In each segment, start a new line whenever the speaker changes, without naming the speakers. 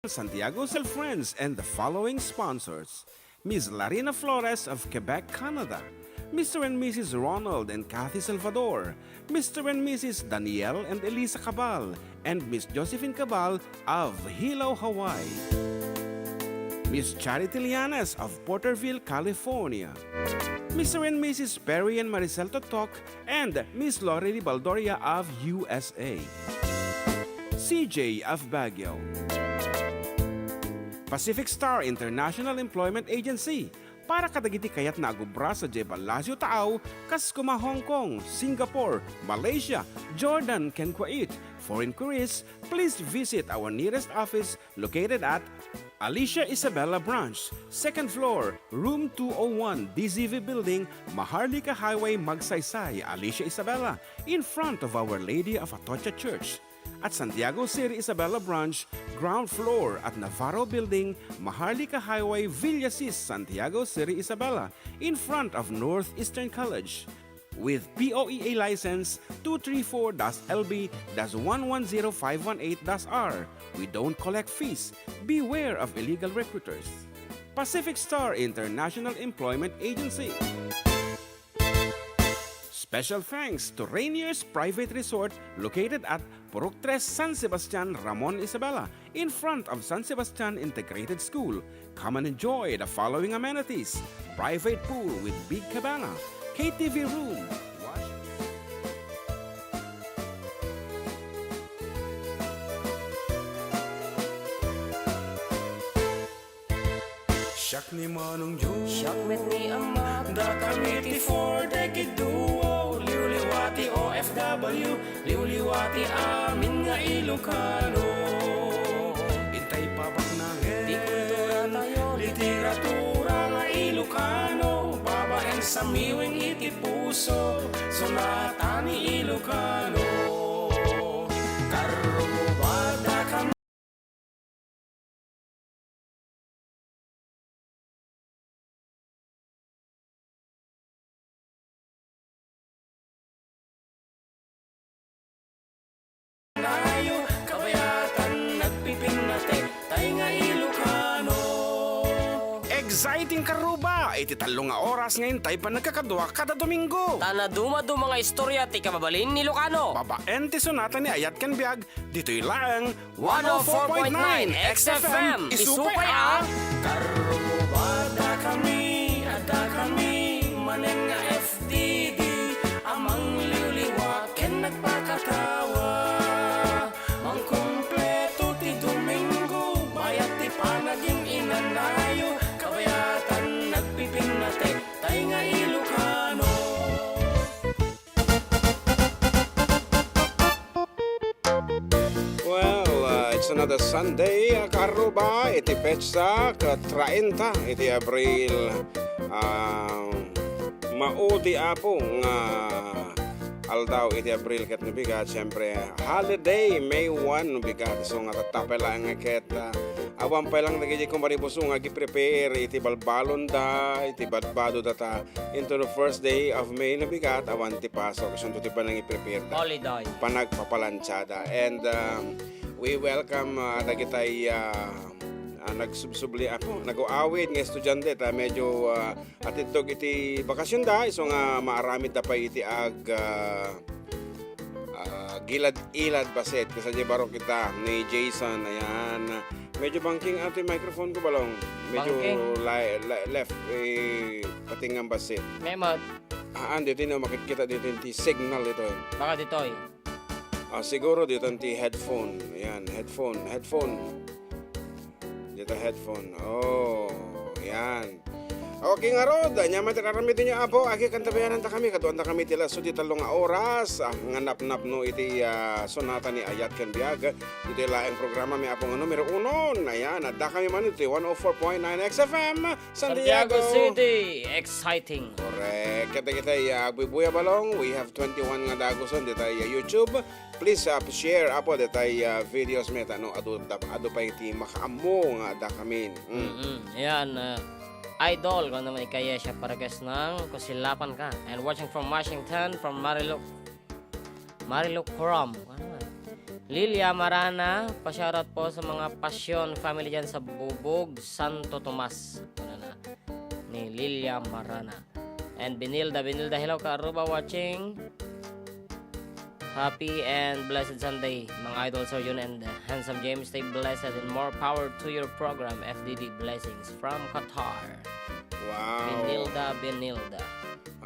Santiago's and friends and the following sponsors: Ms. Larina Flores of Quebec, Canada, Mr. and Mrs. Ronald and Kathy Salvador, Mr. and Mrs. Danielle and Elisa Cabal, and Miss Josephine Cabal of Hilo, Hawaii. Miss Charity Lianas of Porterville, California. Mr. and Mrs. Perry and Maricel Totok, and Miss Lori Baldoria of USA. CJ of Baguio. Pacific Star International Employment Agency, para kadagiti kayat na agubra sa Jebalasyo Taaw, Kaskuma, Hong Kong, Singapore, Malaysia, Jordan, ken Kuwait. For inquiries, please visit our nearest office located at Alicia Isabella Branch, 2nd floor, room 201, DZV Building, Maharlika Highway, Magsaysay, Alicia Isabella, in front of Our Lady of Atocha Church. At Santiago City Isabela Branch, ground floor at Navarro Building, Maharlika Highway, Villasis, Santiago City Isabela, in front of Northeastern College. With POEA license 234-LB-110518-R. We don't collect fees. Beware of illegal recruiters. Pacific Star International Employment Agency. Special thanks to Rainier's Private Resort located at Purok 3, San Sebastian, Ramon Isabela, in front of San Sebastian Integrated School. Come and enjoy the following amenities: private pool with big cabana, KTV room,
Siyak ni Manong Jun,
Siyak met ni Amat,
da kami ti for decade duo. Liwliwati OFW, liwliwati amin nga Ilocano. Intay pabak na
di kultura tayo,
literatura nga Ilocano. Babaeng sa miwing iti puso, sonata ni Ilocano. Karubada kami. Nayo, kabayatan, nagpipinate, tayo nga Ilocano.
exciting karuba! Iti talong nga oras ngayon tayo pa nagkakadwa kada Domingo.
tana dumadu mga istorya ti kababalin ni Ilocano.
Babaen ti sonata ni Ayat Ken Biag, dito'y lang
104.9 xFM, isupay ang
Karubada kami, ada kami, Manen nga FDD, amang liwliwat, ken nagpakatawa. Mang kumpleto ti Domingo, bayat ti panaging inanayo, kabayatan nagpipinate, tay nga Ilocano.
Well, it's another Sunday, karuba, iti petsa ka 30, iti Abril. Maudi apo nga aldaw iti Abril ket nabigat, siyempre holiday May 1 nabigat, so nga tatapay lang nga ket awan pa lang nagigi kumaribuso nga gi-prepare iti balbalon da, iti badbado data into the first day of May nabigat, awan ti pasok kasunto ti pa nang i-prepare da
holiday.
panagpapalansyada. And we welcome dagitay nagsubsubli ako, nag-awid nga estudyante ta medyo atidtog iti bakasyon da, iso nga maaramid da pa iti gilad-ilad baset kasi baro kita ni Jason. Ayan, medyo banking ato yung microphone ko balong medyo left patingang baset.
Memot,
Dito na makikita dito yung signal dito.
baka ditoy.
Siguro dito yung headphone. Ayan, headphone. Dito headphone. Oh, yan. Okay nga rod, nyaman takaramitin niyo apo, aki kantabayanan ta kami, katuan ta kami tila so di talong nga oras, nga nap-nap no iti sonata ni Ayat Ken Biag, iti laing programa may apo nga numero 1, ayan, adda kami man iti 104.9 xFM, Santiago
City, exciting.
Correct. Kita agbibuya balong, we have 21 nga daguson dito YouTube. Please share apo dito videos meta no adu pa iti makaamo nga adda kami.
Yan, idol, kung naman ikaya siya paragas ng kusilapan ka. And watching from Washington, from Mariluk Coram. Lilia Marana, pa-shoutout po sa mga Pasyon family dyan sa Bubog, Santo Tomas. Ano na, ni Lilia Marana. And Benilda, hello ka Aruba watching. Happy and blessed Sunday, mga idol Sergeant and Handsome James. Stay blessed and more power to your program. FDD blessings from Qatar.
Wow.
Benilda.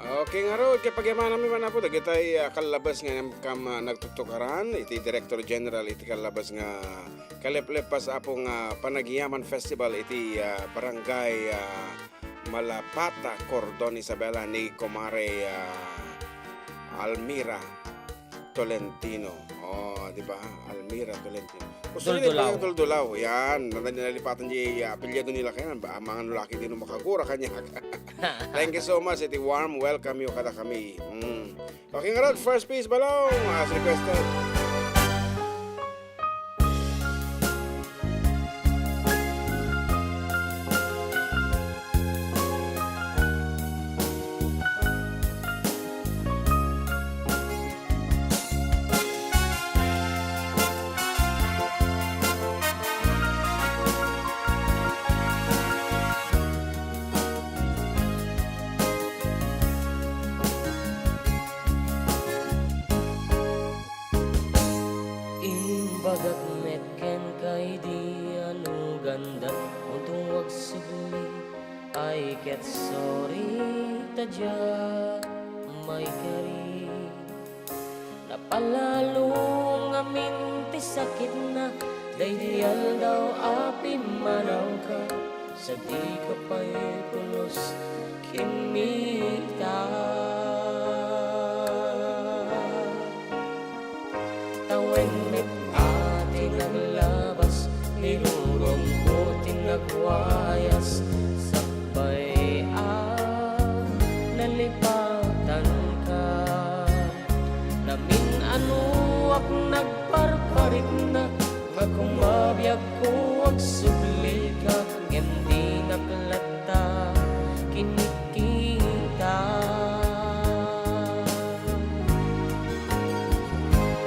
Okay nga ro, kapag yaman namin man po, dagitay kalabas nga kam nagtutukaran, iti Director General, iti kalabas nga kaleplepas apong Panagiyaman Festival, iti Barangay Malapata, Cordon Isabela, ni Comare Almira Tolentino. Oh, di ba? Almira Tolentino. Duldulaw. Yan. Nalipatan niya apelyado nila kaya. Mga nulaki din makagura kanya. Thank you so much. Iti warm welcome you kada kami. Okay nga rin. First piece balong. As requested.
Bagat metken kay di ano ganda untung wag sibli ay ket sorry tadya may kari napalalo nga minti sakit na daydiyal daw api manaw ka sa di ka pa'y pulos kimita tawen met naglabas, nilurong ko tinagwayas sabay nalipatan ka namin anuak nagparparit na magkumabiyag ko ang subli ka hindi naklata kinikita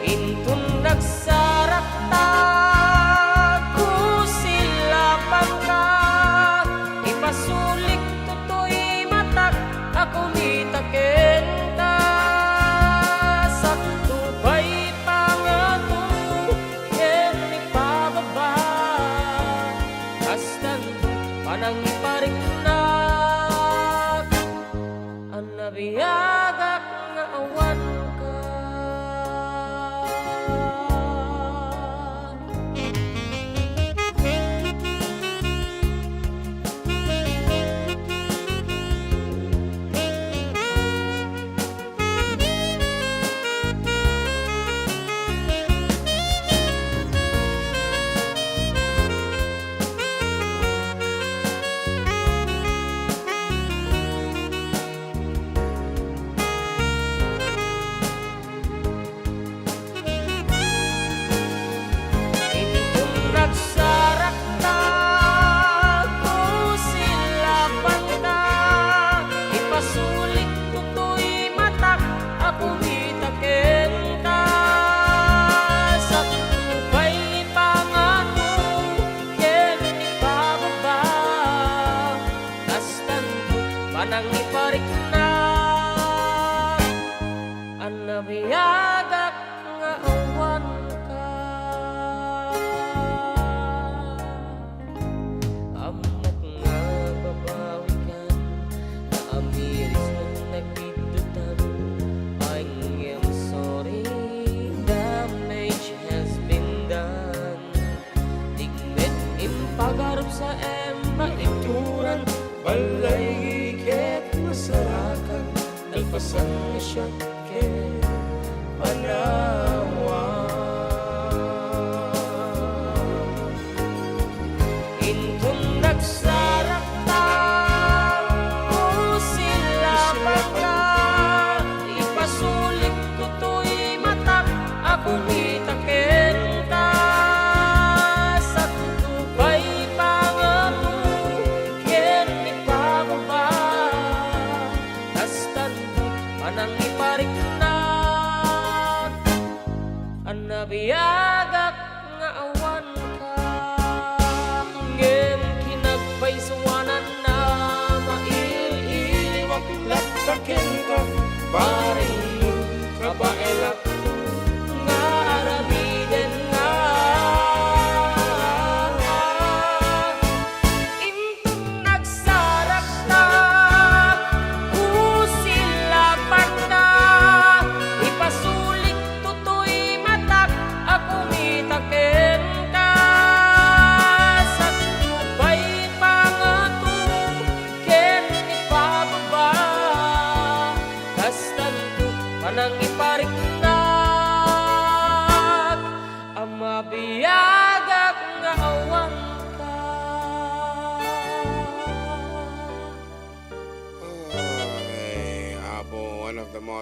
intun nagsarak pasulik tutoy matak ako nitaken ta sa tubay pangato ken ipababa kastan panang ipariknak ang nabiyagak nga awan ka panang ipariknak ang nabiyagak nga awan ka amok nga babawikan na amiris mong nagbidutan I'm sorry damage has been done digmet impagarap sa maituran balay ket masarakan alpasan na siya ket panawa intun nagsarak ta o sila pagka ipasulik tutoy matak ako nitaken ka sa tubay pangato ken ipababa kastan panang ipariknak ang nabiyag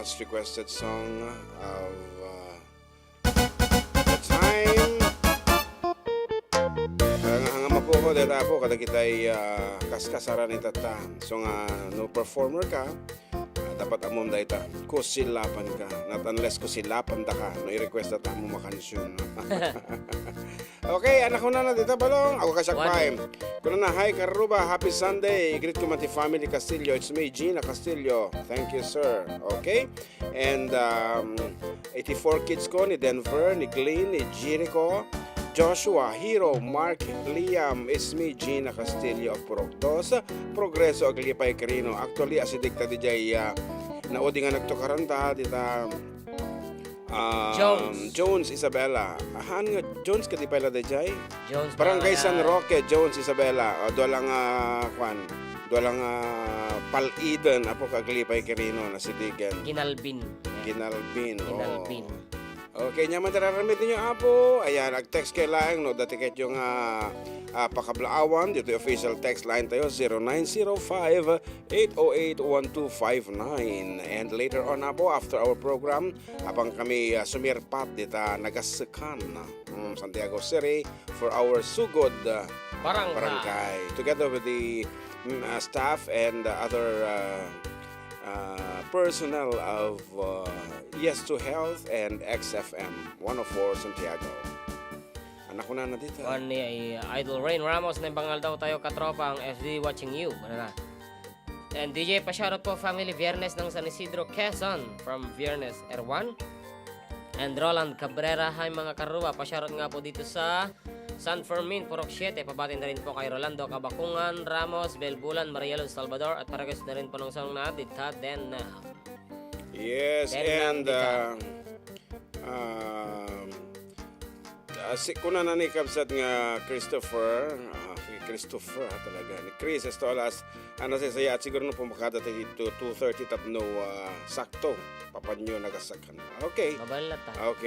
most requested song of the time. Ang mapo ko, data po, kada kita'y kaskasaran ni tata. So nga, no performer ka, dapat amom da ita, kusilapan ka. Not unless kusilapan da ka, no i-request data mo makansyon. Okay, anak ko na dito balong. Ako kasyak pa. Kuna na, hi Karuba, happy Sunday. Greet ko mati family Castillo. It's me, Gina Castillo. Thank you, sir. Okay? And 84 kids ko ni Denver, ni Glenn, ni Jericho, Joshua, Hero, Mark, Liam, it's me, Gina Castillo of Purokdos, Progreso, Aglipay, Carino. Actually, asidikta di jay naudi nga nagtukaranta, dita Jones Isabella. Han nga Jones ka di pala di jay?
Jones
Barangay
Barangay.
San Roque, Jones Isabella. Dolang dolang Paliden, apo Aglipay, Carino, nasidigan.
Ginalbin.
Ginalbin.
Ginalbin.
Okay, nyaman tararamit ninyo apo. Ayan, nag-text kayo lang, no? Dati kayo yung pakablaawan. Dito yung official text line tayo, 0905-808-1259. And later on apo, after our program, habang kami sumirpat dito, nagasukan Santiago City for our Sugod Barangay. Together with the staff and other personnel of Yes to Health and xFM 104 Santiago. Anak ko na dito.
One ni Idol Rain Ramos na bangal daw tayo katropa ang FD watching you. Ano na? And DJ pa-shoutout po family Viernes ng San Isidro, Quezon from Viernes Erwan. And Roland Cabrera, hi mga karuba. Pa-shoutout nga po dito sa San Fermin, Purok 7. Pabatin na rin po kay Rolando Cabakungan, Ramos, Belbulan, Marielo Salvador at para-request na rin po ng song na Dita Den na.
Yes, and kuna na ni Kabsat nga Christopher talaga ni Chris Estolas saya at siguro no pumakada tayo dito 2:30 tapno sakto papanyo nagasakan. Okay.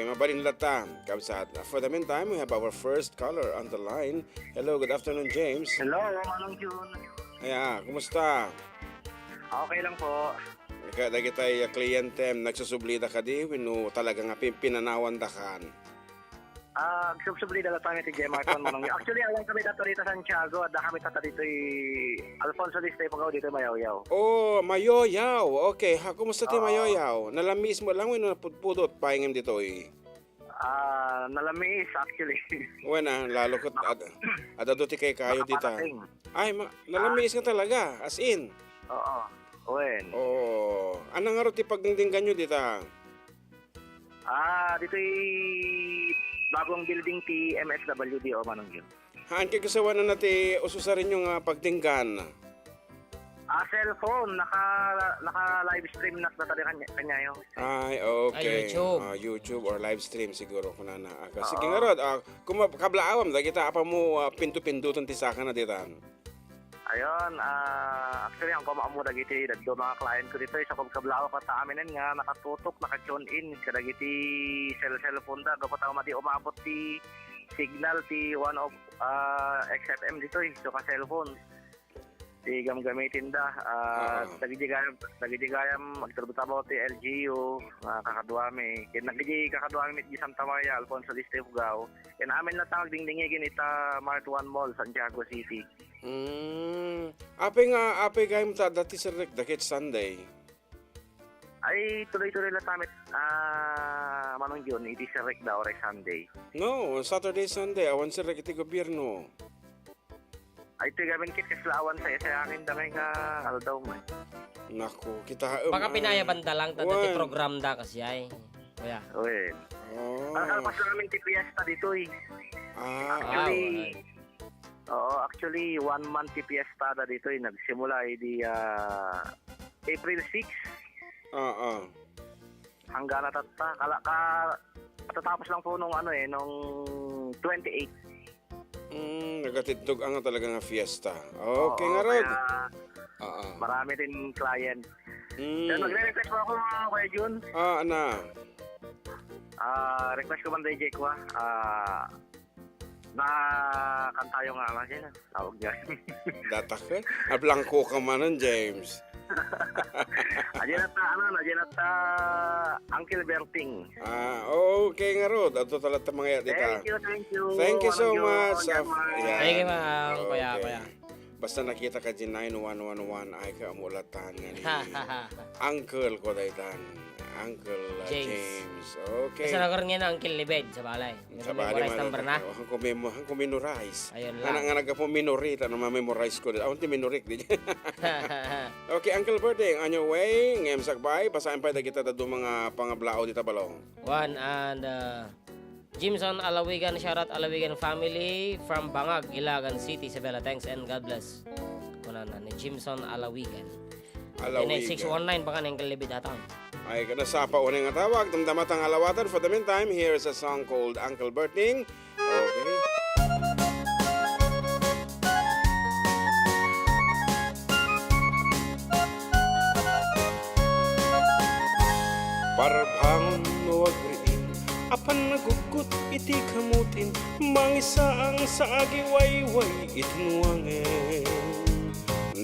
Mabalin lata. Kabsat. For the meantime, we have our first caller on the line. Hello, good afternoon, James.
Hello, Manong June.
Aya, kumusta?
Okay lang po.
Kada kita'y kliyente, nagsusublida ka di, wino talaga nga pinanawan da kan.
Subsubli dala tayo ti J. Marton Manong. Actually, alam kami dato rito sa Santiago at kami tata dito Alfonso Liste pagaw dito Mayaw-yaw.
Oh, Mayoyaw. Okay, kumusta ti Mayoyaw? Nalamis mo lang, wino napudpudot, paingin dito
Nalamis actually.
Wena, lalo ko, adado ti kay kayo dito. Ay, nalamis ka talaga, as in.
Oo. Wen.
Oh, anong nga ti pagdingdinggan nyo dito?
Dito'y bagong building ti MSWD o Manong June.
Haan kayo kasawa na nati ususarin yung pagdinggan?
Cellphone, naka live stream na tatali kanya yun.
Ay, okay.
YouTube.
YouTube or live stream siguro kuna na. Sige nga rod, kung kablaawam, kita apa mo pinto-pindutan ti saka na dito?
Ayun, actually ang kumaamu dagiti dadto mga client ko dito sa kablaw pa ta aminen nga nakatutok, naka-tune in kadagiti cellphone da dapat tayo mati umabot ti signal ti one of xFM dito so ka cellphone. Di gamitin da dagiti-gayam magtrabaho ti LGU kakaduami ken nagdi kakaduami di Santa Maria Alfonso Liste Fugao ken amin na tawag dingdingin ita Mart 1 Mall Santiago City.
Ape kayo mo dati sa dakit Sunday.
Ay tuloy-tuloy lang tamit Manong June iti sa rek daw rek Sunday.
No, Saturday Sunday awan sa iti gobyerno.
Ay ito gamin kit kaslawan sa akin dangay nga aldaw mo.
Naku, kita
Baka pinayabanda lang dati program da kasi ay. Kuya.
Uy. Alpas lang namin ti fiesta dito Actually 1 month ti fiesta da dito nagsimula di April 6. Hanggang natata katatapos lang po nung nung 28.
Nagatidtog ang talaga nga fiesta. Okay nga rod.
Marami din client. Then magre-request po ako Kuya June.
Ana.
Request ko man DJ ko na kantayo nga sila. Tawag niya.
Data ka? Blanco ka manan, James.
Ayan na ta, Uncle Berting.
Okay nga ro. Ato talat mga dita.
Thank you.
Thank you so much.
Yan,
Yan.
Ay, ma'am. Kuya,
Okay.
kuya.
Basta nakita ka dyan 9111 ay kaamulatan nga ni Uncle ko daytan. Uncle James. Okay.
Basta nagkaroon nga na Uncle Libed sa balay.
Sa bali
Memorize number na.
Ang memorize.
Ayun
Nga
lang.
nga nagka-memorize. Ano ma-memorize ko. Ako ti memorize din. Okay, Uncle Berting, on your way, ngayong sakbay, pasaan pa kita dado mga pangablao dita balong.
One and Jimson Alawigan, shoutout Alawigan family from Bangag, Ilagan City, Isabela. Thanks and God bless. Kuna na ni Jimson Alawigan. Alawigan. 619 baka nang kalibid atang.
Ay, kanasapa unang nga tawag, damdamatang alawatan. For the meantime, here's a song called Uncle Berting. Okay. Parabang nuwagriin, apan nagugut iti kamutin, mangisa ang saagi wayway itinuangin.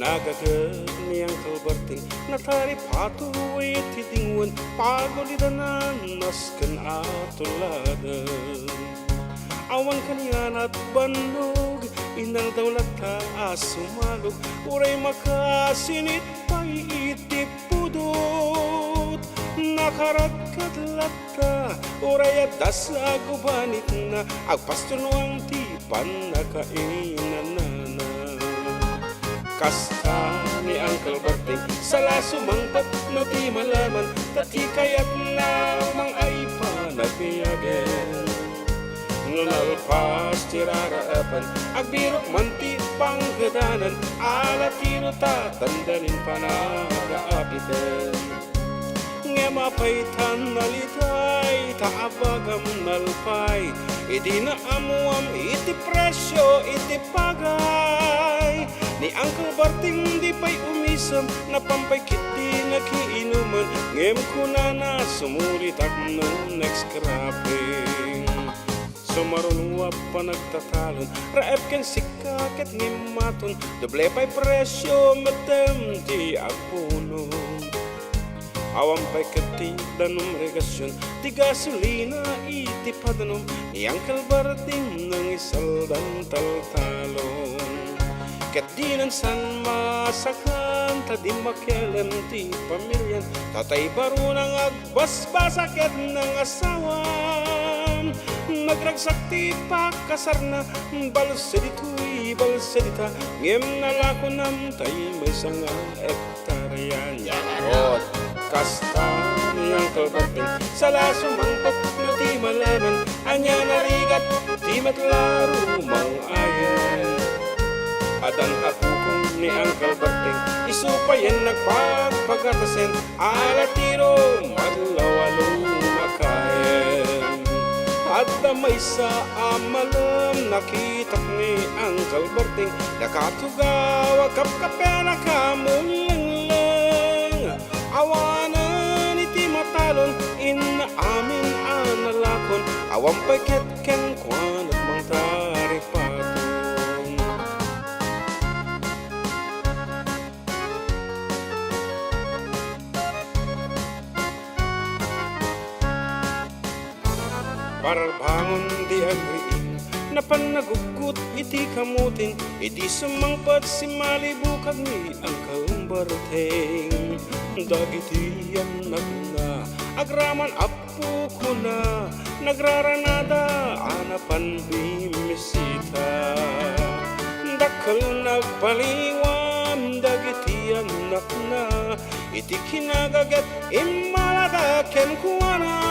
Nagagad niyang kalbarting, natari pato iti dingwan, pagolidanan naskan atuladan. Awan kanyan at banog, inang dawlata sumalog, uray makasinit pa'y itipudot. Nakaragkat lata, uray adas agubanit na, agpastunuang tipan nakainan na. Kasta ni Uncle Berting, sala sumangpat no di malaman, tati kayat namang ay panagbiyagen. Nunalpas tiraraapan, agbirok manti panggadanan, alatino tatandanin panagaapitin. Ngemapay tanalitay, taabagam nalpay, iti na amuam, iti presyo, iti pagay. Ni Uncle Berting di pa'y umisam, napampay kiti nakiinuman, ngem kuna na sumulitak no next scrapping. Sumarunwa pa nagtatalon, raep ken sikaket ngimaton, doble pa'y presyo, matem di apuno. Awam pa'y kati danom regasyon, di gasolina iti padanom, ni Uncle Berting nang isaldan taltalon. Ket di nan san masakan, tadi makelem ti pamilyan, tatay baro nang agbasbasa ket nang asawam. Nagragsak ti pakasarna, balsedito'y balsedita, ngem nalako nam tay may sanga ektaryan. Yarot, kasta ni Uncle Berting, sala sumangpot no ti malaman, anya narigat ti matlaro mang ayan. Adan apukong ni Uncle Berting, isupayan nagpagpagatasen, alatiro madlawalo makayan. Adda may sa amalam, nakitak ni Uncle Berting, nakatugaw kapkapena kamulanglang. Awanan iti matalon, inaamin analakon, awam pa'y ken kwan at mang taripaton. Parbangon di agriin, napanagugut iti kamutin, iti sumangpat si malibukag ni Uncle Berting. Dagiti anak na, agraman apo ko na, nagraranada anapan bimisita. Dakal nagbaliwan, dagiti anak na, iti kinagagat imalada ken kuwana.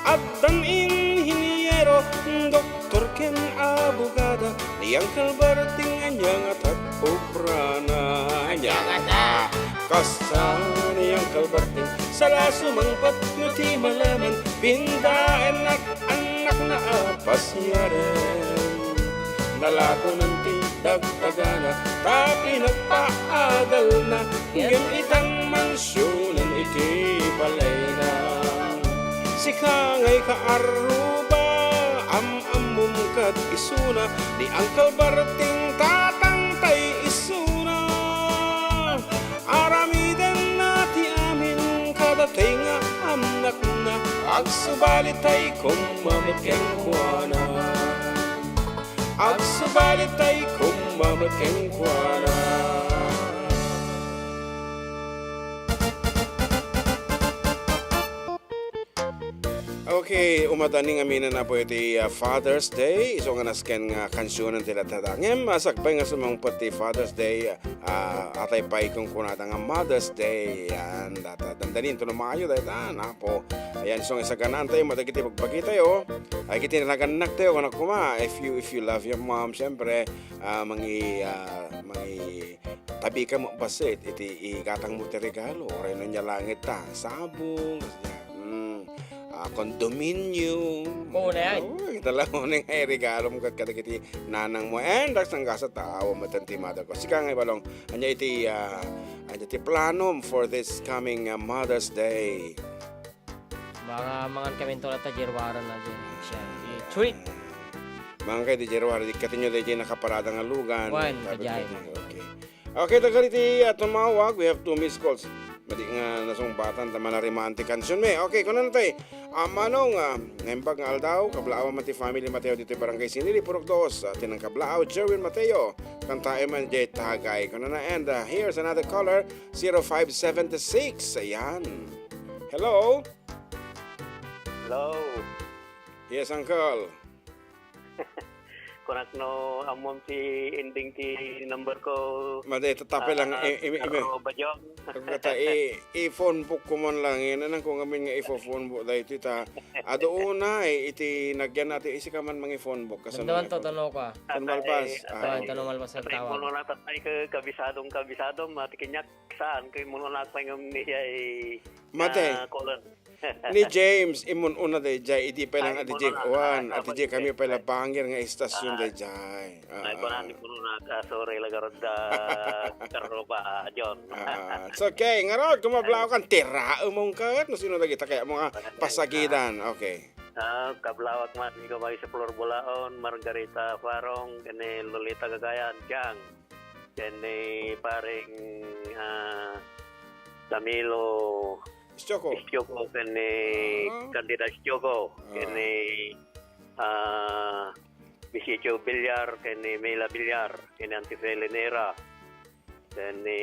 Addan inhinyero, doktor ken abogada, ni Uncle Berting anyang atat obrana. Anyang ata, kasta ni Uncle Berting, sala sumangpat nuti malaman, binda anak na apasyaren. Nalako ng ti dagdagana, tapi nagpaagal na, ngem itang mansyonan iti balay na. Sikangay kaaruba, am-amum kat isuna, ni Uncle Berting tatangtay isuna. Agsubalit ay kumamot keng kuana. Agsubalit ay kumamot keng kuana. Okay, umadaning amina na po iti Father's Day. Iso nga nasken nga kansyonan tila tatangem. Sakbay nga sumang pati Father's Day. Atay pa ikong kunata nga Mother's Day. Yan, dandanin to na maayo dahil po. Ayan, iso nga isa ganaan tayo, matagiti pagpagita tayo. Ay kiti naganak tayo, kanak kuma. If you love your mom, syempre, tabi ka mo basit. Iti ikatang mo ti regalo. Reno niya langit ta. Sabong, condominium.
Oo na yan.
Kita lang mo nang regalo mo kadagiti nanang mo. And that's ang gasa tao mo tanti mother ko. Sika nga balong anya iti plano for this coming Mother's Day.
Mga kami ito na tajirwaran na dyan. Siya. Treat.
Mga kayo di jerwara, di katinyo di nakaparada nga lugan.
Juan, kajay.
Okay, tagaliti tumawag. We have 2 missed calls. Madi nga nasumbatan tama na romantic kanson me. Okay, kuno na tayo. Manong nembag nga aldaw, kablaaw mati family Mateo dito barangay Sinili Purok 2. Tinang kablaaw Jerwin Mateo. Kantae man jay tagay. Kuno na and here's another caller 0576. Ayan. Hello.
Hello.
Yes, uncle.
Kunak no amom si ending ti number ko.
Madi tatape lang
Bajong.
kata i-phone book ko man lang yan anang kung amin nga i-phone book dahil tita ado una iti nagyan natin isi ka man mga phone book
Nandawan to, tanong ka.
Malpas
Tanong malpas ang tawag.
Muno na tatay ka kabisadong matikinyak saan kay muno na pangam niya
Mate. Ni James imun una day jay iti pa lang ati Jake one ati Jake kami pala bangir nga istasyon day jay
ay pa ni muno na sorry lagarod da karoba John.
It's okay nga rod kumablaw kan tira umong kat no sino dagita kaya mga pasagidan. Okay.
Kablawak mat ni kamay sa Flor Bulaon, Margarita Farong, kani Lolita Cagayan, Jang. Kani paring Camilo
Istyoko.
kani Candida Istyoko, kani Bisicho Villar, kani Mela Villar, kani Antifele Nera, kani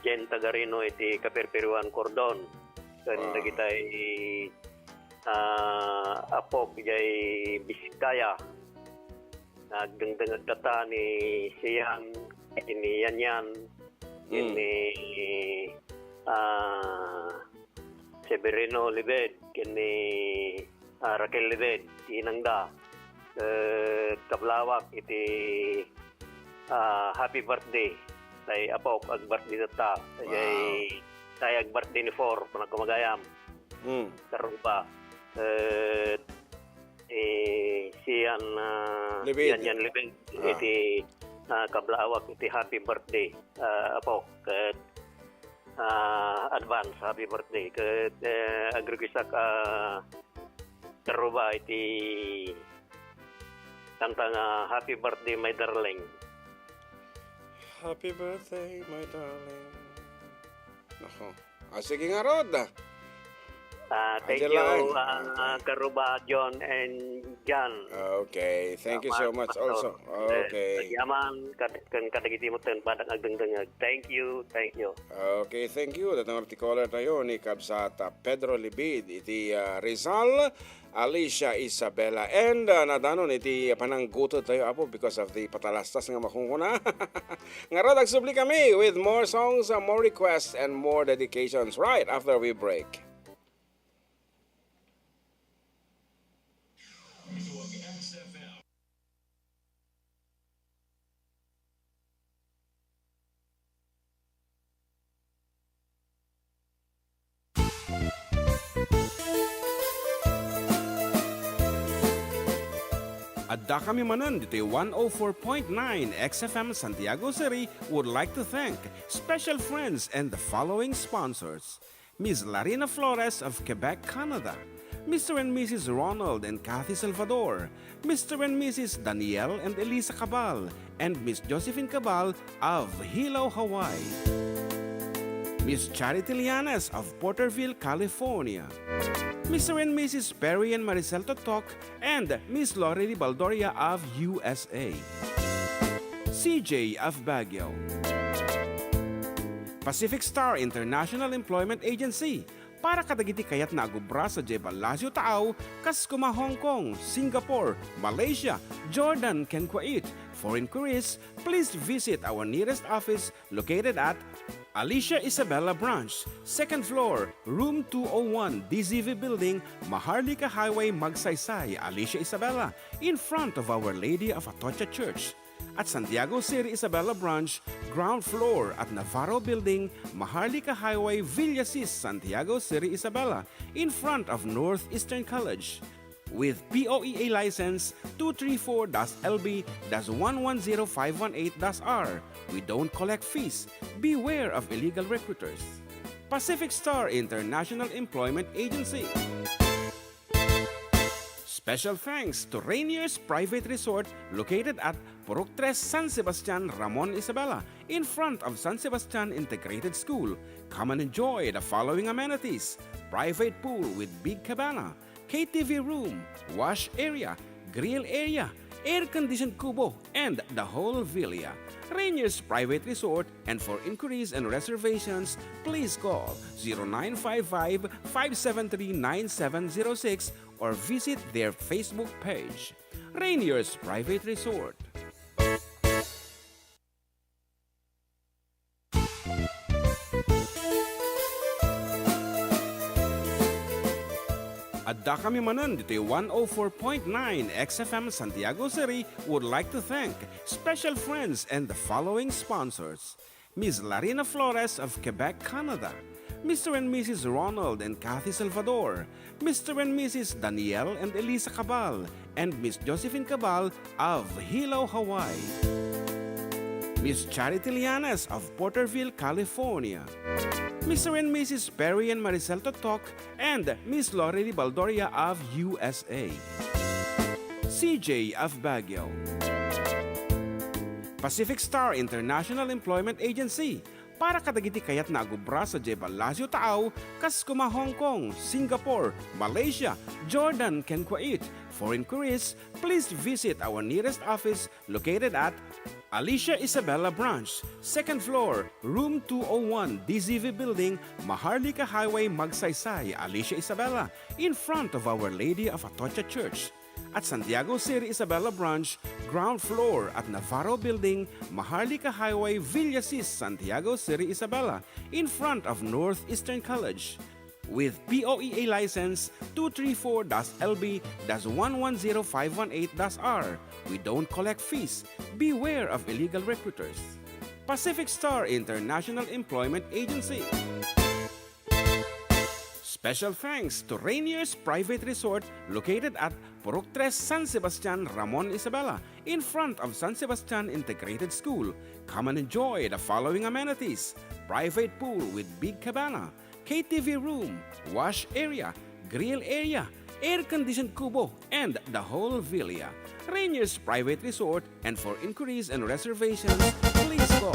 Jen Tagarino iti Kaperperuan Cordon, kani kita apok jay Biskaya, nagdengdeng data ni Siyan, ini Yanyan, ini Severino Libed, kini Raquel Libed, inangda, kablawak iti happy birthday, say apok ag birthday data, say ag birthday ni For, panagkamagayam, karuba, siyan Yanyan Libed, iti kablawak iti happy birthday, apok, advance happy birthday ke agrigisak karuba iti tantang happy birthday my darling.
Happy birthday my darling. Nako. Sige nga rod.
Thank you karuba John and Jan.
Okay, thank you so much also. Okay.
Yaman kadagiti mo ten padang agdengdengag. Thank you.
Okay, thank you. Datang artikular tayo ni Kabsata Pedro Libid iti Rizal, Alicia Isabella and nadanon iti panangguto tayo apo because of the patalastas nga makungkuna. Nga rod agsubli kami with more songs, more requests and more dedications right after we break. Adda kami Manen dito 104.9 xFM Santiago City would like to thank special friends and the following sponsors. Ms. Larina Flores of Quebec, Canada. Mr. and Mrs. Ronald and Kathy Salvador. Mr. and Mrs. Danielle and Elisa Cabal. And Miss Josephine Cabal of Hilo, Hawaii. Miss Charity Lianes of Porterville, California. Mr. and Mrs. Perry and Maricel Totok, and Miss Lorely Baldoria of USA. CJ of Baguio. Pacific Star International Employment Agency, para kadagiti kayat na agubra sa Jebalasio Taaw, Kaskuma, Hong Kong, Singapore, Malaysia, Jordan, ken Kuwait. For inquiries, please visit our nearest office located at Alicia Isabella Branch, 2nd floor, room 201, DZV Building, Maharlika Highway, Magsaysay, Alicia Isabella, in front of Our Lady of Atocha Church. At Santiago City Isabella Branch, ground floor at Navarro Building, Maharlika Highway, Villasis, Santiago City Isabella, in front of Northeastern College. With POEA license 234-LB-110518-R. We don't collect fees. Beware of illegal recruiters. Pacific Star International Employment Agency. Special thanks to Rainier's Private Resort located at Purok 3, San Sebastian, Ramon Isabela, in front of San Sebastian Integrated School. Come and enjoy the following amenities: private pool with big cabana, KTV room, wash area, grill area, air-conditioned kubo, and the whole villa. Rainier's Private Resort, and for inquiries and reservations, please call 0955-573-9706 or visit their Facebook page. Rainier's Private Resort. Adda kami Manen, dito 104.9 xFM Santiago City would like to thank special friends and the following sponsors: Ms. Larina Flores of Quebec, Canada, Mr. and Mrs. Ronald and Kathy Salvador, Mr. and Mrs. Danielle and Elisa Cabal, and Miss Josephine Cabal of Hilo, Hawaii. Miss Charity Lianes of Porterville, California. Mr. and Mrs. Perry and Maricel Totok, and Miss Lorely Baldoria of USA. CJ of Baguio. Pacific Star International Employment Agency, para kadagiti kayat na agubra sa Jebalasio Taaw, Kaskuma, Hong Kong, Singapore, Malaysia, Jordan, ken Kuwait. For inquiries, please visit our nearest office located at Alicia Isabella Branch, 2nd floor, room 201, DZV Building, Maharlika Highway, Magsaysay, Alicia Isabella, in front of Our Lady of Atocha Church. At Santiago City Isabella Branch, ground floor at Navarro Building, Maharlika Highway, Villasis, Santiago City Isabella, in front of Northeastern College. With POEA license 234-LB-110518-R. We don't collect fees. Beware of illegal recruiters. Pacific Star International Employment Agency. Special thanks to Rainier's Private Resort located at Purok 3, San Sebastian, Ramon Isabela, in front of San Sebastian Integrated School. Come and enjoy the following amenities: private pool with big cabana, KTV room, wash area, grill area, air-conditioned kubo, and the whole villa. Rainier's Private Resort, and for inquiries and reservations, please call.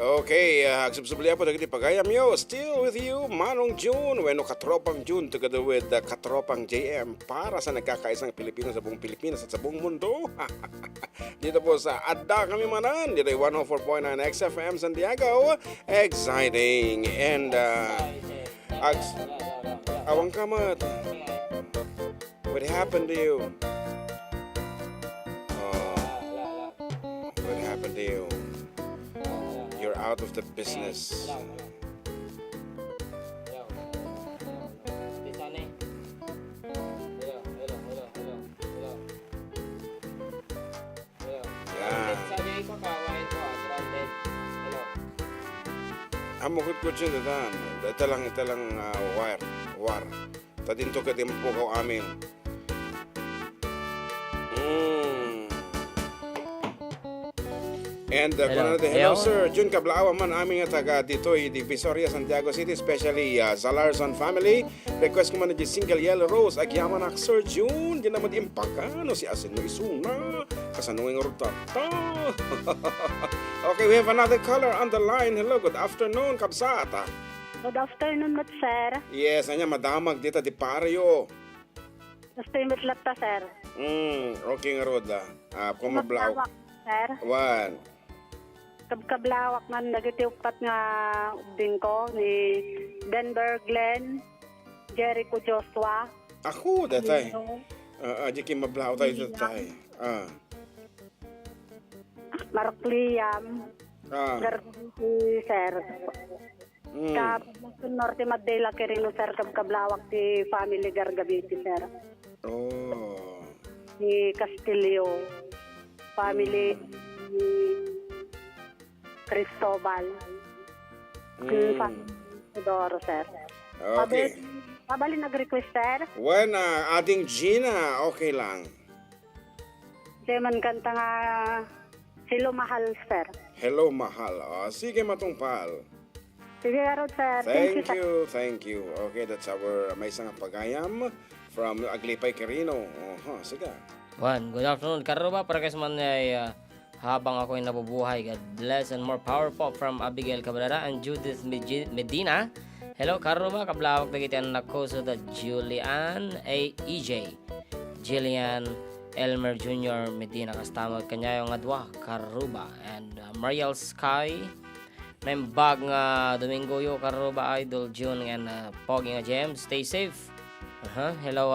Okay, agsubsubliya po dagiti pagayam yo. Still with you, Manong June. Bueno, Katropang June together with Katropang JM para sa nagkakaisang Pilipinas sa buong Pilipinas at sa buong mundo. Dito po sa Adda kami Manen. Dito 104.9 xFM Santiago. Exciting. And awang kamat. What happened to you? What happened to you? You're out of the business. Yan. Amukot ko siya datan. Ito lang war. Tadinto ka din po kaw amin. And
Hello.
hello
Hello.
sir, Jun Kablaawa man aming taga ditoy di Visoria, Santiago City, especially Zalarson family. Request ko man di single yellow rose agyaman ak Sir Jun, di naman impakano si asin mo isuna. Kasanungin rutata. Okay, we have another caller on the line. Hello, good afternoon, Kabsata.
Good afternoon, mat sir.
Yes, anya madamag dita di Pario.
Gusto yung mitlata, sir.
Okay nga roda. Kung mablaw.
Kablawak, sir.
One.
Kablawak nga nagitiupat nga ubding ko ni Denver Glenn, Jericho Joshua.
Ako, datay. Di kim mablaw tayo datay.
Mark Liam, Garbuti, sir. Kapag Norte Madela Quirino, sir, kablawak ti family Gargabiti, sir.
Oh.
Ni Castillo, family ni Cristobal. Family Tudoro, sir.
Okay.
Pabali nag-request, sir.
When ating Gina, okay lang.
Di man kanta nga Silo Mahal, sir.
Hello, mahal. Sige, matungpal.
Sige, Rod, sir.
Thank you. Okay, that's our may isang pagayam from Aglipay Quirino. Sige.
One, good afternoon. Karuba, para kasi man ay habang ako'y nabubuhay. God bless and more power po from Abigail Cabrera and Judith Medina. Hello, Karuba. Kablawak na kita anak ko sa Julian EJ. Jillian Elmer Jr. Medina. Kastamag kanya yung adwa, Karuba. And Mariel Sky. Naimbag nga Domingo yo, Karuba Idol, June, and Pogi nga James. Stay safe. Hello,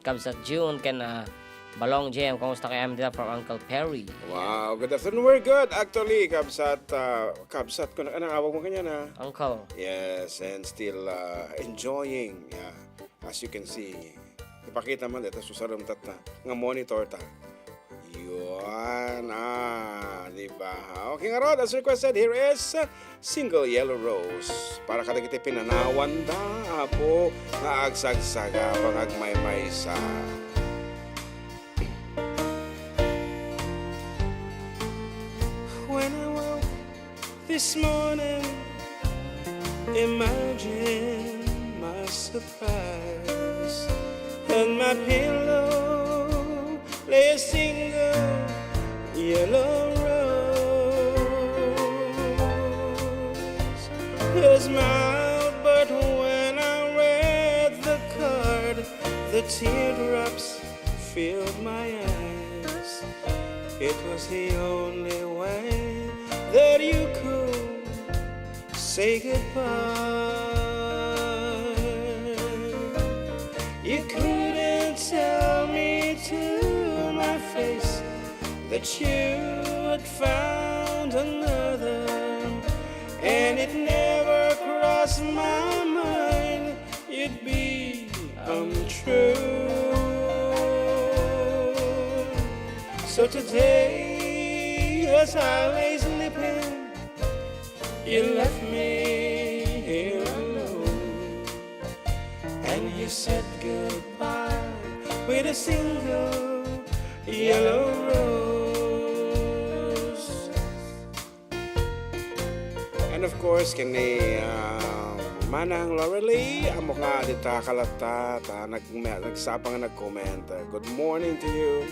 Kabsat June, can Balong Jem, kumusta kay Amanda from Uncle Perry?
Wow, good afternoon. We're good. Actually, Kabsat ko na, awag mo kanya na.
Uncle.
Yes, and still enjoying. Yeah. As you can see, ipakita man dito susaram tata nga monitor ta. Yun, diba? Okay nga Rod, as requested, here is Single Yellow Rose. Para kada kita pinanawan da, po, nga agsagsaga, pangagmay-may sa... When I woke this morning, imagine my surprise, and my pillow lay a single yellow rose. I smiled, but when I read the card, the teardrops filled my eyes. It was the only way that you could say goodbye. You couldn't tell me to my face that you had found another, and it never crossed my mind you'd be untrue. So today, as I lay sleeping, you left me here alone, and you said goodbye with a single yellow rose. And of course, kani Manang Lorelei, amo nga dita kalata, nagsapang nag-comment. Good morning to you.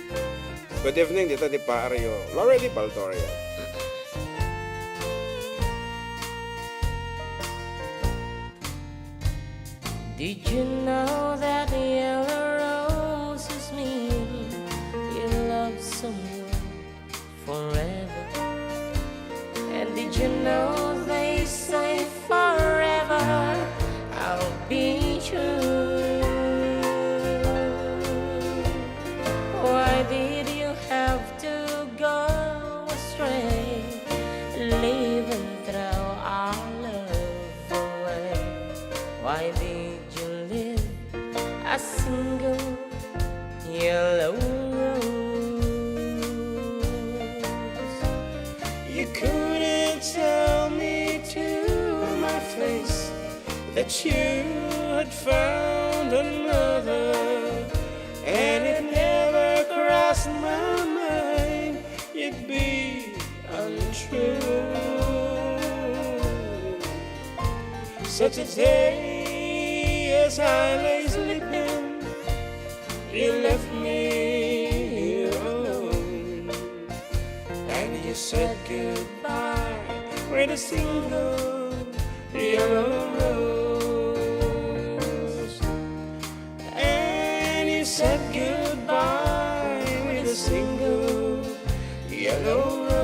Good evening dito di Pario. Lorelei Baldoria.
Did you know that the yellow roses mean you love someone forever? And did you know they say forever I'll be true? Why did you have to go astray, leaving throw our love away? Why did you live a single yellow rose?
You couldn't tell me to my face that you had found another, and it never crossed my mind you'd be untrue.
Such a day as I lay sleeping, you left me here alone, and you said goodbye with a single yellow rose. And you said goodbye with a single yellow rose.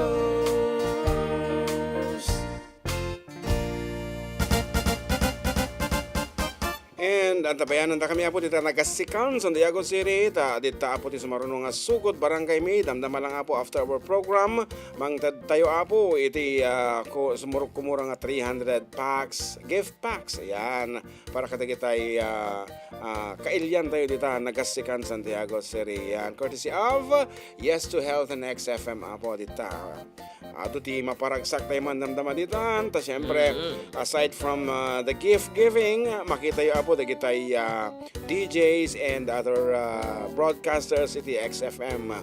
And ang tabayanan ta kami apo dita nagasikan sa Santiago City ta dita apo ti sumarunong nga sugod barangay mi damdama lang apo after our program mang tayo apo iti ko sumurok kumura nga 300 packs gift packs ayan para kadagitay kailyan tayo dita nagasikan Santiago City yan courtesy of Yes to Health and xFM apo dita ato ti maparagsak tayo man damdama dita ta syempre aside from the gift giving makita yo apo dagitay DJs and other broadcasters iti xFM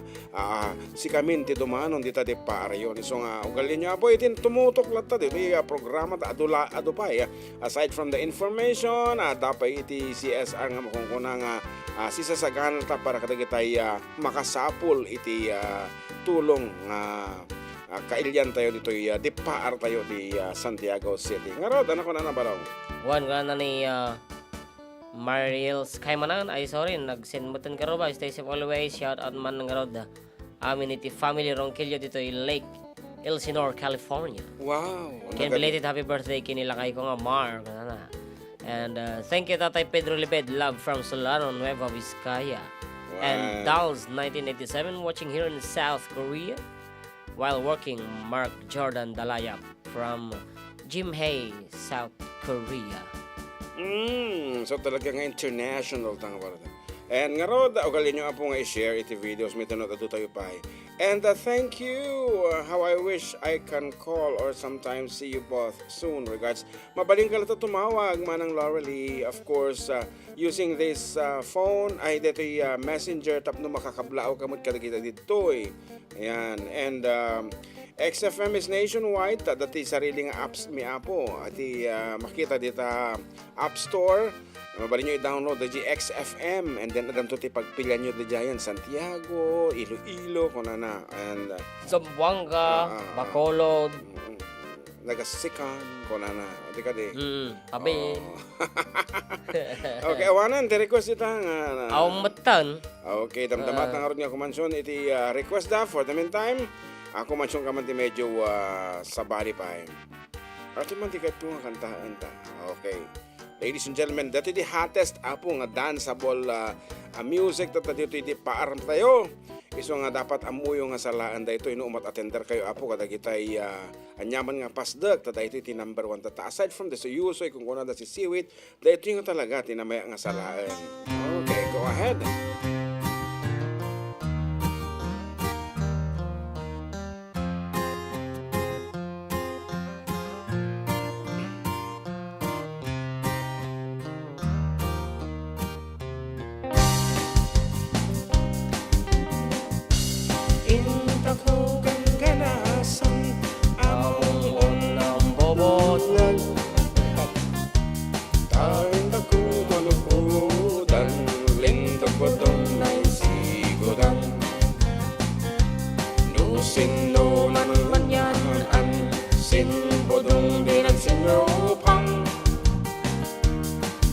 si kamin ti dumanon dita di paarayon so nga ugalin nyo apo itin tumutok latta di programa ta adu pa aside from the information dapat iti CSR nga makungkuna nga sisasagan ta para kadagitay makasapul iti tulong kailyan tayo dito di paar tayo di Santiago City nga rod ano ko na nabalaw
Wan ka na ni Mariel Skymanan. Ay, sorry, nag-send mo tan karo ba? Stay safe always. Shout out man ng garod. Amin iti family Ronquillo dito in Lake Elsinore, California.
wow
Ken belated happy birthday kinilakay ko nga Mar. Kanana. And thank you Tatay Pedro Libed. Love from Solano, Nueva Vizcaya. And Dals 1987 watching here in South Korea. While working, Mark Jordan Dalayap from Jimhae, South Korea.
So talaga nga international tanga para. And nga rod, ugalin nyo po nga i-share iti videos may tanong ito tayo pa. And thank you. How I wish I can call or sometimes see you both soon. Regards. Mabaling ka lang tumawag manang Laurelie. Of course, using this phone ay dito messenger tap no makakablao kamot kadagita dito Ayan. And xFM is nationwide. Dati sariling apps mi apo. Ati makita dita App Store. Mabali nyo i-download the xFM and then adam to ti pagpilyan nyo the giant Santiago, Iloilo, kunana. And
Zamboanga, Bacolod.
Nagasikan, kunana. Di ka di.
Tabi.
Okay, awanan. Ti request ita nga.
Aumatan.
Okay, damdamat na nga rin nga kumansyon. Iti request da for the meantime. Ako mansyon ka man ti medyo sabali pa Ati man ti kato nga kantahan ta. Okay. Ladies and gentlemen, dito di hottest apo nga danceable music dito di paaram tayo. Iso nga dapat amuyo nga salaan dito inuumat attender kayo apo kadagitay anyaman nga pasdag tada ito iti number 1 tata. Aside from this usoy kung kuna da si Siwit, dito nga talaga tinamaya nga salaan. Okay, go ahead.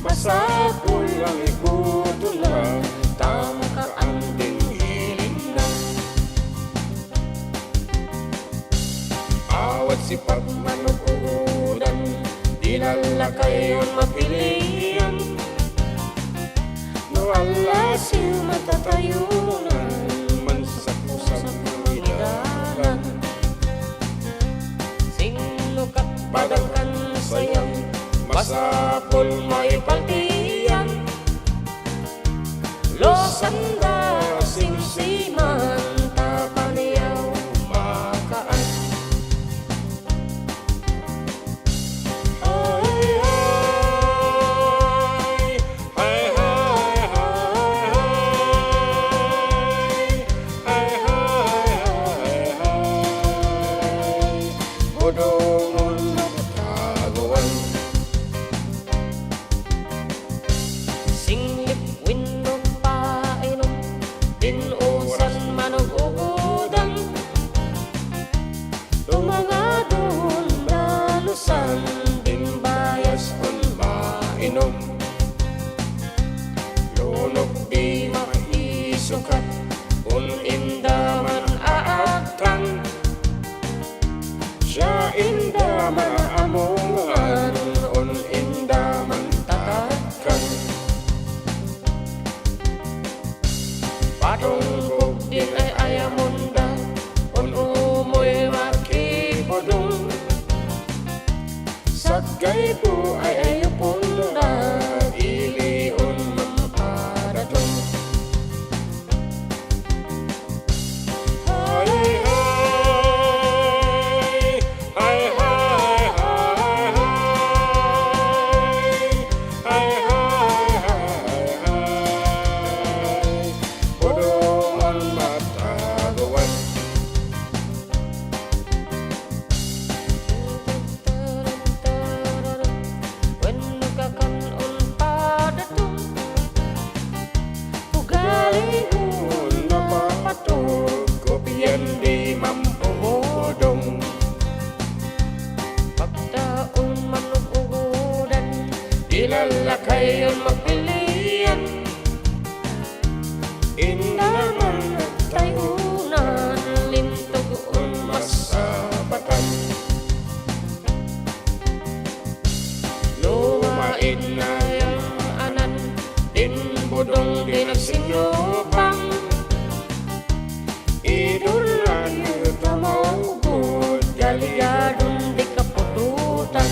Masapul ang ikutulang tamakaan din hiling na awat sipag manukudan dilalakay yung mapilian no alasim matatayunan mansakusap midaran
Sinukat
badangkan sayang masapul may pagtiyan losanda simsiman tapaniyaw makaan ay ay ay ay ay budong taguan sukat inda man aatan siya inda man amongan inda man tatakan patungkog din ay ayamunda umumoy makipodong sagay po ay ayapunda ilion mapadatong ilalakayon magpilian inaman at tayunan lintugon masabatan lumain na yung anan din budong din ang sinupang idulan tumawagod galigadon di kapututan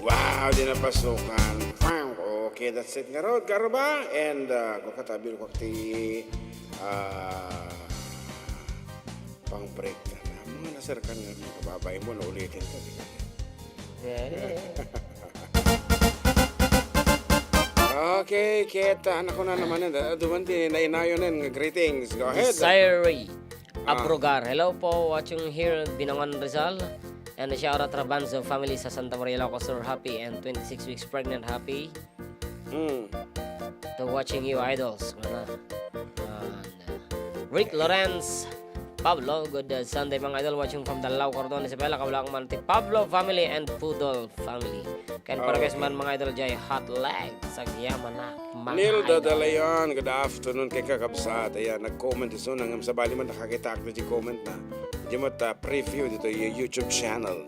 Wow, di napasukan. Okay, that's it. Nga Garo ba? And kung katabil ko ti pang break ka na. Mga nasarkan nga mga kababay mo na ulitin ka. Okay, kita. Anak ko na naman. Dumanti, nainayon nga greetings. Go ahead.
Siri Abrogar. Hello po, watching here Binangon Rizal. And a shout out to Rabanzo family sa Santa Maria Ilocano, happy and 26 weeks pregnant, happy. To watching you idols. And, Rick Lawrence Pablo, good Sunday mga idol, watching from Dalao, Cordon, Isabela, Kawalang Manti, Pablo family and Poodle family. Kan para guys man mga idol jay hot leg sa yaman na mga
Nilda
idol.
Dalayan, good afternoon kay kakabsat. Ayan, nag-comment iso nang sa bali man nakakita na di comment na. Di mo ta preview dito yung YouTube channel.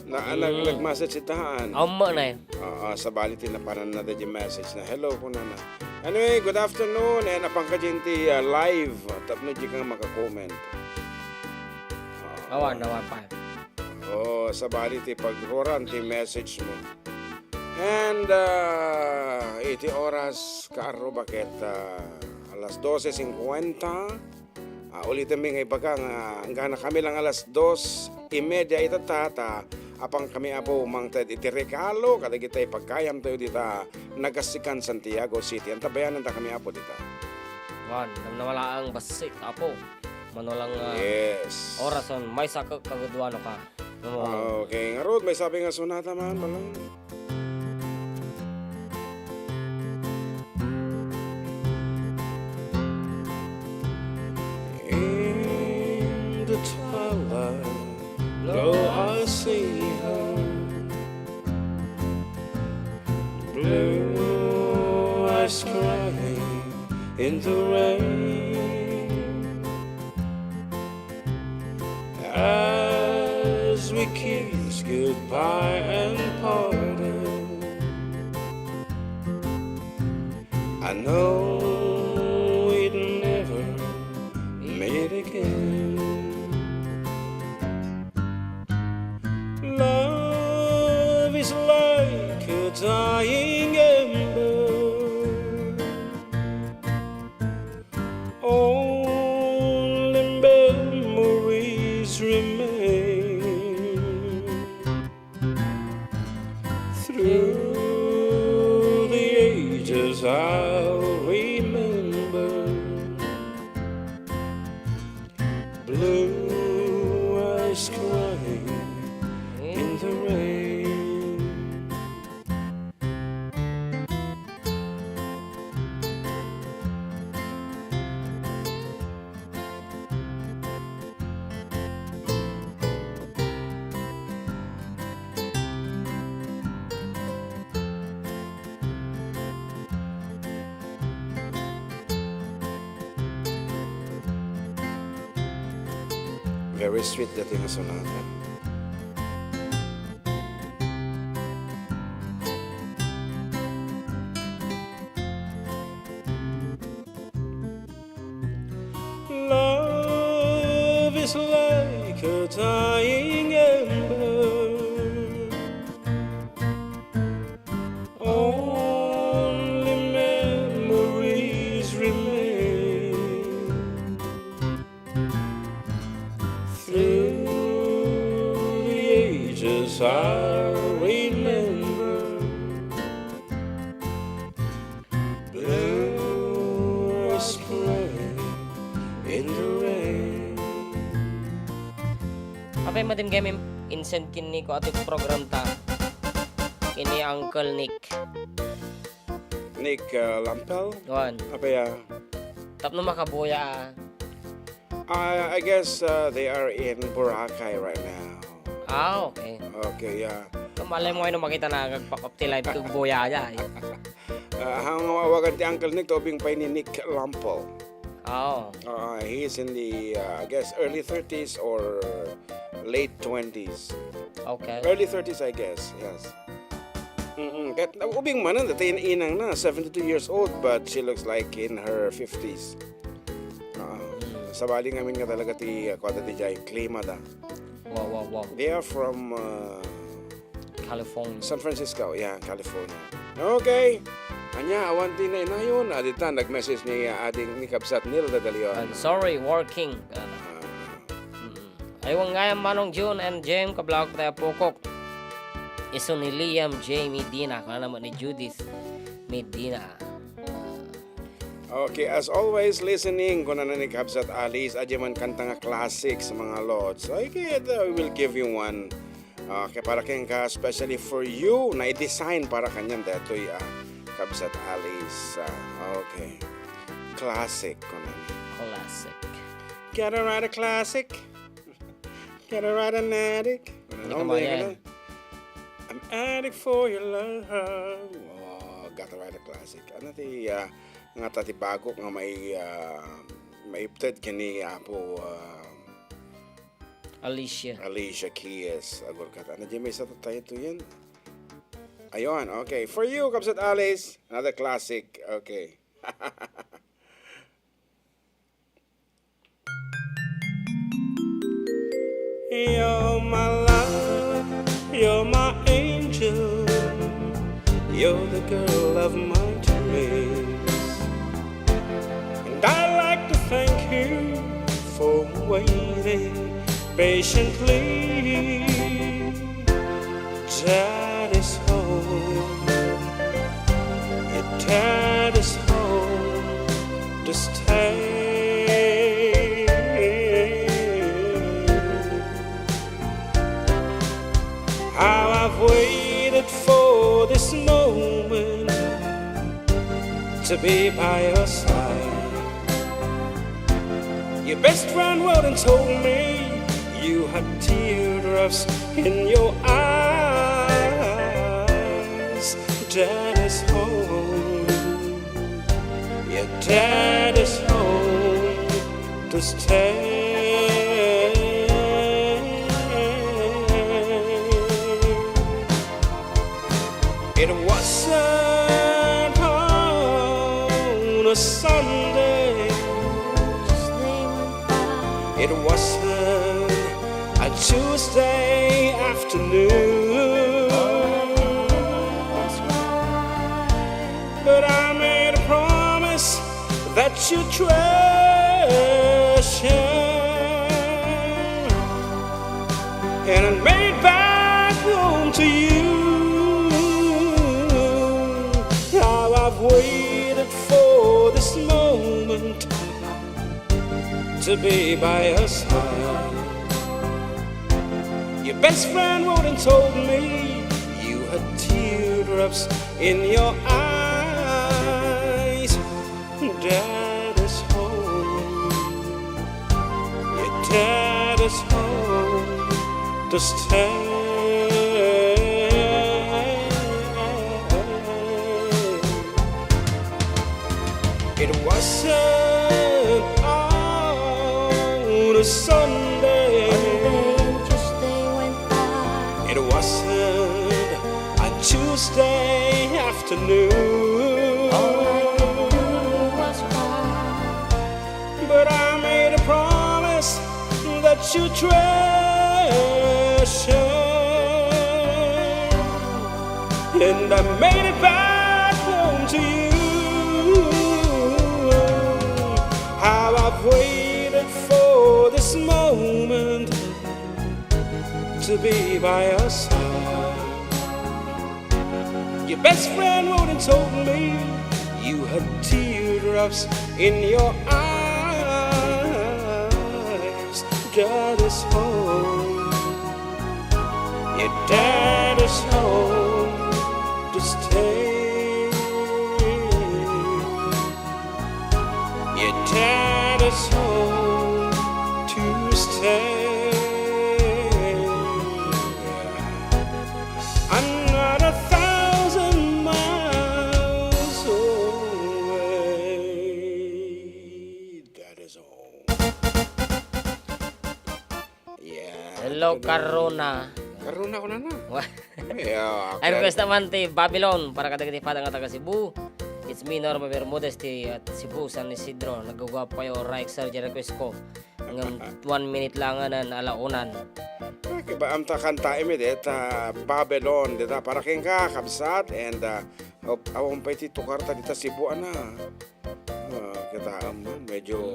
Na nag-message itahan.
Amo na eh.
Sa bali tinapanan na di message na hello ko na. Anyway, good afternoon and apang kajinti live. Tapno di kang makakomment.
Awan pa.
Sa bali ti pag-roran ti message mo. And 80 oras kaaro bakit alas 12:50. Ulitin mi ngay bagang hanggang kami lang alas 2:30 itatata apang kami apo mang ted iti regalo kadagitay pagkayam tayo dita Nagasikan Santiago City. Ang tabayanan ta kami apo dita.
Wan, nang nawala ang basit apo. Manolang
Yes.
orason may sakak kagudwano ka.
Okay, nga Rod, may sabi nga sunata man balang.
In the twilight, lo, I see her. Blue eyes crying in the rain. As we kiss goodbye and parted, I know we'd never meet again. Love is like a dying ember. Only memories remain. Through the ages I'll remember Blue eyes crying in the rain. Very sweet dating nga sonata. Love is like a dying ember. Only memories remain. Through the ages I remember. Blue spray in the rain.
Apay madim kami insent kini ko ating program ta. Kini Uncle Nick.
Nick Lampel?
Doon.
Apa ya?
Tap na makabuya.
I guess they are in Boracay right now.
Okay.
Okay, yeah.
Kamalay mo ay makita na nagpa-optilize kong buya niya.
Ang mawawagan ti Uncle Nick, tobing pa ni Nick Lampel. He is in the, I guess, early 30s or late 20s.
Okay.
Early 30s, I guess, yes. Kahit ubing manan, dati inang na, 72 years old, but she looks like in her 50s. Sabali ngamin nga talaga ti kwata ti jay, klima da.
Wow.
They are from
California.
San Francisco, yeah, California. Okay. Anya, awan din na inayon. Adita, nag-message ni ading ni Kabsat Nil Dadalion.
I'm sorry, working. Ayaw nga yung Manong June and Jem kablawak tayo pukok. Iso ni Liam J. Medina. Kaya naman ni Judith Medina.
Okay, as always, listening ko na ni Kabsat Alice, adya man kanta nga classic sa mga lods. Okay, we will give you one. Okay, para kayong ka, especially for you, na i-design para kanyan dito Kabsat Alice. Okay. Classic ko na.
Classic.
Gotta write a classic. Gotta write an addict.
Hindi ko mayan.
I'm addict for your love. Oh, gotta write a classic. Ano ti nga tati bago nga may maipted kini po Alicia Keys. Agor ka. Ano di may sa tayo to yan? Ayun, okay. For you, Kabsat Alice, another classic. Okay. You're my love, you're my angel, you're the girl of my dreams. And I'd like to thank you for waiting patiently. Dad is home, your dad is home to stay. How I've waited for this moment to be by your side. Your best friend wrote and told me you had teardrops in your eyes. Dad is home, your dad is home to stay. It wasn't on a Sunday. It wasn't a Tuesday afternoon. But I made a promise that you'd treasure, and I made back home to you. Now I've waited for this moment to to be by your side. Your best friend wrote and told me you had teardrops in your eyes. Dad is home. Your dad is home to stay. It wasn't on a Sunday. It wasn't a Tuesday afternoon. But I made a promise that you treasure, and I made it back home to you. How I've waited for this moment to be by your side. Your best friend wrote and told me you had teardrops in your eyes. Dad is home. Your dad is home to stay. Your dad is home to stay. I'm not 1,000 miles away. That is home. Yeah.
Hello, Karuna.
Karoon ako na na.
Wah.
Yeah.
Ay request naman ti Babylon para kadagiti padang nga taga Cebu. It's me, Norma Bermudez, at Cebu, San Isidro. Nagagawa pa yung right surgery request ko. Hanggang 1 minute lang na alaunan.
Kiba am ta kanta imit Babylon dita para king ka kabsat and awang pa iti tukarta dita Cebu ana. Kita medyo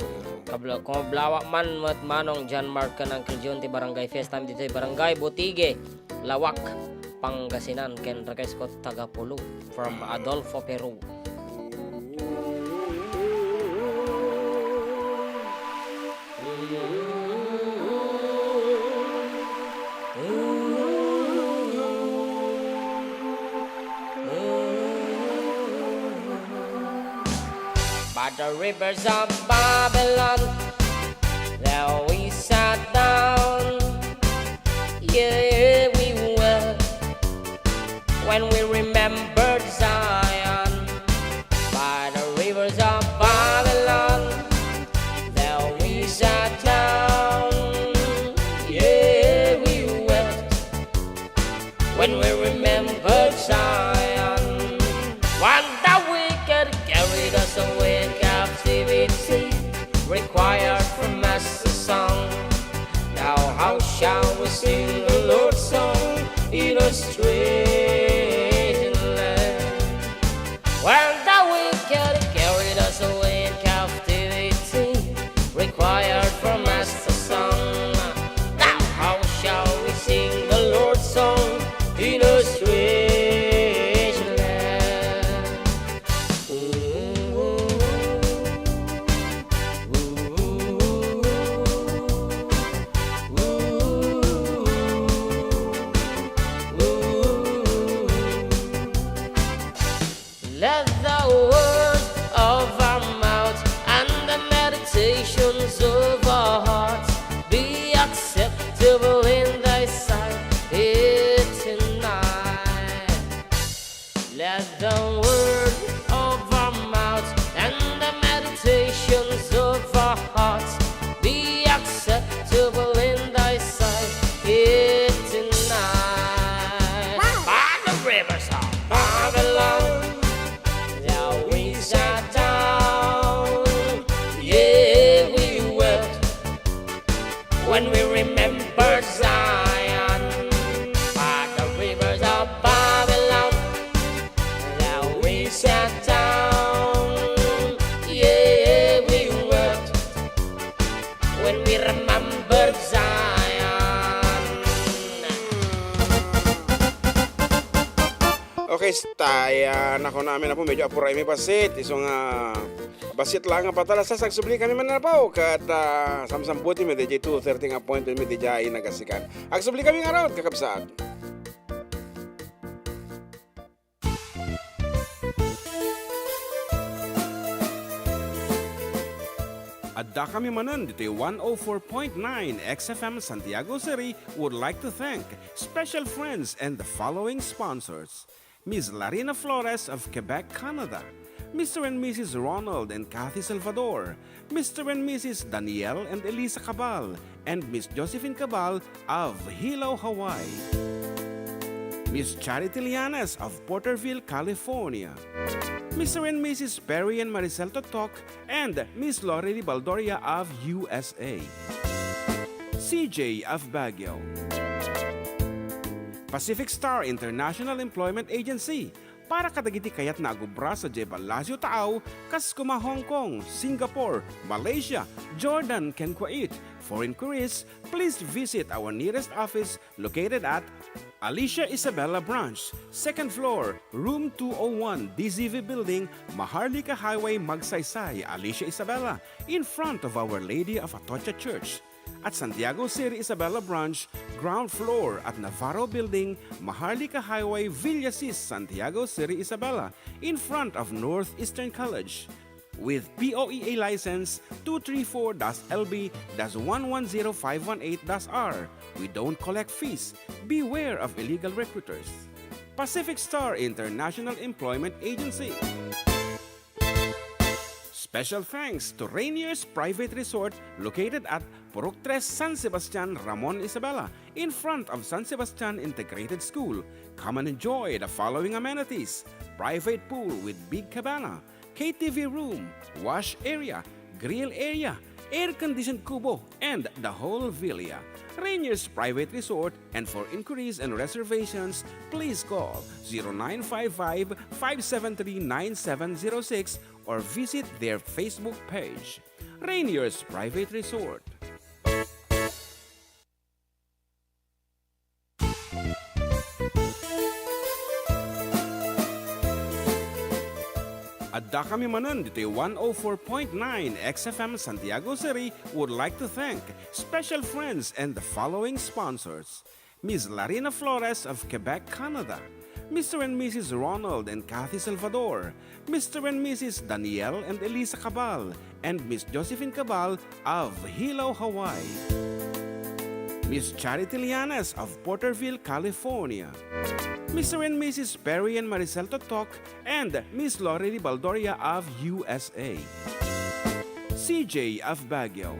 Kung blawa man mat manong John Mark ka ng Kiljon ti Barangay Fest time dito Barangay Butige, Lawak, Pangasinan. Ken request ko Tagapulo from Adolfo, Peru. By the rivers of Babylon, there we sat down. Yeah, we were when we remembered Zion. By the rivers of Babylon, there we sat down. Yeah, we were when we remembered Zion. When the wicked carried us away in captivity, required from us a song. Now how shall we sing the Lord's song in a strange land? When the wicked carried us away in captivity, required from us a song. Now how shall we sing the Lord's song in a strange land? Let the words of our mouth and the meditations of our hearts be acceptable in thy sight here tonight. Let the word of our mouth and the meditations of our hearts be acceptable in thy sight here tonight. By the rivers of Babylon, there we sat down. Yeah, we wept when we remembered Zion. By the rivers of Babylon, there we sat down. Yeah, we wept when we remembered Zion.
Okay, staya na ko namin na po medyo apuray may basit. Iso nga basit lang nga patala sa sagsubli kami man na po. Kat samsamputi may DJ 2:30 nga point may DJ nagasikan. Agsubli kami nga raw kakabsat.
Adda kami manan dito 104.9 xFM Santiago City would like to thank special friends and the following sponsors. Ms. Larina Flores of Quebec, Canada. Mr. and Mrs. Ronald and Kathy Salvador. Mr. and Mrs. Danielle and Elisa Cabal. And Miss Josephine Cabal of Hilo, Hawaii. Miss Charity Lianes of Porterville, California. Mr. and Mrs. Perry and Maricel Totok and Miss Lori Baldoria of USA. CJ of Baguio. Pacific Star International Employment Agency para kadagiti kayat na agubra sa Jebel Lazio Taaw, kas kuma Hong Kong, Singapore, Malaysia, Jordan, ken Kuwait. For inquiries, please visit our nearest office located at Alicia Isabella Branch, 2nd floor, room 201, DZV Building, Maharlika Highway, Magsaysay, Alicia Isabella, in front of Our Lady of Atocha Church. At Santiago City Isabella Branch, ground floor at Navarro Building, Maharlika Highway, Villasis, Santiago City Isabella, in front of Northeastern College. With POEA license 234-LB-110518-R. We don't collect fees. Beware of illegal recruiters. Pacific Star International Employment Agency. Special thanks to Rainier's Private Resort located at Purok 3 San Sebastian, Ramon Isabela, in front of San Sebastian Integrated School. Come and enjoy the following amenities: private pool with big cabana, KTV room, wash area, grill area, air-conditioned kubo, and the whole villa. Rainier's Private Resort, and for inquiries and reservations, please call 0955-573-9706 or visit their Facebook page. Rainier's Private Resort. Adda kami manan dito 104.9 xFM Santiago City would like to thank special friends and the following sponsors. Ms. Larina Flores of Quebec, Canada. Mr. and Mrs. Ronald and Kathy Salvador. Mr. and Mrs. Danielle and Elisa Cabal. And Miss Josephine Cabal of Hilo, Hawaii. Miss Charity Lianes of Porterville, California. Mr. and Mrs. Perry and Maricel Totok and Miss Lori Baldoria of USA. CJ of Baguio.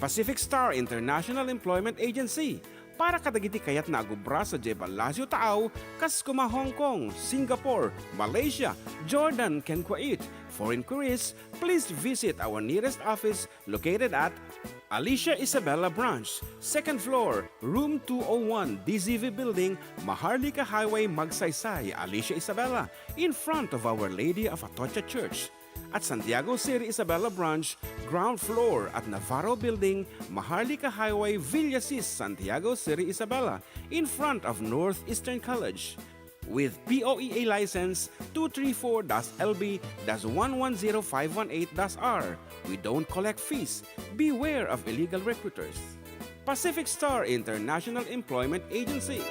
Pacific Star International Employment Agency para kadagiti kayat na agubra sa Jebel Lazio Taaw, kas kuma Hong Kong, Singapore, Malaysia, Jordan, ken Kuwait. For inquiries, please visit our nearest office located at Alicia Isabella Branch, 2nd floor, room 201, DZV Building, Maharlika Highway, Magsaysay, Alicia Isabella, in front of Our Lady of Atocha Church. At Santiago City Isabella Branch, ground floor at Navarro Building, Maharlika Highway, Villasis, Santiago City Isabella, in front of Northeastern College. With POEA license 234-LB-110518-R. We don't collect fees. Beware of illegal recruiters. Pacific Star International Employment Agency.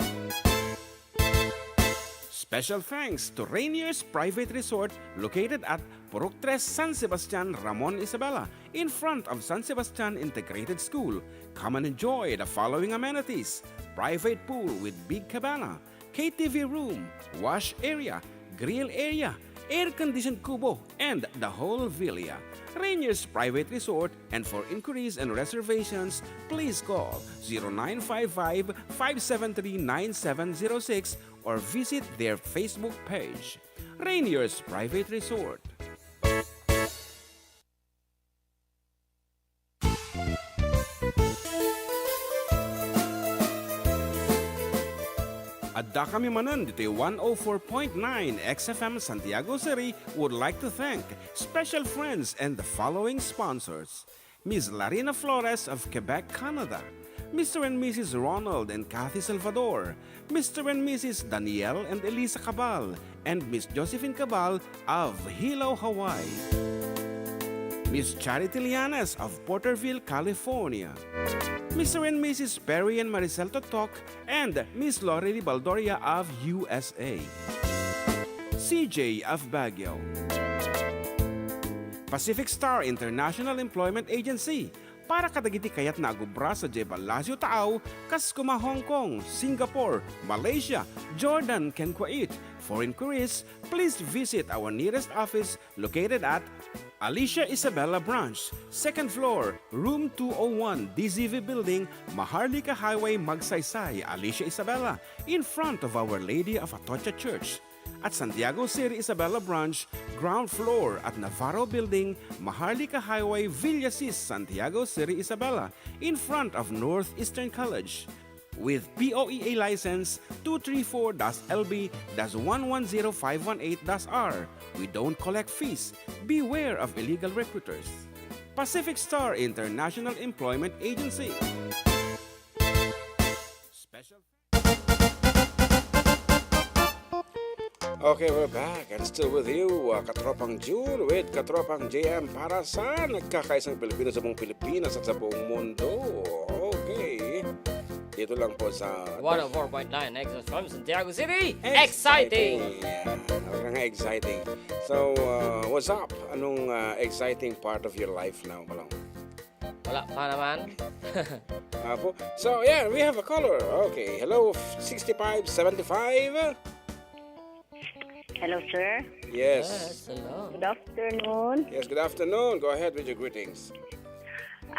Special thanks to Rainier's Private Resort located at Purok 3 San Sebastian, Ramon Isabela, in front of San Sebastian Integrated School. Come and enjoy the following amenities: private pool with big cabana, KTV room, wash area, grill area, air-conditioned kubo, and the whole villa. Rainier's Private Resort, and for inquiries and reservations, please call 0955-573-9706 or visit their Facebook page. Rainier's Private Resort. Adda kami manan dito 104.9 xFM Santiago City would like to thank special friends and the following sponsors. Ms. Larina Flores of Quebec, Canada. Mr. and Mrs. Ronald and Kathy Salvador, Mr. and Mrs. Danielle and Elisa Cabal, and Miss Josephine Cabal of Hilo, Hawaii. Miss Charity Lianas of Porterville, California. Mr. and Mrs. Perry and Maricel Totok, and Miss Lorely Baldoria of USA. CJ of Baguio. Pacific Star International Employment Agency, para kadagiti kayat na agubra sa Jebel Lazio Taaw, kas kuma Hong Kong, Singapore, Malaysia, Jordan, ken Kuwait. For inquiries, please visit our nearest office located at Alicia Isabella Branch, 2nd floor, room 201, DZV Building, Maharlika Highway, Magsaysay, Alicia Isabella, in front of Our Lady of Atocha Church. At Santiago City Isabella Branch, ground floor at Navarro Building, Maharlika Highway, Villasis, Santiago City Isabella, in front of Northeastern College. With POEA license 234-LB-110518-R. We don't collect fees. Beware of illegal recruiters. Pacific Star International Employment Agency. Special.
Okay, we're back and still with you, Katropang June with Katropang JM para sa nagkakaisang Pilipino sa buong Pilipinas at sa buong mundo. Okay. Dito lang po sa
104.9 Exos from Santiago City. Exciting!
Yeah, talagang exciting. So, what's up? Anong exciting part of your life now, Malong?
Wala pa naman.
Po. So, yeah, we have a caller. Okay, hello, 6575.
Hello, sir.
Yes.
Hello.
Good afternoon.
Yes, good afternoon. Go ahead with your greetings.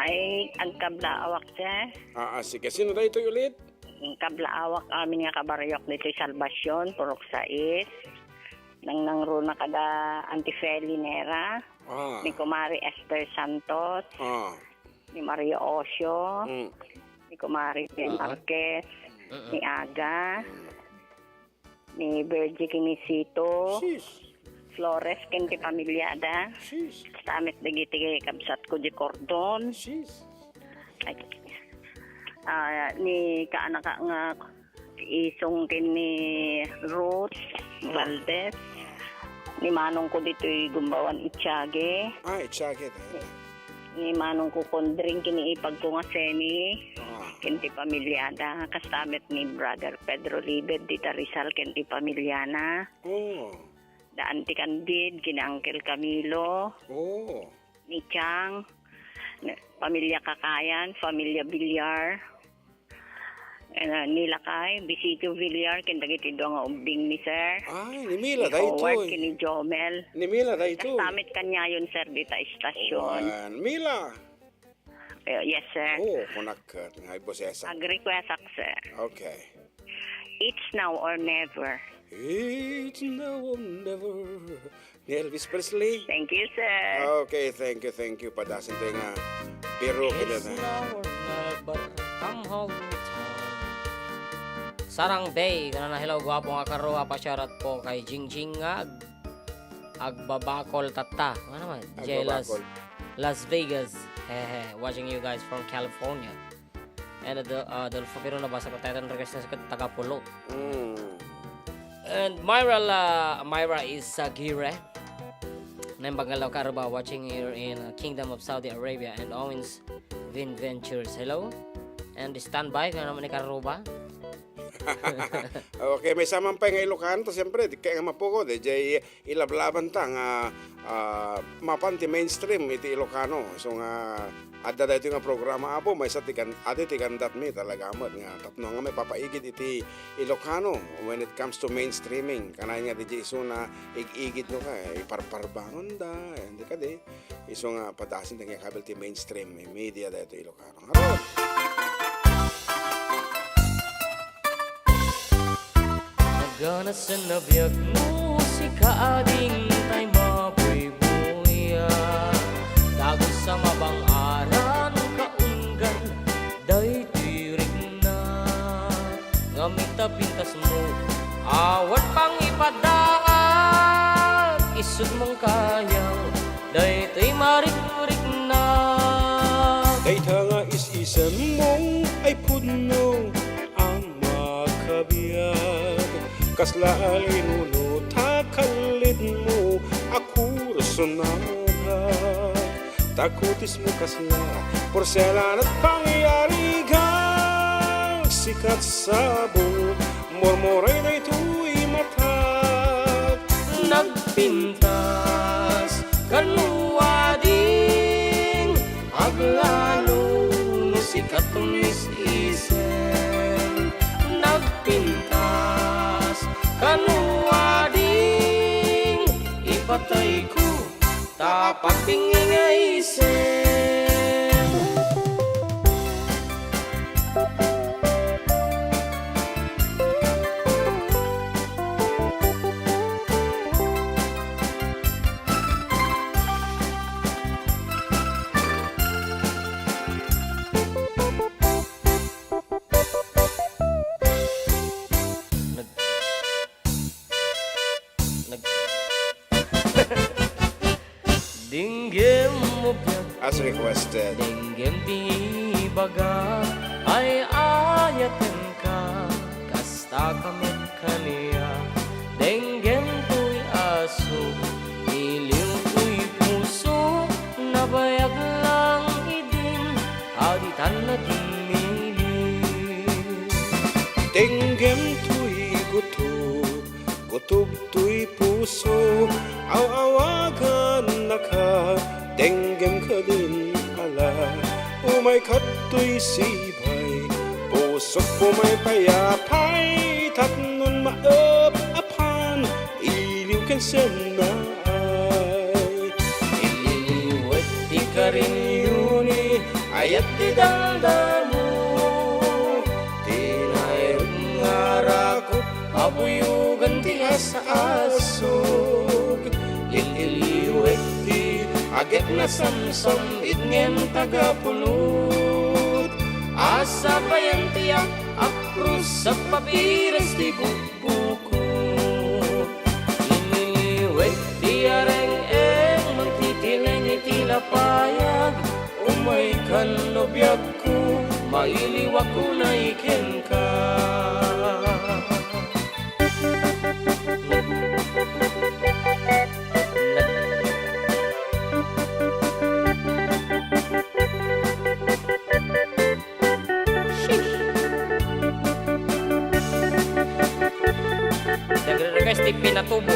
Ay, ang kablaawak, sir.
Sige. Sino na ito ulit?
Ang kablaawak amin nga kabaryok dito sa Salvacion, Purok 6. Nang runa kada Antifeli Nera. Ni Kumari Esther Santos. Ni Maria Osio. Ni Kumari Marquez. Ni Aga. Ni Bergie Kinisito. Flores Kenti Pamilyada. Samit dagiti kabsat ko di Cordon. Ni kaanak nga isong ni Ruth Valdez. Ni manong ko dito'y Gumbawan Itsyage.
Itsyage.
Ni manong ko kondring kiniipag ko nga seni. Kenti Pamilyada. Kasamit ni Brother Pedro Libed dita Rizal Kenti Pamilyana. Da Auntie Candid, kina Uncle Camilo. Ni Chang. Pamilya Kakayan, Pamilya Villar. Nilakay, Bisito Villar, kindagiti do nga umbing ni sir.
Ni Mila dahi ito.
Howard, kini Jomel.
Ni Mila dahi ito.
Kasamit kanya yun sir, dita istasyon.
Mila.
Yes sir.
Kunakat. Ngay bosesa.Ag-request
sir.
Okay.
It's now or never.
It's now or never. Ni Elvis Presley.
Thank you sir.
Okay, thank you. Padasin tayo nga. Pero
It's
kita na.
now or never. Come home return. Sarang Bay, kana na hello gwapo nga karoa pasyarat po kay Jingjing nga agbabakol tata. Ano naman? Jealous. Las Vegas. Watching you guys from California. And the pero na basa ko tayo request na sa Tagapulot. And Myra is Sagire. Nembangalaw Karaba watching here in Kingdom of Saudi Arabia and Owens Vin Ventures. Hello. And standby ka naman ni Karuba.
Okay, may samang pa nga Ilocano to siyempre, di kaya nga mapuko, di jay ilablaban ta nga mapanti mainstream iti Ilocano. So nga adda dito nga programa apo may sa tigandat mi talaga mo nga tapno nga may papaigid iti Ilocano when it comes to mainstreaming. Kanay nga di iso na igigid no ka iparparbangon da hindi ka di iso nga padasin nga kabel ti mainstream media dito Ilocano.
Gana sa nabiyag musika ading tay mabuya dagos sa mabang-aran kaunggan day tirig na ngamita pintas mo awat pang ipadaan isud mong kayang day tay marik-rik na
Dayta nga is-isem mong ay pudno ang makabiyag. Kasla inuno takalid mo ako rasonaga. Takutis mo kasla porselan at pangyayari kang sikat sa buong mormoray na ito'y matag.
Nagpintas kanuwading aglalo no sikat tumis isen. Nagpintas kanuwading ipatay ko tapat pingingay isen. Dinggem mo biyak,
As requested.
dinggem di baga, ay ayaten ka, kasta kamit kaniya. Dinggem to'y aso, iliw to'y puso, nabayag lang idin, aditan na dinilin.
Tenggem tu'y gutob, gutob tu'y puso, awawagan na ka, tenggem ka din ala. Umay kato'y sibay, pusok pumay payapay, tatnon maap-apan, iliw kan senay.
Ililiwat di ka rin yuni, ayat di damdamo. Tinayot ngara ko, abuyugan di asa-asog. Ililiwat di agit na samsam, itngen tagapulot. Asa pa yan tiyak, akrus sa pabiras di bukbukot. Ililiwat di areng-eng, magtitileng itilapayag. Umay kan nobiyag ko, mailiwak ko na ikin ka. Nagre-request ni Pinatubo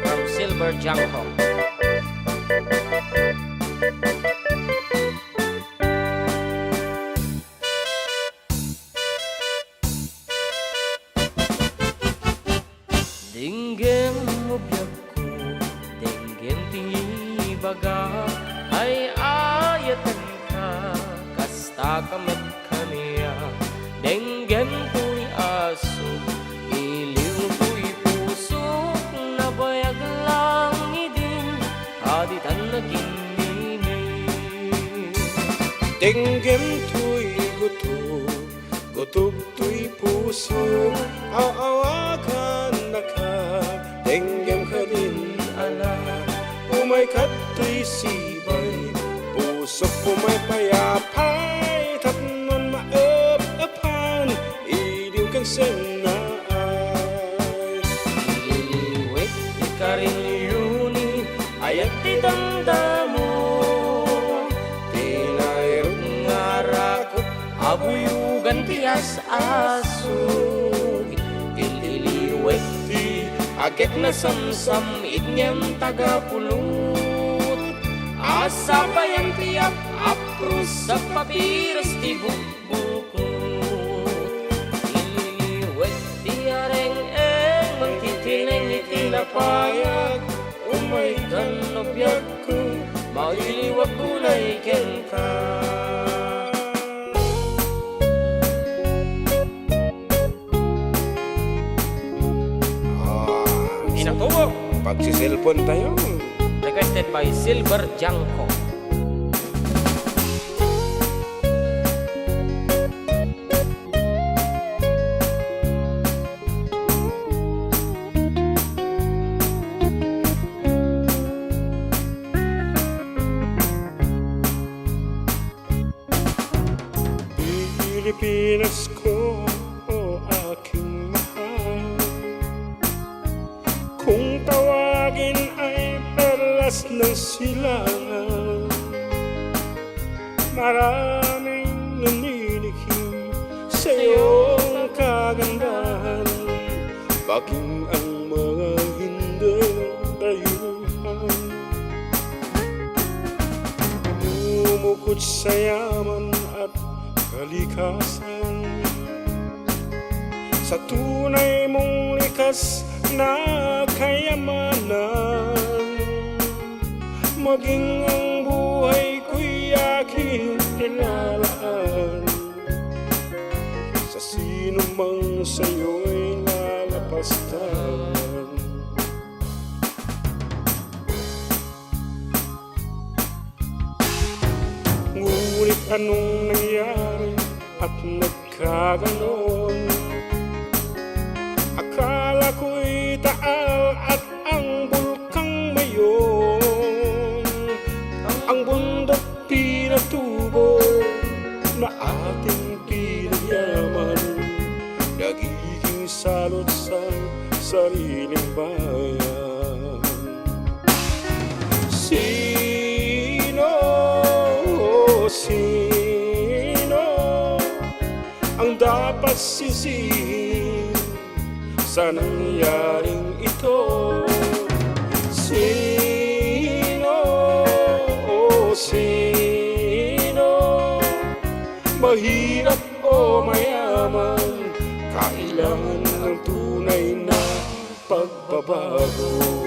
from Silver Jungle. Dinggem mo biyak ko, dinggem tibaga, ay ayatan ka, kasta kamit kaniya. Dinggem ko'y aso, iliw ko'y puso, nabayag lang idin, aditan na kininin.
Tenggem tu'y gutob, gutob tu'y puso, awawagan na ka, tenggem ka din ala. Umay kato'y sibay, pusok pumay payapay, tatnon maap-apan, iliw kan senay.
Ililiwit di ka rin yuni, ayat di damdamo. Tinayot ngara ko, abuyugan ti as-asog. Ililiwit di agit na samsam, itnyam tagapulot. Asa pa yan tiyak, aprus sa papiras di bukbukot. Ililiwit di areng-eng, magtitineng itilapayag. Umay kan nobiyag ko, mailiwag ko na ikin ka. Inatubo,
Pagsiselfon tayo.
requested by Silver Jungle.
Pilipinas ko, o aking mahal. Kung tawagin ay perlas ng silangan, maraming naninikim sa iyong kagandahan, baging ang mga hindi dayuhan. Bumukod sa yaman at kalikasan, sa tunay mong likas na kayamanan, maging ang buhay ko'y aking nilalaan. Sa sino mang sa'yo'y lalapastan. Ngunit anong nangyari at nagkaganon? Akala ko'y taal at ang bulkang mayon, ang bundok pinatubo na ating pinagyaman, nagiging salot sa sariling bayan. Sino ang dapat sisihin sa nangyaring ito? Sino mahirap o mayaman, kailangan ng tunay na pagbabago.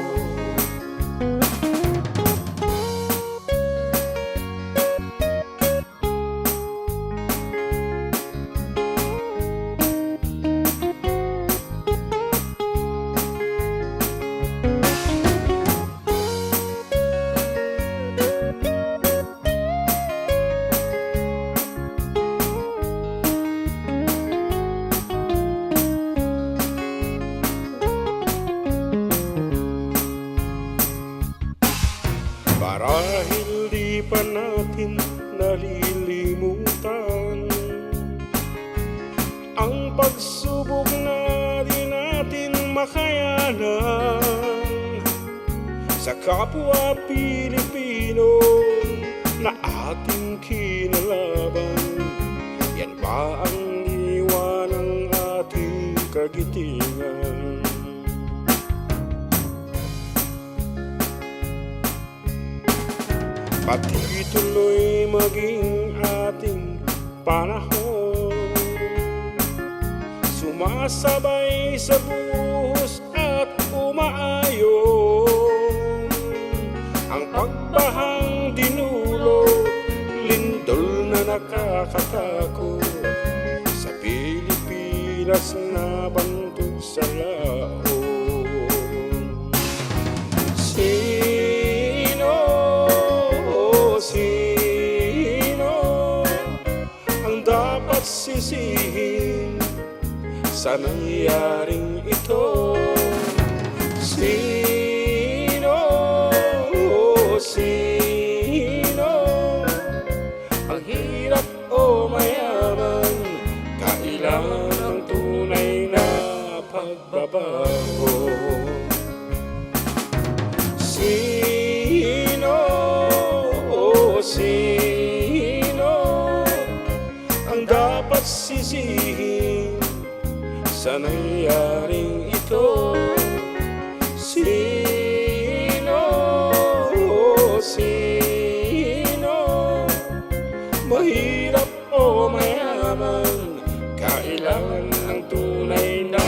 Marahil di pa natin nalilimutan ang pagsubok na di natin makayanan sa kapwa Pilipino na ating kinalaban. Yan ba ang iwan ng ating kagitingan? Pati tuloy maging ating panahon, sumasabay sa buhos at umaayon. Ang pagbahang dinulot, lindol na nakakatakot sa Pilipinas na bantog sa laon. Sino ang dapat sisihin sa nangyaring ito? Sino ang hirap o mayaman, kailangan ng tunay na pagbabago. Sino ang dapat sisihin sa nangyaring ito? Sino mahirap o mayaman, kailangan ng tunay na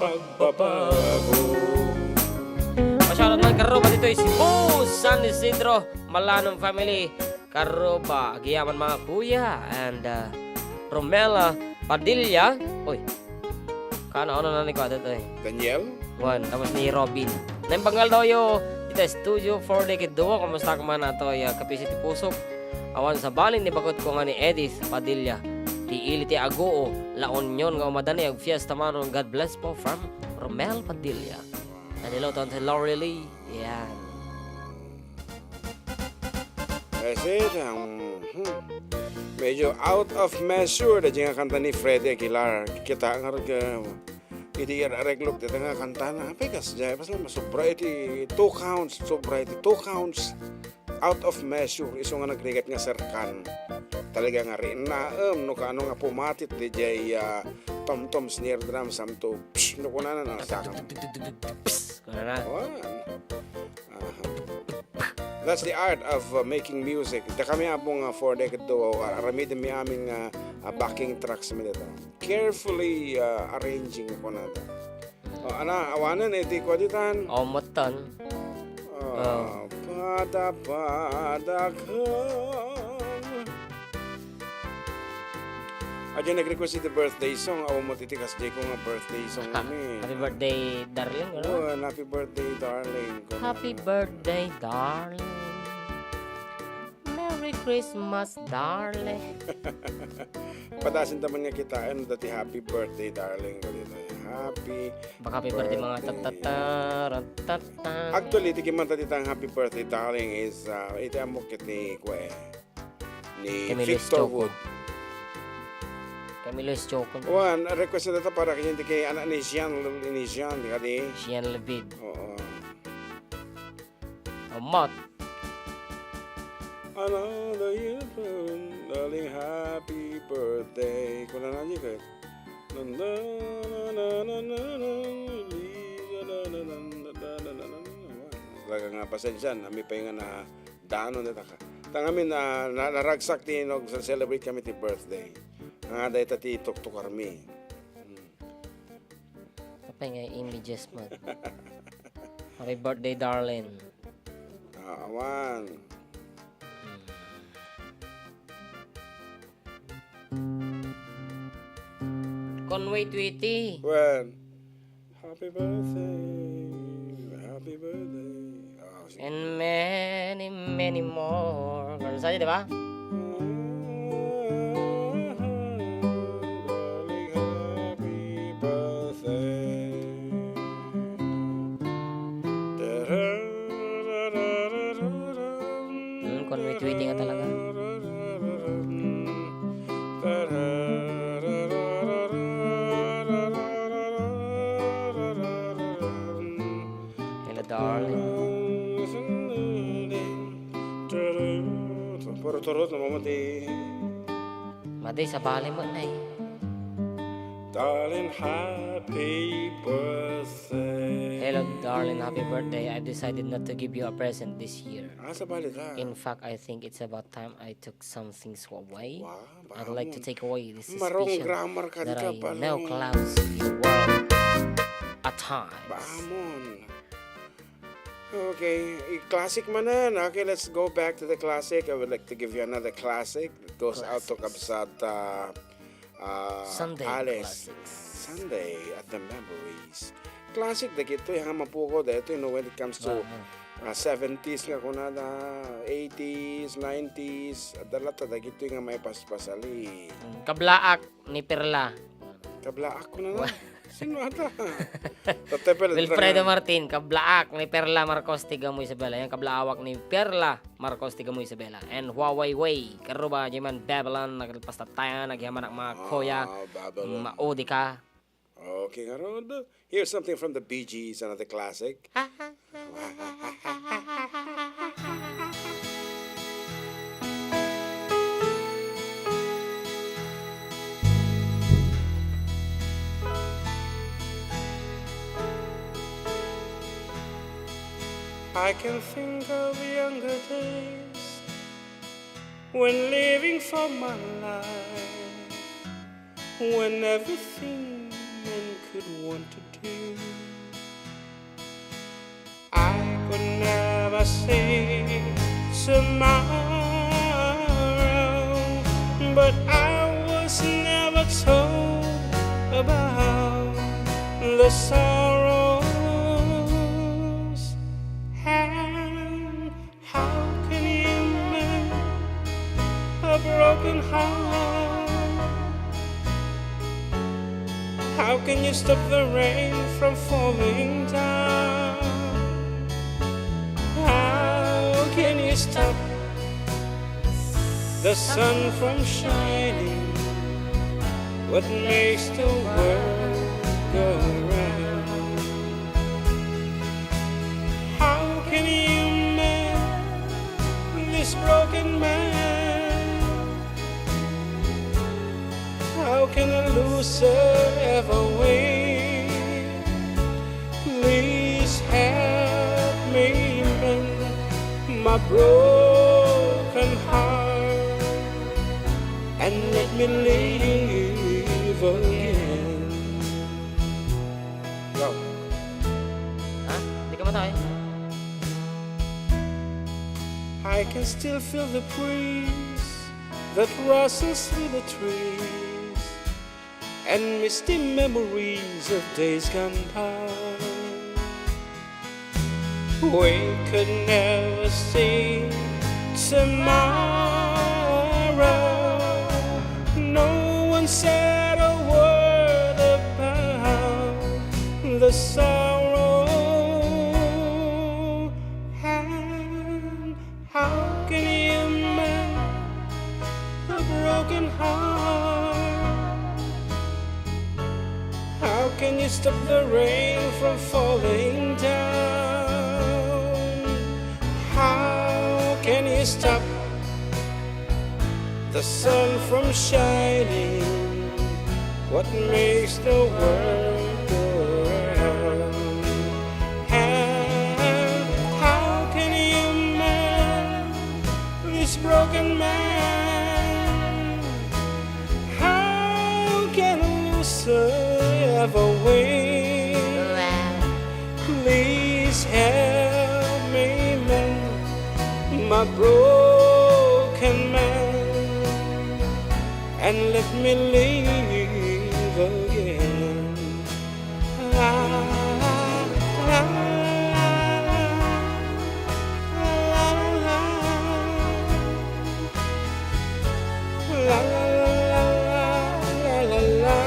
pagbabago.
Masyadong ng karuba dito ay si San Isidro Malanong family, karuba giyaman mga kuya, and Romela Padilla. Uy, ano na ni ko dito eh,
Daniel?
Juan, tapos ni Robin. Naimbanggal daw yo dito studio for the kiduwa. Kamusta ka man ato ya Kapisi ti Pusok. Awan sa balin ni bakot ko nga ni Edith Padilla. Ti ili ti Agoo, La Union nga umadani ag fiesta maron. God bless po from Romel Padilla. And hello to Lorelei. Yan.
Kasi medyo out of measure da nga kanta ni Freddie Aguilar. Kita nga rin hindi areglog dito nga kanta na pegas jay pas na sobra iti 2 counts, sobra iti 2 counts out of measure. Iso nga nagrigat nga serkan. Talaga nga rin na no kaano nga pumatit di jay tom-tom snare drum samto psh no kuna na sakam. That's the art of making music. Da kami abong for decade do aramid mi aming backing tracks mi dito. Carefully arranging ko na da. Ana awanan iti ko ditan.
Omoton.
Pada Aja nag-request iti birthday song. Awa mo titikas jay ko nga birthday song kami.
Happy birthday, darling. Ano?
Oh, happy birthday, darling.
Happy birthday, darling. Merry Christmas, darling.
Padasin naman nga kita ano dati happy birthday, darling.
Baka happy birthday mga tatatata.
Actually, tikiman tatitang happy birthday, darling is ito amok kit ni Kwe. Ni
Camilo
Victor
Choco.
Wood.
Camilo Choco.
Juan, request na ito para hindi kay anak ni Jean, di ka di?
Sian Levid.
Oo.
Amot.
Another year, darling, happy birthday. Kung na nandiyo ka. Talaga nga pasensya, nami pa yung na daanon na ka. Tangamin na naragsak tinog sa celebrate kami ti birthday. Nga dahil tati tuktok kami.
Apa nga images mo? Happy birthday, darling.
Awan.
Conway Tweety.
When? Happy birthday. Happy birthday. Oh, sige.
And many, many more. Ganun saja, di ba?
Happy birthday.
Conway Tweety nga talaga. Hello, darling.
Turut na mamati.
Mati, sa bali mo na eh.
Darling, happy birthday.
Hello, darling. Happy birthday. I've decided not to give you a present this year.
Sa bali ta.
In fact, I think it's about time I took some things away.
Wow,
I'd like to take away this
Marong
suspicion
grammar ka
that
ka
I
pala.
now clouds your world at times.
Bahamon. Okay, classic manan. Okay, let's go back to the classic. I would like to give you another classic. It goes out to Kabsat
Sunday
Alice.
classics.
Sunday at the Memories. Classic da ito yung mapuko da ito when it comes to 70s nga kuna da 80s, 90s. Adalata da ito yung may paspasali.
Kablaak ni Perla.
Kabla ako na na. Sino ata?
Wilfredo Martin, kablaak ni Perla Marcos Tigamo Isabela. Yan kablaawak ni Perla Marcos Tigamo Isabela. And Huawei Way, karuba jaman Babylon, nagpasta tayo, nagyaman ang mga koya, maudi ka.
Okay, Garod. Here's something from the Bee Gees, another classic. I can think of younger days when living for my life, when everything one could want to do, I could never say tomorrow, but I was never told about the sorrows. And how can you mend a broken heart? How can you stop the rain from falling down? How can you stop the sun from shining? What makes the world go round? How can you mend this broken man? How can a loser ever win? Please help me mend my broken heart and let me live again. Go.
Ha? Di ka matay?
I can still feel the breeze that rustles through the trees and misty memories of days gone by. We could never see tomorrow. No one said a word about the sorrow. And how can you mend a broken heart? How can you stop the rain from falling down? How can you stop the sun from shining? What makes the world go round? And how can you mend this broken man? How can a loser ever win? Please help me mend my broken man and let me live again. La, la, la, la, la, la, la, la, la.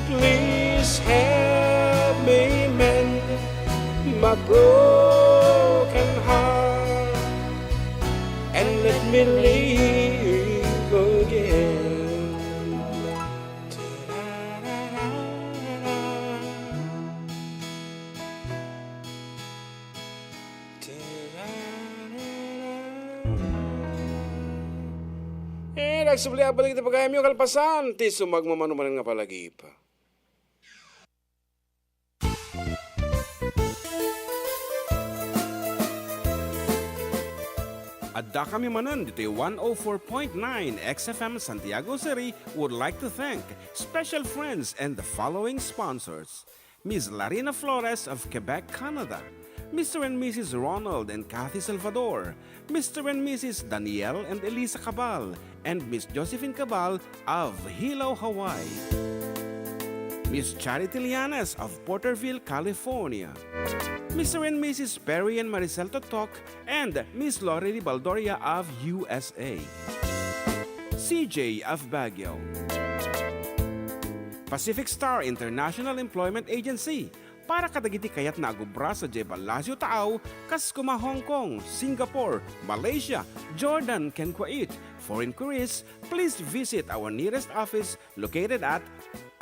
Please help me mend my broken heart and let me live again. Nagsubli balik ito pagkayam yung kalpasan, ti sumagmamanumanan nga palagi pa.
Adda kami Manen ditoy 104.9 xFM Santiago City would like to thank special friends and the following sponsors. Ms. Larina Flores of Quebec, Canada. Mr. and Mrs. Ronald and Kathy Salvador. Mr. and Mrs. Danielle and Elisa Cabal. And Miss Josephine Cabal of Hilo, Hawaii. Miss Charity Lianas of Porterville, California. Mr. and Mrs. Perry and Maricel Totok and Miss Lori Baldoria of USA. CJ of Baguio. Pacific Star International Employment Agency. Para kadagiti kayat na agubra sa Jebel Lazio Taaw, kas kuma Hong Kong, Singapore, Malaysia, Jordan, ken Kuwait. For inquiries, please visit our nearest office located at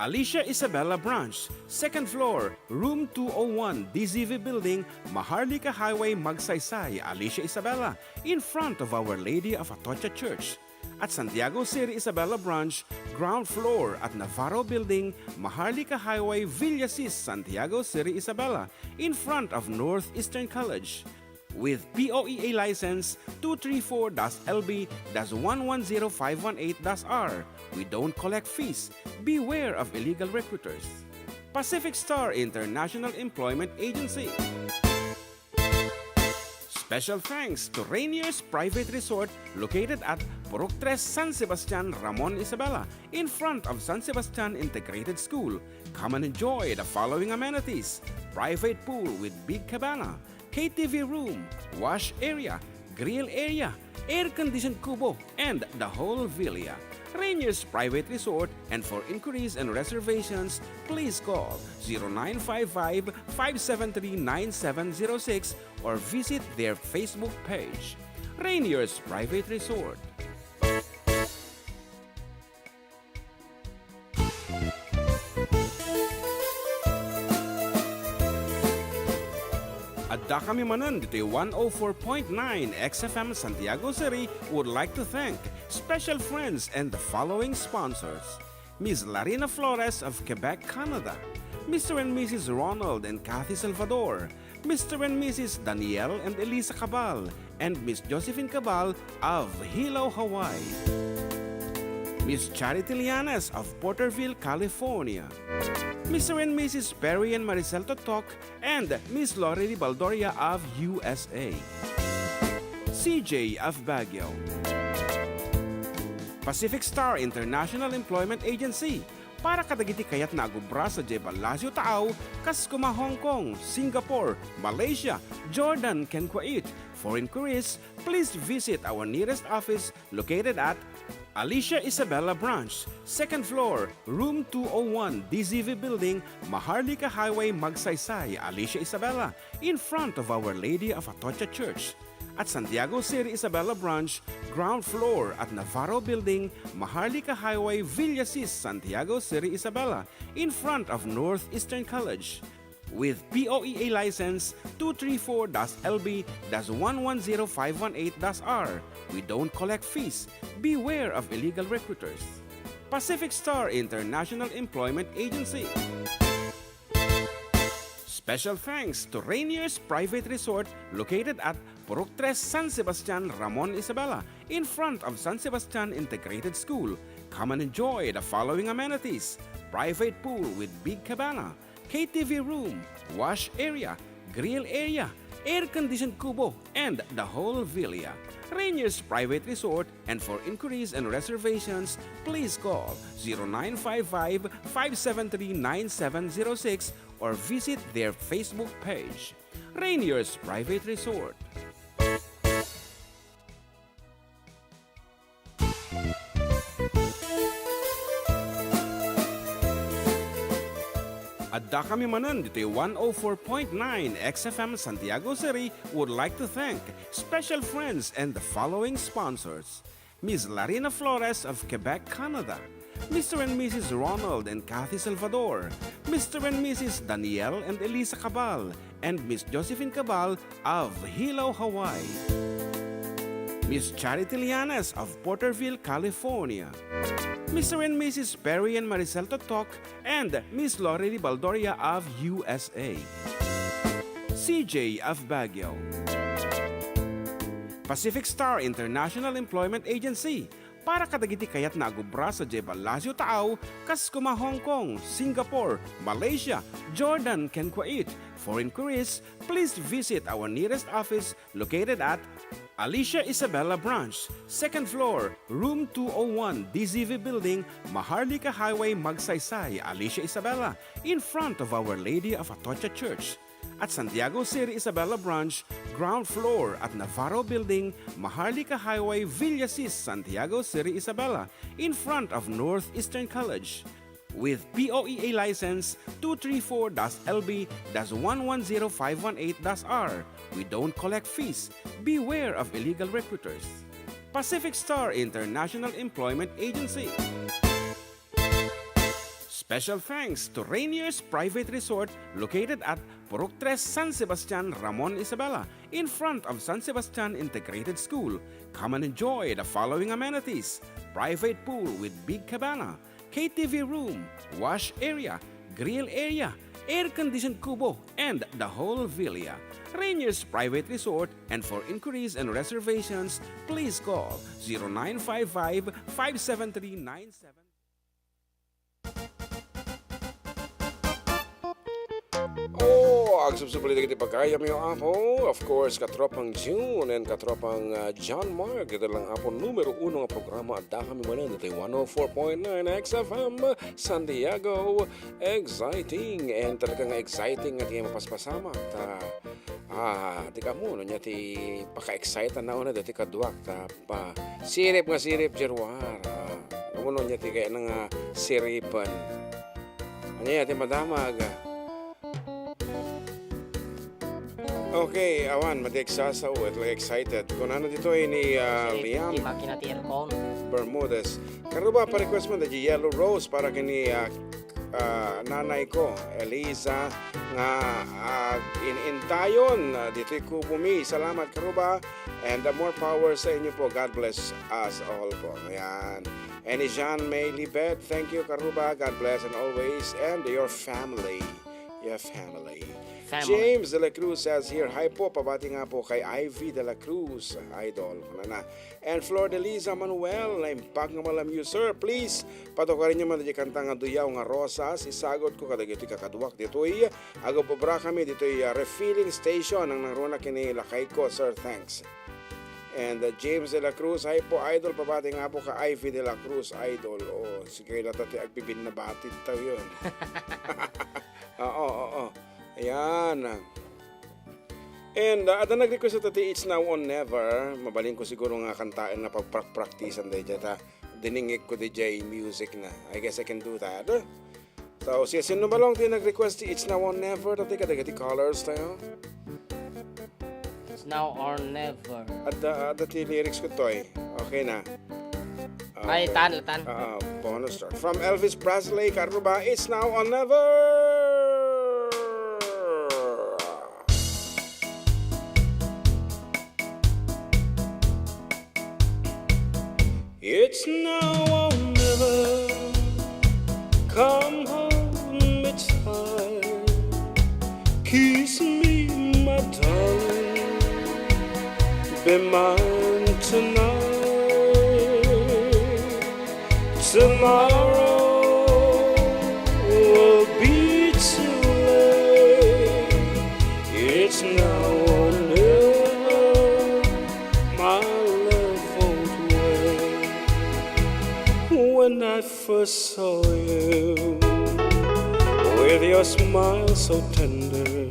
Alicia Isabella Branch, 2nd floor, room 201, DZV Building, Maharlika Highway, Magsaysay, Alicia Isabella, in front of Our Lady of Atocha Church. At Santiago City Isabella Branch, ground floor at Navarro Building, Maharlika Highway, Villasis, Santiago City Isabella, in front of Northeastern College. With POEA license 234-LB-110518-R. We don't collect fees. Beware of illegal recruiters. Pacific Star International Employment Agency. Special thanks to Rainier's Private Resort located at Purok 3 San Sebastian, Ramon Isabela, in front of San Sebastian Integrated School. Come and enjoy the following amenities: private pool with big cabana, KTV room, wash area, grill area, air-conditioned kubo, and the whole villa. Rainier's Private Resort, and for inquiries and reservations, please call 0955-573-9706 or visit their Facebook page. Rainier's Private Resort. Adda kami Manen, dito'y 104.9 xFM Santiago City would like to thank special friends and the following sponsors. Ms. Larina Flores of Quebec, Canada. Mr. and Mrs. Ronald and Kathy Salvador. Mr. and Mrs. Danielle and Elisa Cabal. And Miss Josephine Cabal of Hilo, Hawaii. Miss Charity Lianes of Porterville, California. Mr. and Mrs. Perry and Maricel Totok and Miss Lori Baldoria of USA. CJ of Baguio. Pacific Star International Employment Agency. Para kadagiti kayat na agubra sa Jebel Lazio Taaw, Kaskuma, Hong Kong, Singapore, Malaysia, Jordan, ken Kuwait. For inquiries, please visit our nearest office located at Alicia Isabella Branch, 2nd floor, room 201, DZV Building, Maharlika Highway, Magsaysay, Alicia Isabella, in front of Our Lady of Atocha Church. At Santiago City Isabella Branch, ground floor at Navarro Building, Maharlika Highway, Villasis, Santiago City Isabella, in front of Northeastern College. With POEA license 234-LB-110518-R. We don't collect fees. Beware of illegal recruiters. Pacific Star International Employment Agency. Special thanks to Rainier's Private Resort located at Purok 3 San Sebastian, Ramon, Isabela, in front of San Sebastian Integrated School. Come and enjoy the following amenities: private pool with big cabana, KTV room, wash area, grill area, air-conditioned kubo, and the whole villa. Rainier's Private Resort, and for inquiries and reservations, please call 0955-573-9706 or visit their Facebook page. Rainier's Private Resort. Adda kami Manen, dito'y 104.9 xFM Santiago City would like to thank special friends and the following sponsors. Ms. Larina Flores of Quebec, Canada. Mr. and Mrs. Ronald and Kathy Salvador. Mr. and Mrs. Danielle and Elisa Cabal. And Miss Josephine Cabal of Hilo, Hawaii. Miss Charity Lianes of Porterville, California. Mr. and Mrs. Perry and Maricel Totok and Miss Lori Baldoria of USA. CJ of Baguio. Pacific Star International Employment Agency. Para kadagiti kayat na agubra sa Jebel Lazio Taaw, Kaskuma, Hong Kong, Singapore, Malaysia, Jordan, ken Kuwait. For inquiries, please visit our nearest office located at Alicia Isabella Branch, 2nd floor, room 201, DZV Building, Maharlika Highway, Magsaysay, Alicia Isabella, in front of Our Lady of Atocha Church. At Santiago City Isabella Branch, ground floor at Navarro Building, Maharlika Highway, Villasis, Santiago City Isabella, in front of Northeastern College. With POEA license 234-LB-110518-R. We don't collect fees. Beware of illegal recruiters. Pacific Star International Employment Agency. Special thanks to Rainier's Private Resort located at Purok 3 San Sebastian, Ramon, Isabela, in front of San Sebastian Integrated School. Come and enjoy the following amenities: private pool with big cabana, KTV room, wash area, grill area, air-conditioned kubo, and the whole villa. Rainier's Private Resort, and for inquiries and reservations, please call 0955-573-97.
Agsubsubali na kita pagkaya mo yung apo. Of course, katropang June and katropang John Mark. Ito lang apo numero 1 nga programa at kami Manen. Ito yung 104.9 xFM Santiago. Exciting. And talagang exciting at yung mapaspasama. Di ka mo, niya ti paka-excite na una dati kaduak. Sirip nga sirip, Jerwar. Kamuno niya ti kaya nga siripan. Ano niya ti madamag. Okay, awan, mati-exasa o, excited. Kung ano dito ni Liam
Di makina ti aircon.
Bermudez. Karo ba pa-request mo the Yellow Rose para kini nanay ko, Eliza, nga inintayon dito'y kubumi. Salamat karo ba? And more power sa inyo po. God bless us all po. Ayan. And Jean May Libet, thank you karo ba? God bless and always. And your family. Your family. James de la Cruz says here, hi po, pabati nga po kay Ivy de la Cruz, idol. Na. And Flor de Liza Manuel, naimpag nga malam you, sir. Please, patokarin nyo man di kanta nga duyaw nga rosas. Isagot ko kadag ito'y kakaduwak. Dito'y, agaw pobra kami, dito'y refilling station ang naruna kini lakay ko, sir. Thanks. And James de la Cruz, hi po, idol. Pabati nga po kay Ivy de la Cruz, idol. Oh, sige lang tati, agbibin na batid tayo yun. Oo. Ayan. And Adda nag-request sa tati, it's now or never. Mabaling ko siguro nga kantaan na pag-practicean day dyan. Diningig ko DJ music na. I guess I can do that. So, sino ba lang din nag-request it's now or never? Tati kadagiti colors tayo.
It's now or never.
Adda ti lyrics ko to eh. Okay na.
Ay, tan.
Bonus start. From Elvis Presley, Karuba, it's now or never. It's now or never. Come hold me tight. Kiss me, my darling. Be mine tonight. Tomorrow will be too late. It's now or never. My love won't wait. When I first saw you, with your smile so tender,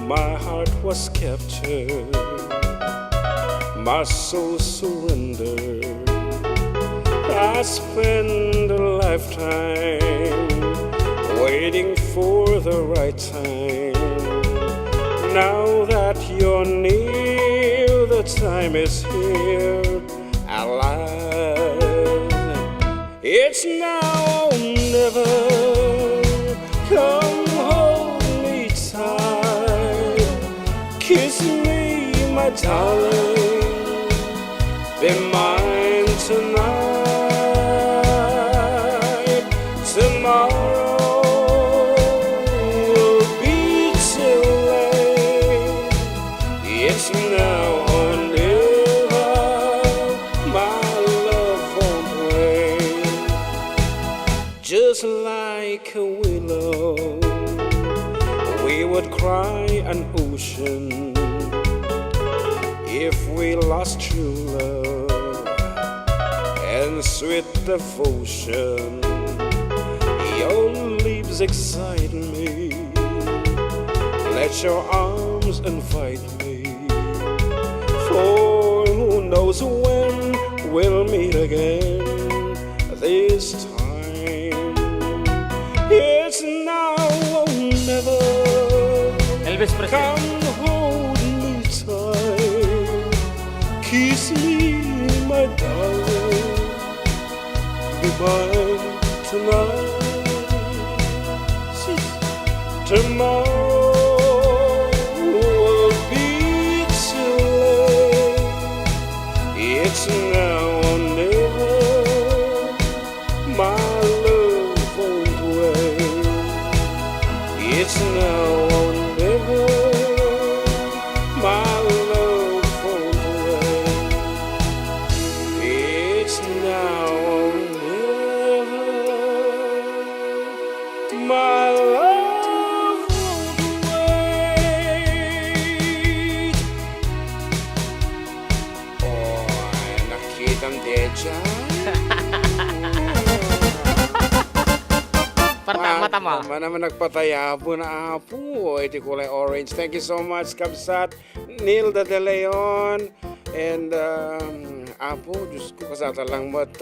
my heart was captured, my soul surrendered. I spent a lifetime waiting for the right time. Now that you're near, the time is here, alive. It's now or never. Come hold me tight, kiss me, my darling. Be mine tonight. Tomorrow will be too late. It's now or never. My love won't wait. Just like a willow, we would cry an ocean if we lost true love and sweet devotion. Your lips excite me, let your arms invite me, for who knows when we'll meet again. This time it's now or never.
Elvis Presley.
Come hold me tight, kiss me, my darling. Be mine tonight. Tomorrow will be too late. It's now or never. My love won't wait. It's now or never. My love won't wait. It's now or never. My love won't wait. Oh, nakitang deja.
Mata mo.
Naman nagpatayabo na apo. Iti kulay orange. Thank you so much, Kabsat. Nilda de Leon. And apo, Diyos ko, kasata lang mo at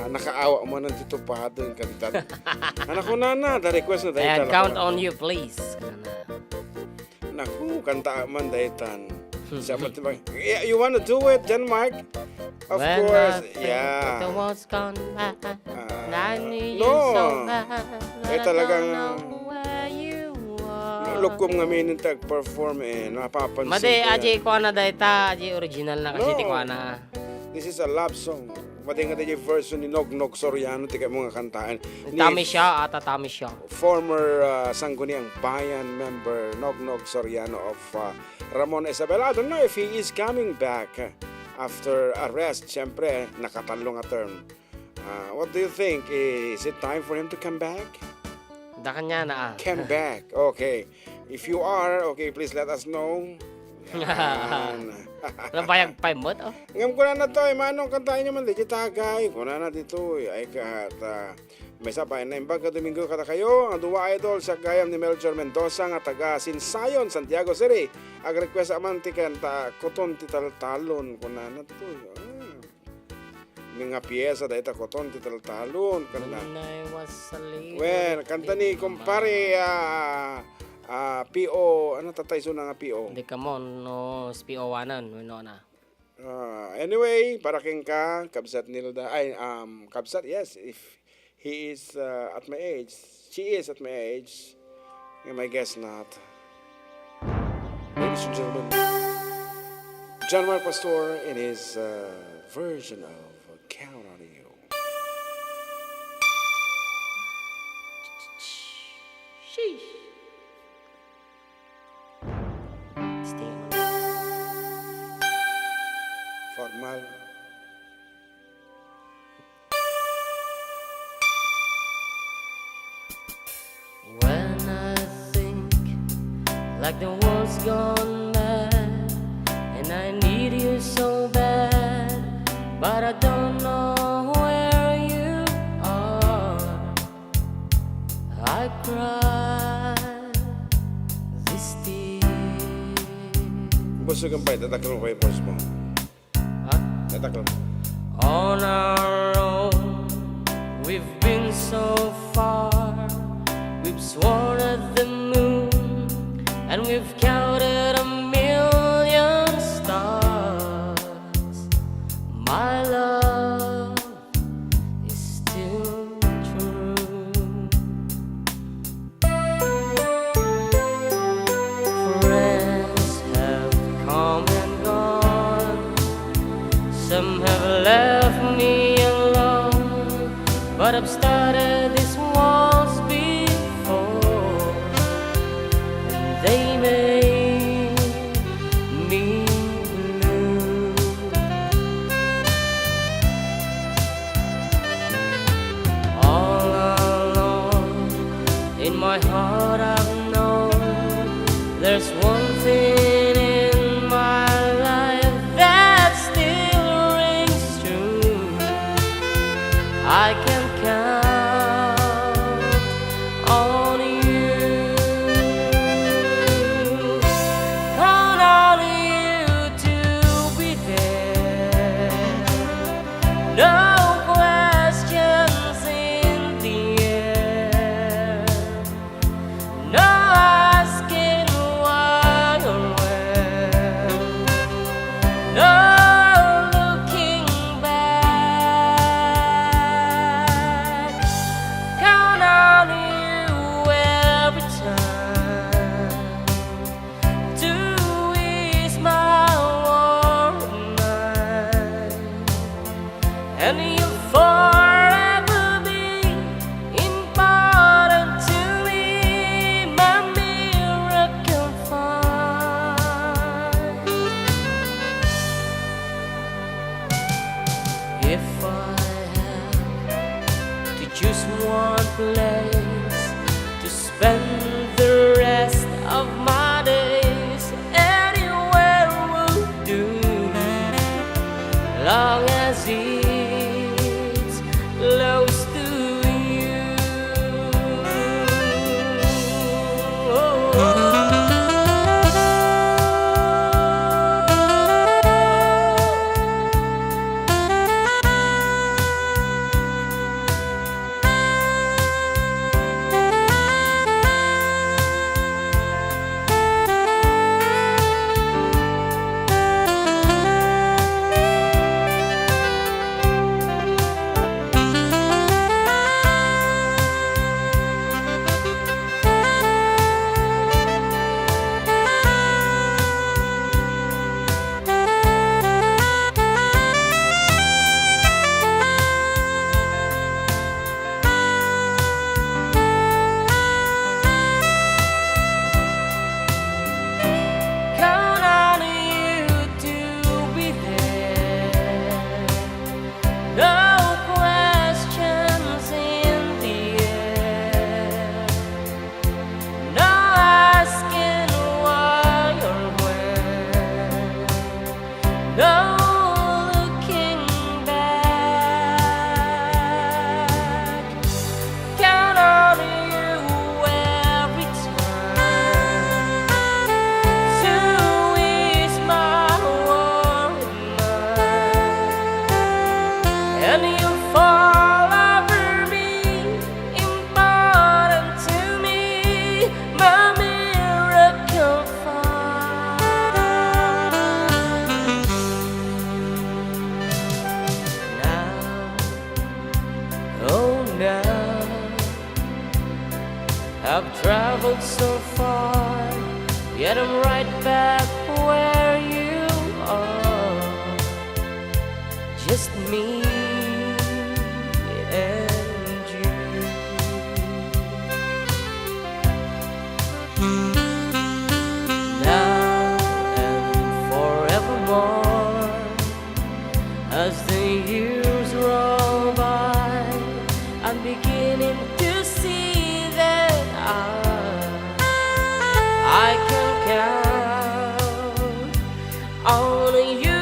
nakaawa mo ng titupado yung kantad. Anak ko na, the request na dahil
And count on you, please.
Naku, kanta man daytan. Siapa tiba? Yeah, you wanna do it, Jan Mark? Of
When
course,
I think
yeah.
the world's gone by, and I need
no.
you so bad, but
Eh,
I
talagang,
don't know where you are.
Lukom nga minin tag-perform napapansin
Made,
ko yan.
aji ko na dayta, aji original na kasi
No.
di ko na.
This is a love song. Madi nga yung version ni Nog Soriano, tika mga kantaan.
Tami siya, tami siya.
Former Sangguniang Bayan member Nog Soriano of Ramon Isabel. I don't know if he is coming back after arrest. Siyempre, nakatalong nga term. What do you think? Is it time for him to come back?
Da kanya na
Come back. Okay. If you are, okay, please let us know. Yan.
Nabayag pa mo to.
Ngam ko na to, manong kantahin nyo man, di tagay. Ko na dito, ay kahat. May sabay na imbag ka Domingo kata kayo, ang duwa idol sa gayam ni Melchor Mendoza nga taga Sinsayon, Santiago City. Ang request aman ti kanta, koton ti taltalon. Ko na to. Mga piyesa dahil koton ti taltalon.
When I was a little
Well, kanta ni kumpare, PO, ano tatay so na nga PO?
Di ka mo, no, SPO-1, no na.
Anyway, para king ka, kabsat nilda, kabsat, yes, if he is at my age, she is at my age, I guess not. Ladies and gentlemen, John Mark Pastor in his version of Count on You.
Sheesh.
Formal.
When I think like the world's gone mad, and I need you so bad, but I don't know where you are. I cry this tears.
Gusto kang pa, tataklo pa yung boss mo.
Huh?
Tataklo.
On our own, we've been so far. We've sworn at the moon, and we've counted 1,000,000 stars. My love is still true. Friends have come and gone. Some have left me alone, but I've started this once before, and they made me blue. All along in my heart I've known there's one thing in my life that still rings true. I can count on you. Count on you to be there. No questions in the air. No asking why or where. No looking back. Count on you every time to ease my worn mind, and you'll forever be important to me, my miracle find. If I had to choose one place to spend the rest of my days, anywhere would do, long as it's close to you. and you fall over me, important to me, my miracle fire. Now, oh now, I've traveled so far, yet I'm right back where you are. Just me and you. Now and forevermore, as the years roll by, I'm beginning to see that I can count on you.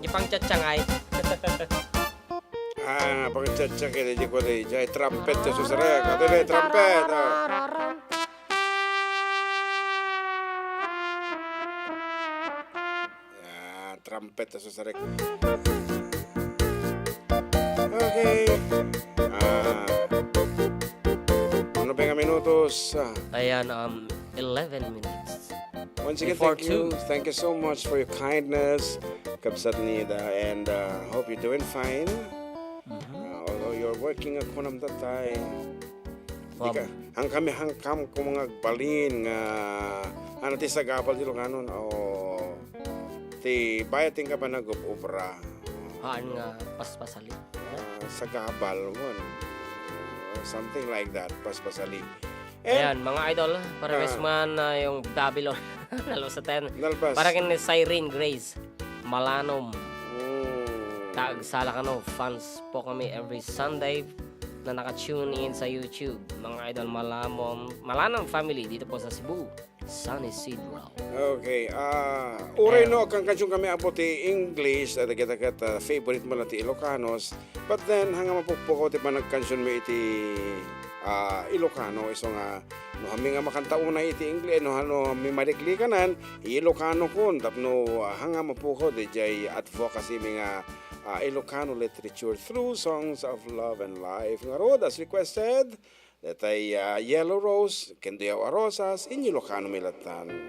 Ipang tsatsangay.
Pag-chat-chat kita di ko di jay trumpet sa susarek. Ato na trumpet. Trumpet sa susarek. Okay. Ano ba nga minutos?
Ayan, 11 minutes.
Once again,
Before
thank you. Thank you so much for your kindness, Kabsat Nida, and hope you're doing fine. Although you're working ako nam tatay. Ika, hangkam ko mga balin nga ano ti sa gabal di Ilocano o ti bayating ka pa nag-upra.
Haan nga paspasali.
Sa gabal mon. Something like that, paspasali.
Ayan, mga idol, para man yung Babylon. Nalo sa 10.
Nalpas.
Para kin Cyrene Grace, Malanom. Sala kano, fans po kami every Sunday na naka-tune in sa YouTube. Mga idol, Malanong family dito po sa Cebu. Sunny Sidro.
Okay. Uray no, kang kansyon kami aputi English, kita favorite mo lang ti Ilocanos. But then, hanga mapukpuko ti panagkansyon mo iti Ilocano. Iso nga, no hami nga makanta una iti English, no may marikli kanan, Ilocano kun. Tapno, hanga mapuko, di jay advocacy mi nga Ilocano literature through songs of love and life. Nga road, as requested, that ay Yellow Rose, Kendiyaw Arosas, in Ilocano milatan.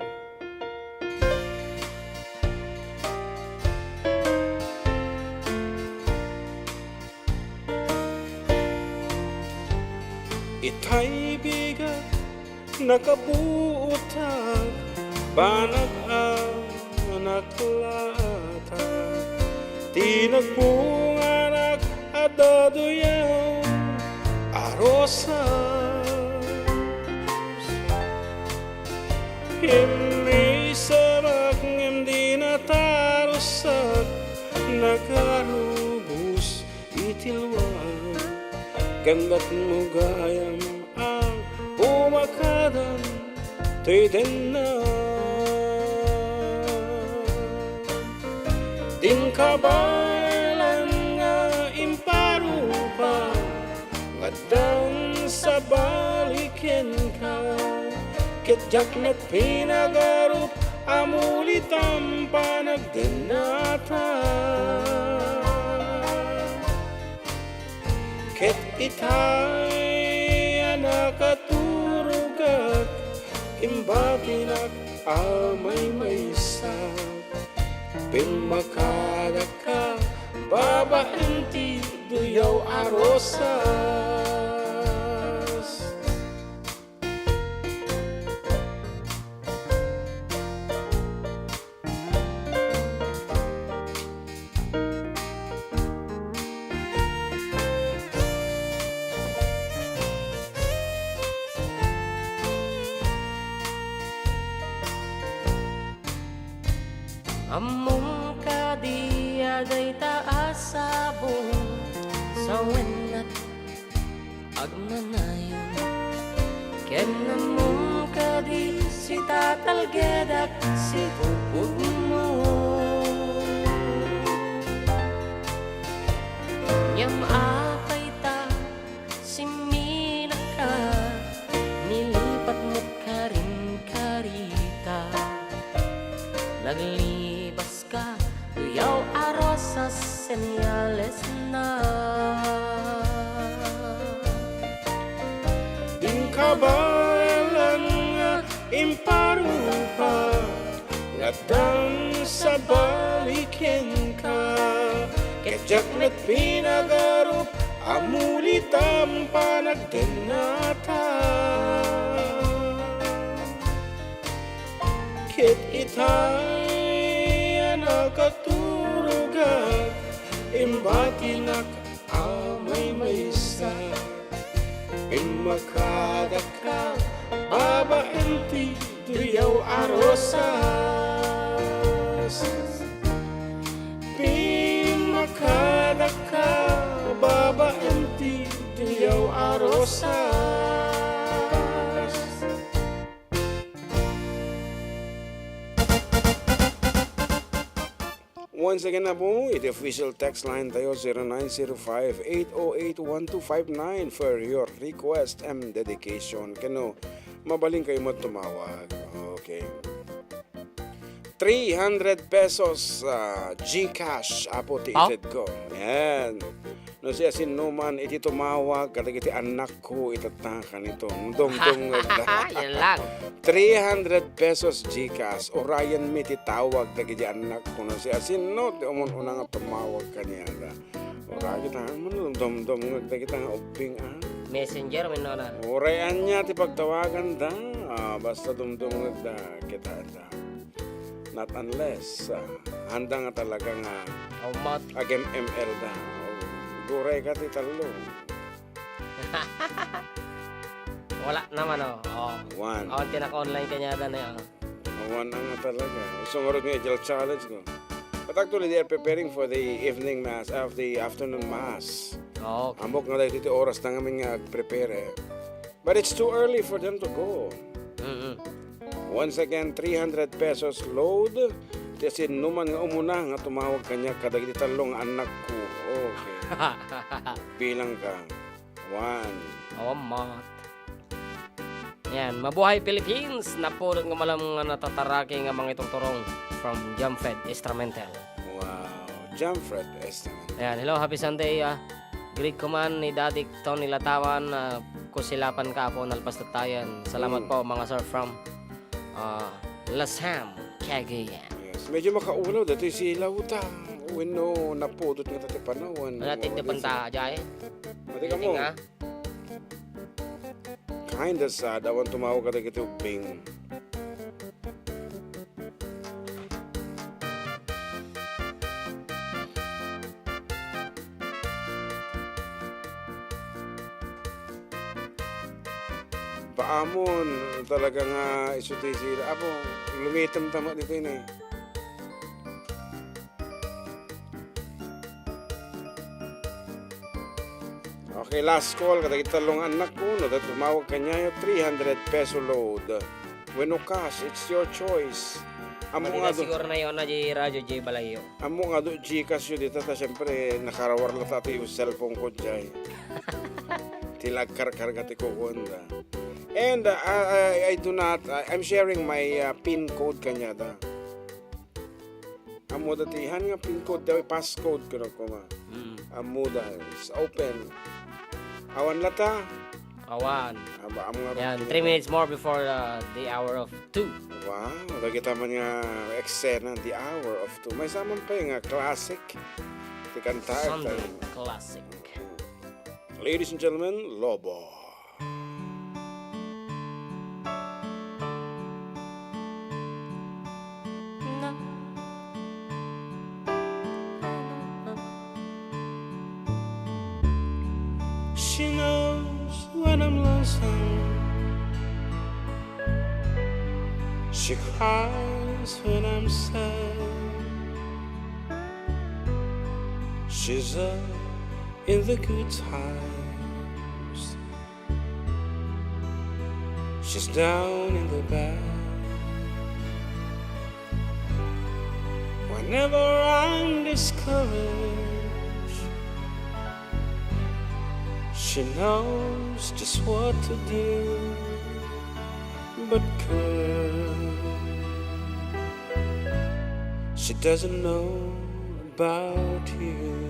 Itay bigat, nakabuutag, banag anak latag, tinagpunganak Adda duyaw arosas, hindi sarap hindi natarusak, nakarubos itilwag, ganda't mo gayam ang umakadan tiden na. Din kabalan nga imparupa, ngadang sa balikin ka, ketjak na pinagarup, amulitam panagdenata. Ket itay nakaturugat, imbatinak amay maysak, pimakada ka, babaenti duyaw arosas.
Among kadiyaday taas sa buong sa wenat agnanayon, ken namong kadi si tatalgedak si pupug naglibas ka, tuyaw aros sa senyales na.
Din kabalan nga imparupa, ngadang sa balikin ka, kajak met pinagarup, amulitam panagdenata. Kit itay nakaturugan, imbatinak amay maysa, imakadaka babaenti tuyaw arosas. Pimakadaka babaenti tuyaw arosas. Once again na po, iti official text line tayo 0905-808-1259 for your request and dedication. Kano, mabaling kayo mo tumawag. Okay. 300 pesos Gcash apo ti ited ko. Yan. No siya sinuman iti tumawag kadagiti anak ko itatakan ito. Dong-dong
Yan lang.
300 pesos Gcash. Orayan mi ti tawag dagiti anak ko no siya sino ti umon-una nga tumawag kanya da. Ora kita man dom-dom dagiti nga uping
Messenger min na.
Orayan niya ti pagtawagan da. Basta dom-dom da kita da. Not unless handa nga talaga nga
Umat.
agem ML da. Guray ka ti talo.
Wala naman
One.
tinaka-online kanya na yan.
One na nga talaga. Sumurot nga Agile Challenge ko. But actually, they are preparing for the evening mass, the afternoon mass.
Okay.
Amok nga dahil iti oras na nga nga prepare. But it's too early for them to go. Once again, 300 pesos load. Kasi numan nga umuna nga tumawag kanya kadagiti talong anak ko. Okay. Bilang ka. 1.
Mat. Yan, mabuhay Philippines. Napulot nga malam nga natataraki nga mga itong turong from Jamfed Instrumental.
Wow. Jamfred Estimate.
Ayan, hello, happy Sunday. Great command ni Daddy Tony Latawan. Kusilapan ka po, nalpastatayan. Salamat po mga sir from Lasam, Cagayan.
Yes. Medyo makaulaw dito si Lauta. Wino napudot nga tati panawan.
Natin na panta, Jay.
Mati ka mo. Kinda sad. Awan tumawag ka dagiti ubing. Paamon, talaga nga isuti sila. Apo, lumitam tama dito yun eh. Okay, last call. Kadagit talong anak ko, no? That tumawag kanya yung 300 peso load. When no cash, it's your choice. Amo
Hindi
nga
na
do,
siguro na yun na J Radio J Balayo.
amo nga do, Gcash yun dito. Ta, siyempre, nakarawar lang tato yung cellphone ko dyan. Tilagkar-kar ka ti kukonda. And I do not, I'm sharing my PIN code kanya da. Amo datihan nga PIN code daw, passcode ko na kuma. Amo da, it's open. Awan lata.
Awan.
Amo nga.
Yan, 3 minutes more before the hour of 2.
Wow, kita man nga eksena, the hour of 2. May saman pa yung classic. Ti kanta.
Sunday Classic.
Ladies and gentlemen, Lobo. She knows when I'm lonesome. She cries when I'm sad. She's up in the good times. She's down in the bad. Whenever I'm discouraged, she knows just what to do. But girl, She doesn't know about you.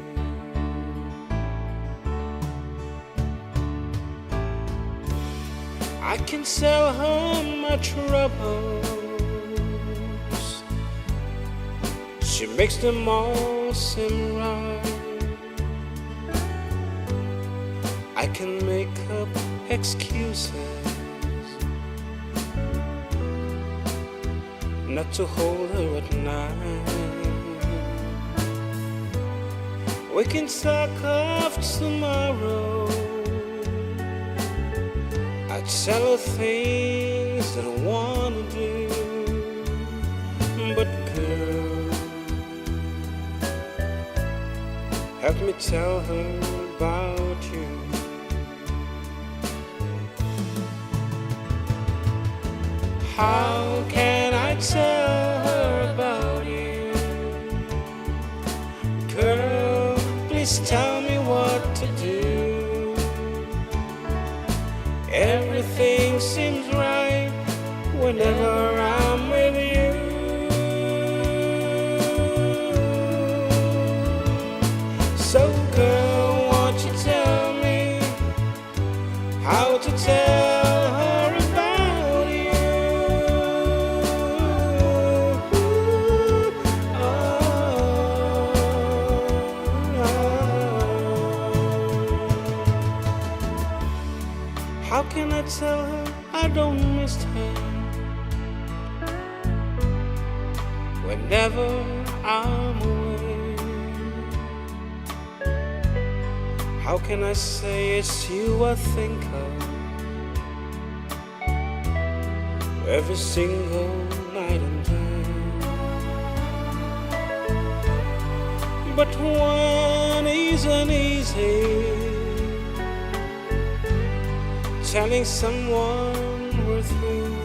I can sell her my troubles. She makes them all seem right. I can make up excuses not to hold her at night. We can talk of tomorrow. I tell her things that I wanna do, but girl, help me tell her about you. How can I tell her about you? Girl, please tell me what to do. Everything seems right whenever I'm with you. So girl, won't you tell me how to tell her about you? How can I tell her I don't miss her whenever I'm away? How can I say it's you I think of every single night and day? But one isn't easy, telling someone worth you.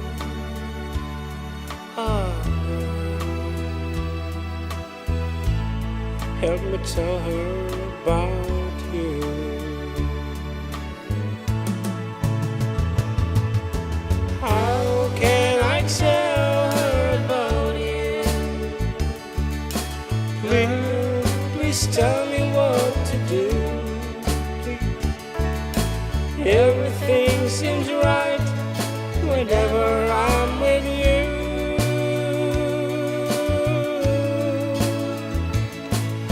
Ah, help me tell her about you. How can I tell her about you? Please tell me what to do. Everything seems right whenever I'm with you.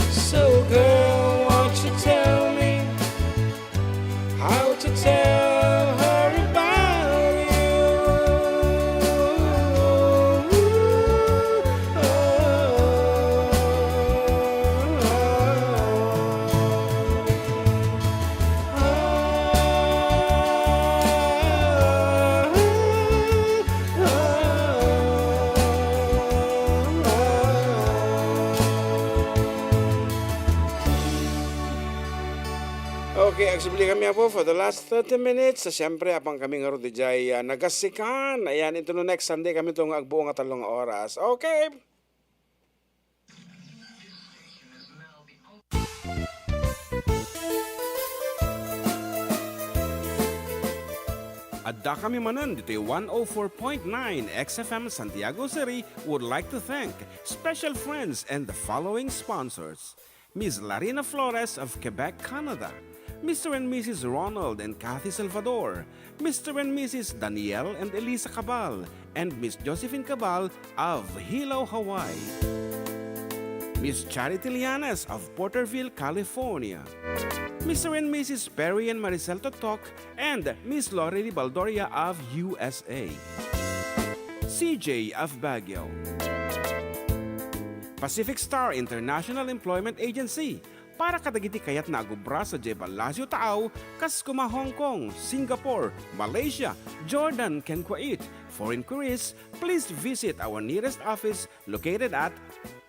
So girl, won't you tell me how to tell her about you? Okay, agsubli kami po for the last 30 minutes. Siyempre, apang kami nga ro di jay nagasikan. Ayan, ito no next Sunday kami itong agbuo nga 3 oras. Okay.
Adda kami Manen, ditoy 104.9 xFM Santiago City would like to thank special friends and the following sponsors. Ms. Larina Flores of Quebec, Canada. Mr. and Mrs. Ronald and Kathy Salvador. Mr. and Mrs. Danielle and Elisa Cabal. And Miss Josephine Cabal of Hilo, Hawaii. Miss Charity Lianas of Porterville, California. Mr. and Mrs. Perry and Maricel Totok, and Miss Lori Baldoria of USA. CJ of Baguio. Pacific Star International Employment Agency. Para kadagiti kayat na agubra sa Jebel Lazio Taaw, kas kuma Hong Kong, Singapore, Malaysia, Jordan, ken Kuwait. For inquiries, please visit our nearest office located at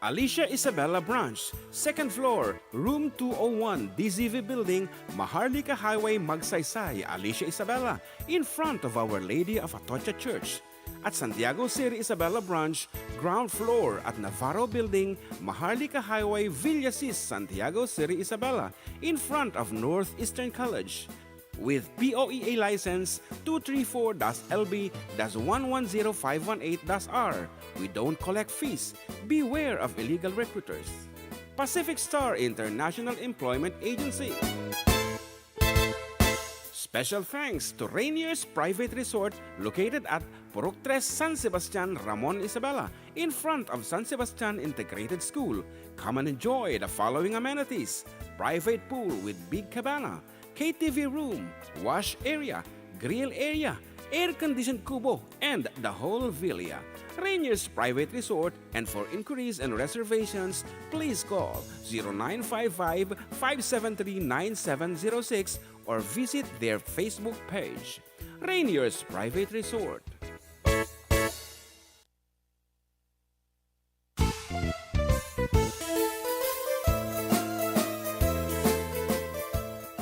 Alicia Isabella Branch, 2nd floor, room 201, DZV Building, Maharlika Highway, Magsaysay, Alicia Isabella, in front of Our Lady of Atocha Church. At Santiago City Isabella Branch, ground floor at Navarro Building, Maharlika Highway, Villasis, Santiago City Isabella, in front of Northeastern College. with POEA license 234-LB-110518-R. We don't collect fees. Beware of illegal recruiters. Pacific Star International Employment Agency. Special thanks to Rainier's Private Resort located at Purok 3 San Sebastian, Ramon Isabela, in front of San Sebastian Integrated School. Come and enjoy the following amenities: private pool with big cabana, KTV room, wash area, grill area, air-conditioned kubo, and the whole villa. Rainier's Private Resort, and for inquiries and reservations, please call 0955-573-9706 or visit their Facebook page. Rainier's Private Resort.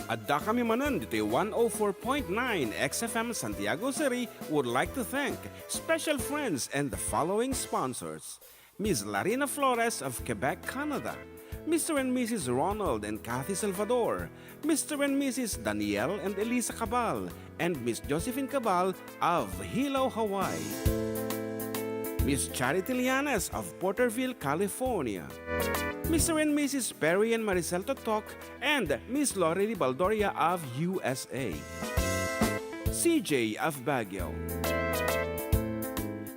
Adda kami Manen, dito'y 104.9 xFM Santiago City would like to thank special friends and the following sponsors: Ms. Larina Flores of Quebec, Canada, Mr. and Mrs. Ronald and Kathy Salvador, Mr. and Mrs. Danielle and Elisa Cabal, and Miss Josephine Cabal of Hilo, Hawaii, Miss Charity Lianes of Porterville, California, Mr. and Mrs. Perry and Maricel Totok, and Miss Lorely Baldoria of USA, CJ of Baguio,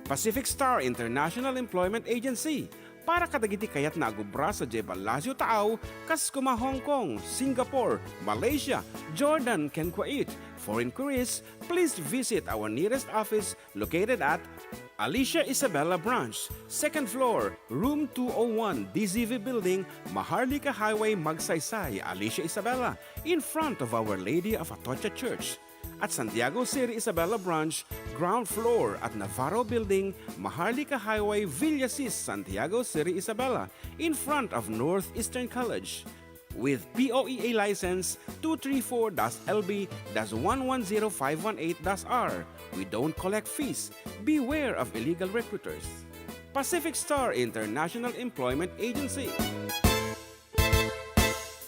Pacific Star International Employment Agency, para kadagiti kayat na agubra sa Jebel Lazio Taaw, kas kuma Hong Kong, Singapore, Malaysia, Jordan, ken Kuwait. For inquiries, please visit our nearest office located at Alicia Isabella Branch, 2nd floor, room 201, DZV Building, Maharlika Highway, Magsaysay, Alicia Isabella, in front of Our Lady of Atocha Church. At Santiago City Isabella Branch, ground floor at Navarro Building, Maharlika Highway, Villasis, Santiago City Isabella, in front of Northeastern College. With POEA license 234-LB-110518-R. We don't collect fees. Beware of illegal recruiters. Pacific Star International Employment Agency.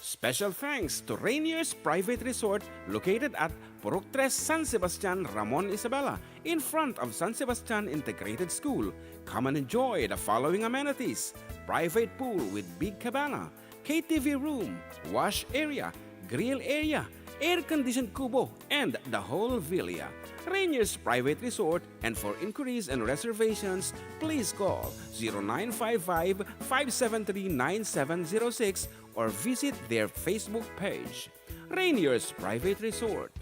Special thanks to Rainier's Private Resort located at Purok 3 San Sebastian, Ramon Isabela, in front of San Sebastian Integrated School. Come and enjoy the following amenities: private pool with big cabana, KTV room, wash area, grill area, air-conditioned kubo, and the whole villa. Rainier's Private Resort, and for inquiries and reservations, please call 0955-573-9706 or visit their Facebook page. Rainier's Private Resort.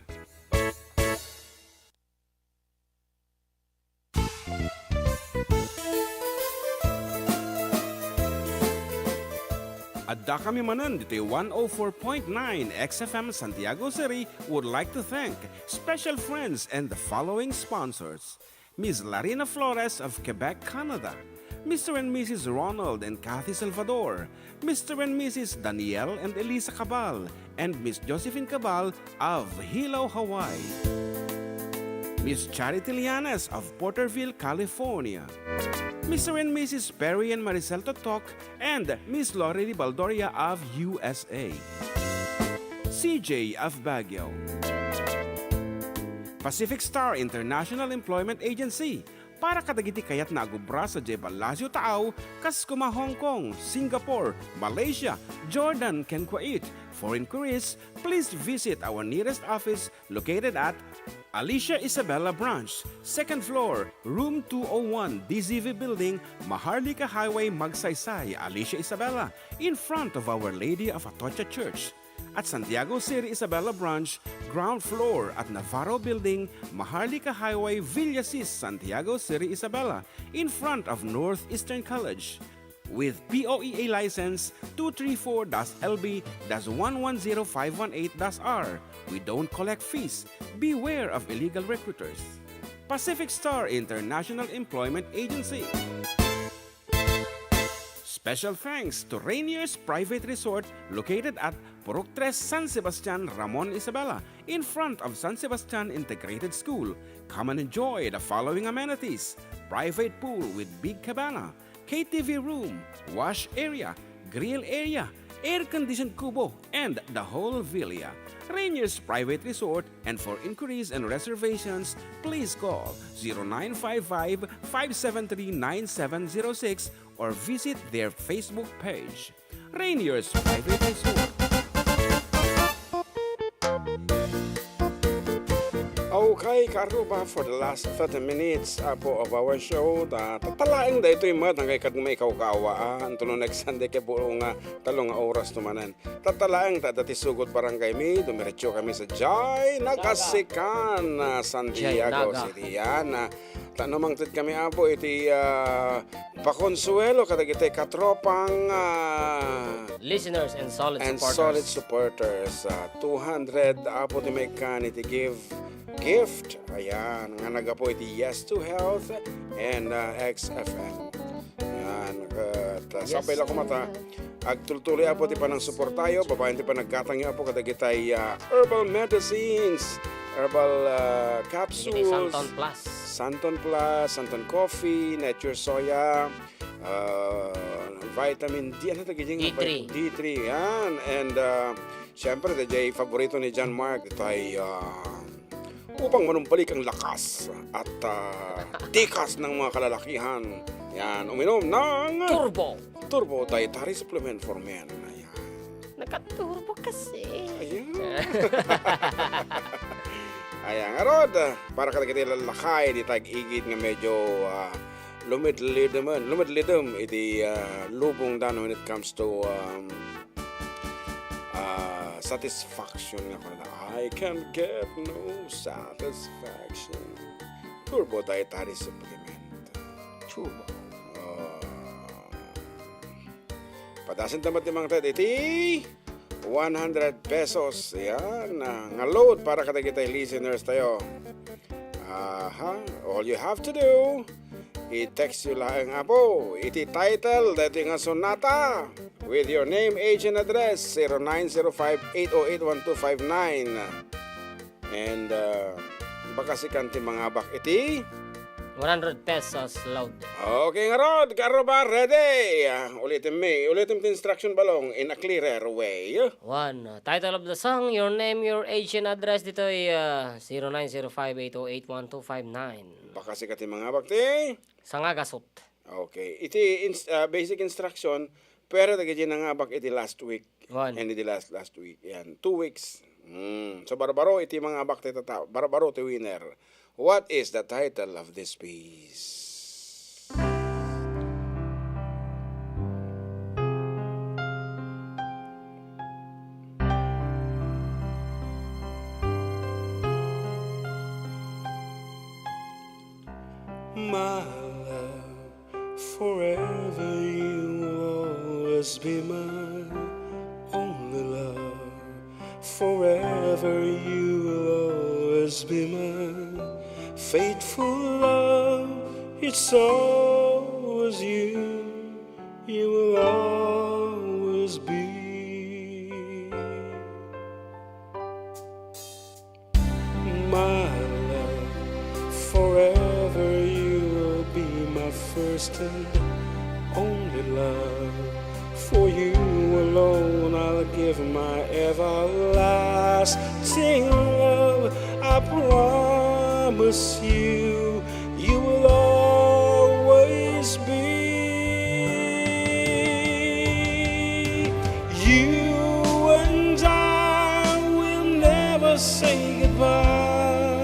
Adda kami Manen, dito'y 104.9 xFM Santiago City would like to thank special friends and the following sponsors: Ms. Larina Flores of Quebec, Canada, Mr. and Mrs. Ronald and Kathy Salvador, Mr. and Mrs. Danielle and Elisa Cabal, and Miss Josephine Cabal of Hilo, Hawaii, Miss Charity Lianes of Porterville, California, Mr. and Mrs. Perry and Maricel Totok, and Miss Lorely Baldoria of USA, CJ of Baguio, Pacific Star International Employment Agency, para kadagiti kayat na agubra sa Jebel Lazio Taaw, kas kuma Hong Kong, Singapore, Malaysia, Jordan, ken Kuwait. For inquiries, please visit our nearest office located at Alicia Isabella Branch, 2nd floor, room 201, DZV Building, Maharlika Highway, Magsaysay, Alicia Isabella, in front of Our Lady of Atocha Church. At Santiago City Isabella Branch, ground floor at Navarro Building, Maharlika Highway, Villasis, Santiago City Isabella, in front of Northeastern College. With POEA license 234-LB-110518-R. We don't collect fees. Beware of illegal recruiters. Pacific Star International Employment Agency. Special thanks to Rainier's Private Resort located at Purok 3 San Sebastian, Ramon Isabela, in front of San Sebastian Integrated School. Come and enjoy the following amenities: private pool with big cabana, KTV room, wash area, grill area, air-conditioned kubo, and the whole villa. Rainier's Private Resort, and for inquiries and reservations, please call 0955-573-9706 or visit their Facebook page. Rainier's Private Resort.
Okay, Karuba, for the last 30 minutes po of our show, tatalaing da ito yung mga kay kad may kaukawaan. Tulo next Sunday kay buo nga talong nga oras tumanan. Tatalaing dati sugod barangay mi, dumiretso kami sa Jai Nagasikan, Santiago City. Yan. Tanumang tit kami apo iti pakonsuelo kadagiti katropang
Listeners and solid supporters.
solid supporters. 200 apo ti may kan iti gift. Ayan, nga naga po iti Yes to Health and xFM. Ayan, sabay lang kumata. Agtultuloy apo ti panang suportayo, babayan ti panaggatang apo kadagitay herbal medicines, herbal capsules,
Santon Plus.
Santon Plus, Santon Coffee, Nature Soya, vitamin D, ano tagiging
D3.
D3, yan. And syempre, DJ, favorito ni John Mark, ito ay upang manumbalik ang lakas at tikas ng mga kalalakihan. Yan, uminom ng Turbo Dietary Supplement for Men. Ayan.
Nakaturbo kasi.
Ayan. Ayan, arod, para kadagiti lalakay, di tag-igid nga medyo lumidlidom iti lubong dan when it comes to satisfaction nga pala. I can get no satisfaction. Turbo Dietary Supplement.
Turbo.
Padasin tamat ni mga iti 100 pesos. Yan. Nga load para kadagitay listeners tayo. All you have to do, i-text you lang apo. Iti title, dati nga sonata. With your name, age, and address, 0905-808-1259. And baka si kanti mga bak iti
100 pesos load.
Okay nga rod, karoba, ready. Ulitin ti instruction balong in a clearer way.
One. Title of the song, your name, your age, and address. Dito ay 0905-808-1259.
Baka si kanti mga bakti.
Sangagasot.
Okay. Iti basic instruction, pero tagay na nga bak iti last week.
One.
And iti last week. Yan, 2 weeks. So barbaro iti mga bak ti tata. Barbaro ti winner. What is the title of this piece?
My love, forever you will always be my only love. Forever you will always be my faithful love. It's always you, you will always be. My love, forever you will be my first and only love. For you alone I'll give my everlasting love. I promise you, you will always be. You and I will never say goodbye.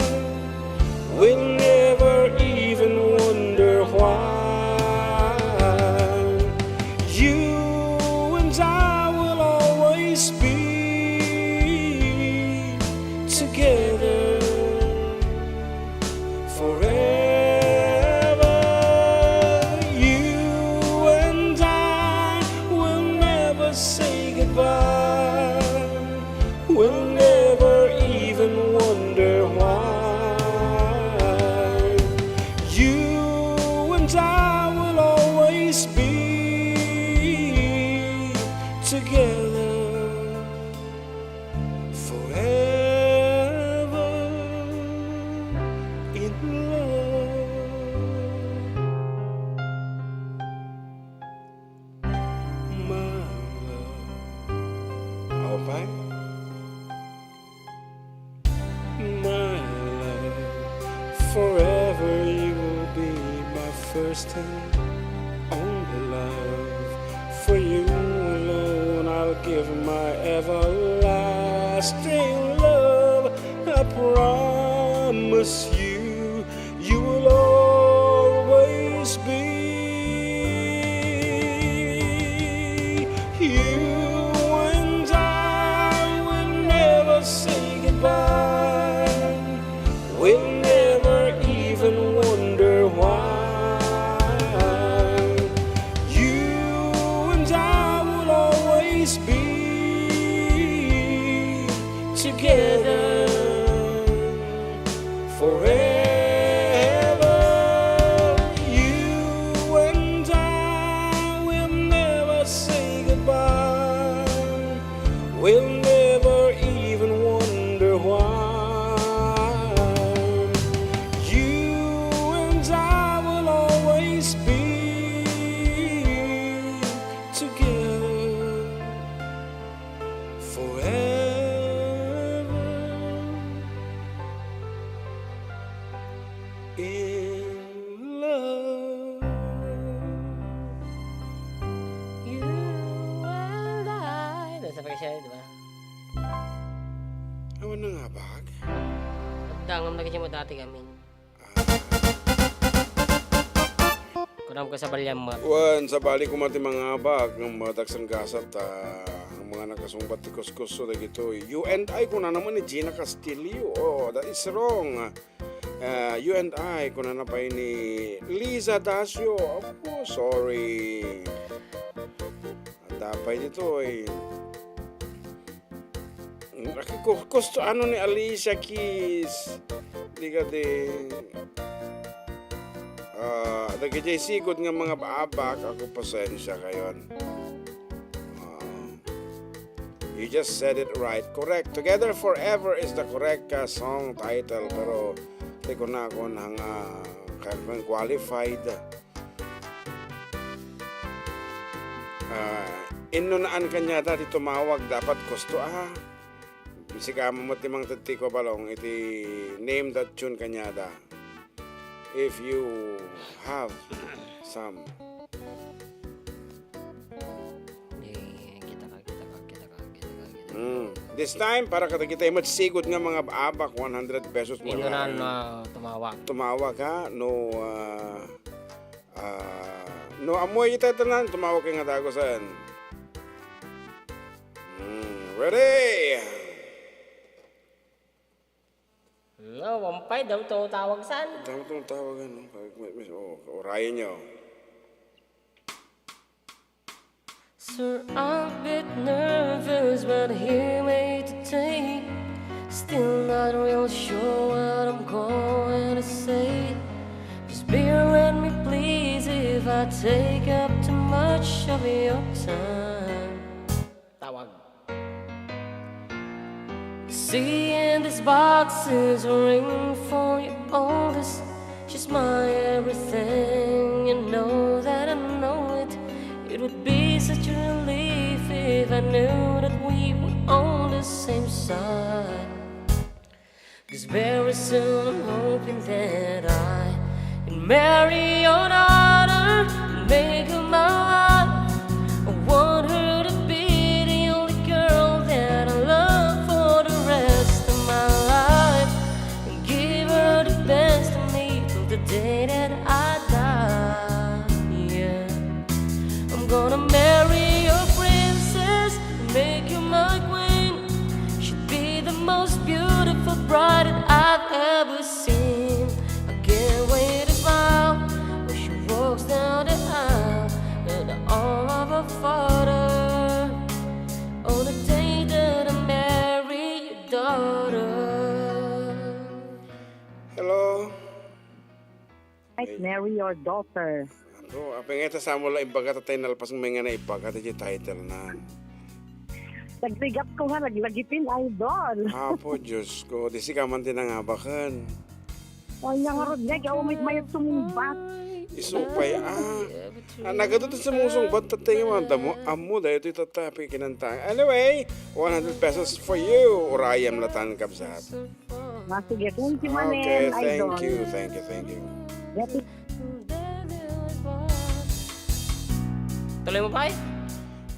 We'll never even wonder why. You and I will always be together forever. You and I will never say goodbye. We'll never even wonder why. You and I will always be everlasting, only love. For you alone I'll give my everlasting love. I promise you, you will always be. You and I will never say goodbye. We'll never even wonder why. You and I will always be together forever. You and I will never say goodbye. We'll never even wonder why. You and I will always be together forever in love.
You and I. Nasa pa siya, di ba?
Awan na nga bag.
Dangam na kasi mo dati kami. Kunam ko sa balyamot.
Wan, sa bali ko mati mga bag ng mga taksang gasat ang mga nakasumbat ti kuskuso na gito. You and I ko na naman ni Gina Castillo. Oh, that is wrong. You and I ko na napay ni Liza Dacio. Oh, sorry. Dapay dito eh. Gusto ano ni Alicia Keys. Di ka din. Nagkajay sigod nga mga baabak. Ako pasensya kayon. You just said it right. Correct. Together Forever is the correct song title. Pero di ko na ako nang qualified. Inunaan kanya dati tumawag. Dapat gusto Sikama mo timang tati ko balong iti name that tune kanyada. If you have some. This time para kita matsigod nga mga abak 100 pesos mo.
Inunan na tumawag.
Tumawag ha. No amoy ita tanan tumawag kay nga dagosan. Ready?
No, wampay daw to tawag san.
Tama itong tawagan. Orayan niyo.
Sir, I'm a bit nervous, but here made to take. Still not real sure what I'm going to say. Just bear with me, please, if I take up too much of your time.
Tawag.
Seeing these boxes ring for your oldest, she's my everything. You know that I know it. It would be such a relief if I knew that we were on the same side. 'Cause very soon I'm hoping that I can marry your daughter and make her my wife. I want her to be the only girl that I love for the rest of my life, and give her the best of me till the day that I die. Yeah, I'm gonna marry your princess and make you my queen. She'd be the most beautiful bride that I've ever seen. I can't wait to smile when she walks down the aisle in the arm of her father. On the day that I marry your daughter.
Hello?
I'd marry your daughter.
Ano, apeng ito sa mula ibagat at tayo nalpas ng mga na ibagat at yung title na.
Nagrigat ko nga, naglagipin, idol.
Apo, Diyos ko. Di si kaman tinangabakan.
O nga nga rod niya, kaya umit mayat sumumbat.
Isupay, nagatot sa musong ba't tatay nga mo, amo, dahil ito tatapi kinantang. Anyway, 100 pesos for you, Urayam Latan Kabsat.
Sige, thank you, Manen,
Okay,
idol.
thank you.
Yati.
Tuloy mo pa eh.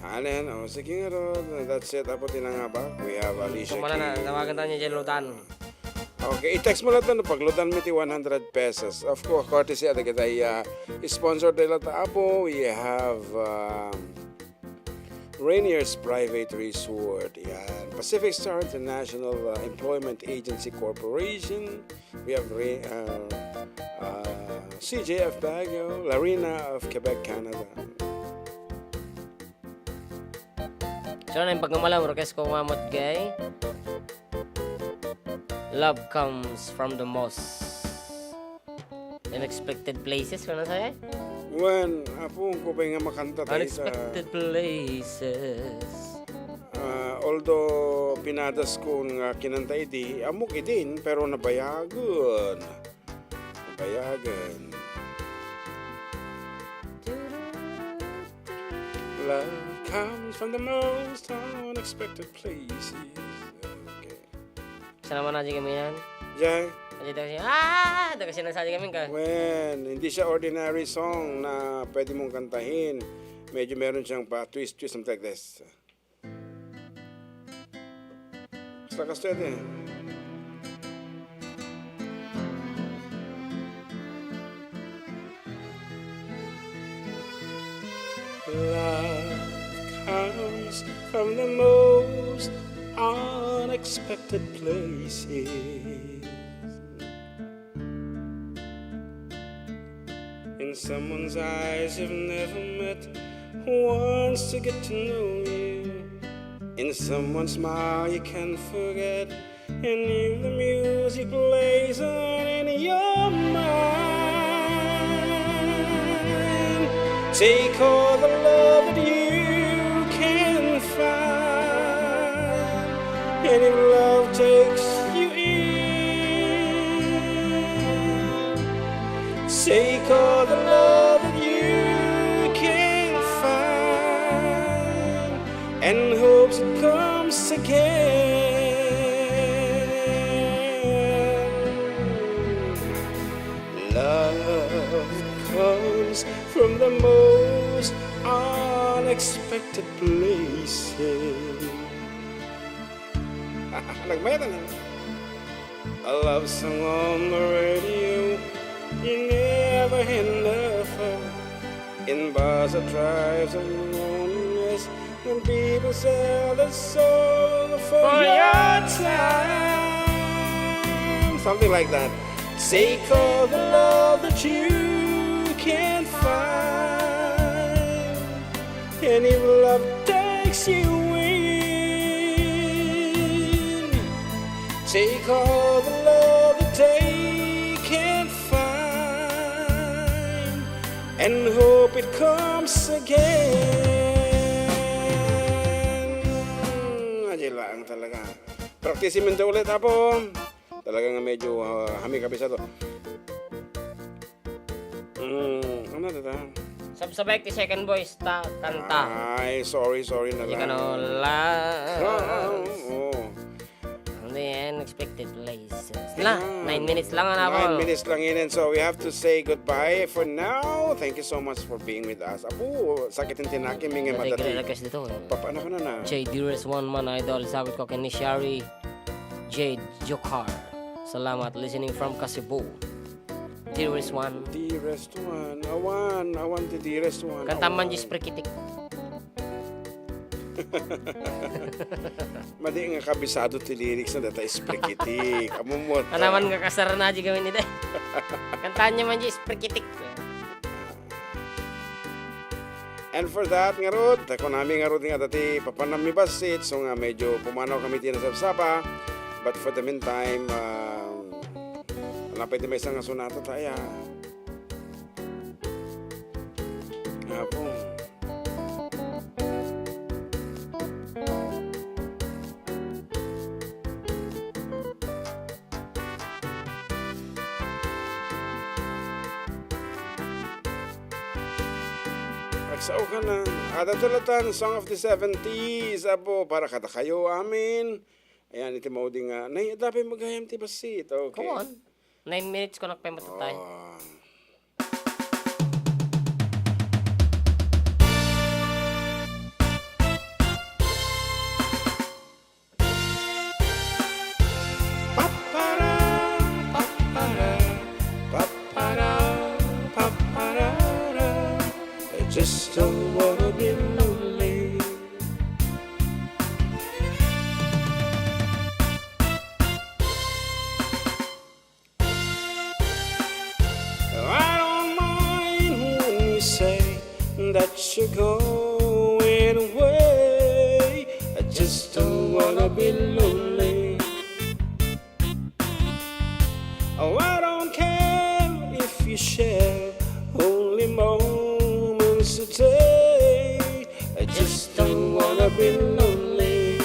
Ano yan? Oh, sige nga Rod. That's it. Apo tinanga ba? We have Alicia
Kumana na,
Keys.
tawagan tayo niya dyan, Lutan.
Okay, i-text mo lang ito. Paglutan mo iti 100 pesos. Of course, courtesy at kita sponsor tayo lang apo. We have Rainier's Private Resort. Yan. Pacific Star International Employment Agency Corporation. We have CJF Baguio, Larina of Quebec, Canada.
So na yung pagmamalam, request ko mamot gay. Love comes from the most unexpected places. Kung sa'yo?
When, apo, ko ba nga makanta tayo sa...
Unexpected places.
Although pinadas ko nga kinanta iti, amok idin, pero nabayagan. Love comes from the most unexpected places. Okay.
Saan naman natin kami yan?
Jay,
Da kasi nasabi kami ka.
when, hindi siya ordinary song na pwede mong kantahin. Medyo meron siyang pa-twist, something like this. Basta ka eh. Love comes from the most unexpected places. In someone's eyes you've never met, who wants to get to know you. In someone's smile you can't forget, and if the music plays on in your mind, take all the love that you can find, and if love takes you in, take all the love that you can find, and hopes it comes again. Love comes from the most unexpected places. Nagbayad na. A love song on the radio you never had enough of. In bars or drives of loneliness, when people sell their soul for your time. Something like that. Take all the love that you can find, and if love takes you in, take all the love that they can find, and hope it comes again. Adya lang talaga. Praktisin mo ito ulit, apo. Talagang medyo hami-kabisado. Ano na?
Sabsabay ti second voice ta kanta.
Ay, sorry na lang.
Ilocano love.
Oo.
The unexpected places. 9 minutes lang na ako.
9 minutes lang yun. And so we have to say goodbye for now. Thank you so much for being with us. Apo, sakit yung tinakin. Mingi madati.
Request dito.
Paano ka na?
J. Dearest One Man Idol. Sabit ko kay ni Shari J. Jokar. Salamat. Listening from Cebu. Dearest One.
Dearest one. I want the dearest one.
Kanta man Diyos prekitik.
Madi nga kabisado ti lyrics na data isprikiti. Kamumot.
Anaman nga kasara na di gawin nito. Kantaan niya man Diyos prekitik.
And for that nga rod, ako namin nga rod nga dati papanami basit. So nga medyo pumanaw kami tinasapsapa. But for the meantime, napay di may isang sunata tayo. Nga po. Nagsao ka na. Ada tulatan, Song of the 70s. Abo, para kada kayo amin. Ayan, iti mauding nga. Nay, dapat maghayam ti basit. Okay.
Come on. 9 minutes ko nakpay matatay.
be lonely. Oh, I don't care if you share only moments a day. I just don't wanna be lonely.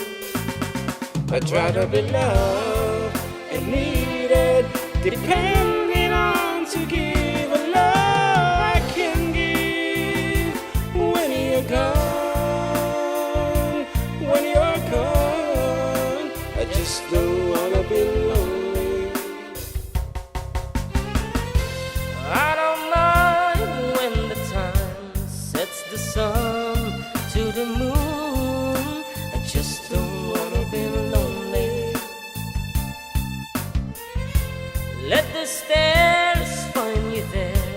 I'd rather be loved and needed, depending on to give a love I can give when you're gone. When you're gone, I just don't wanna be lonely.
I don't mind when the time sets the sun to the moon. I just don't wanna be lonely. Let the stairs find you there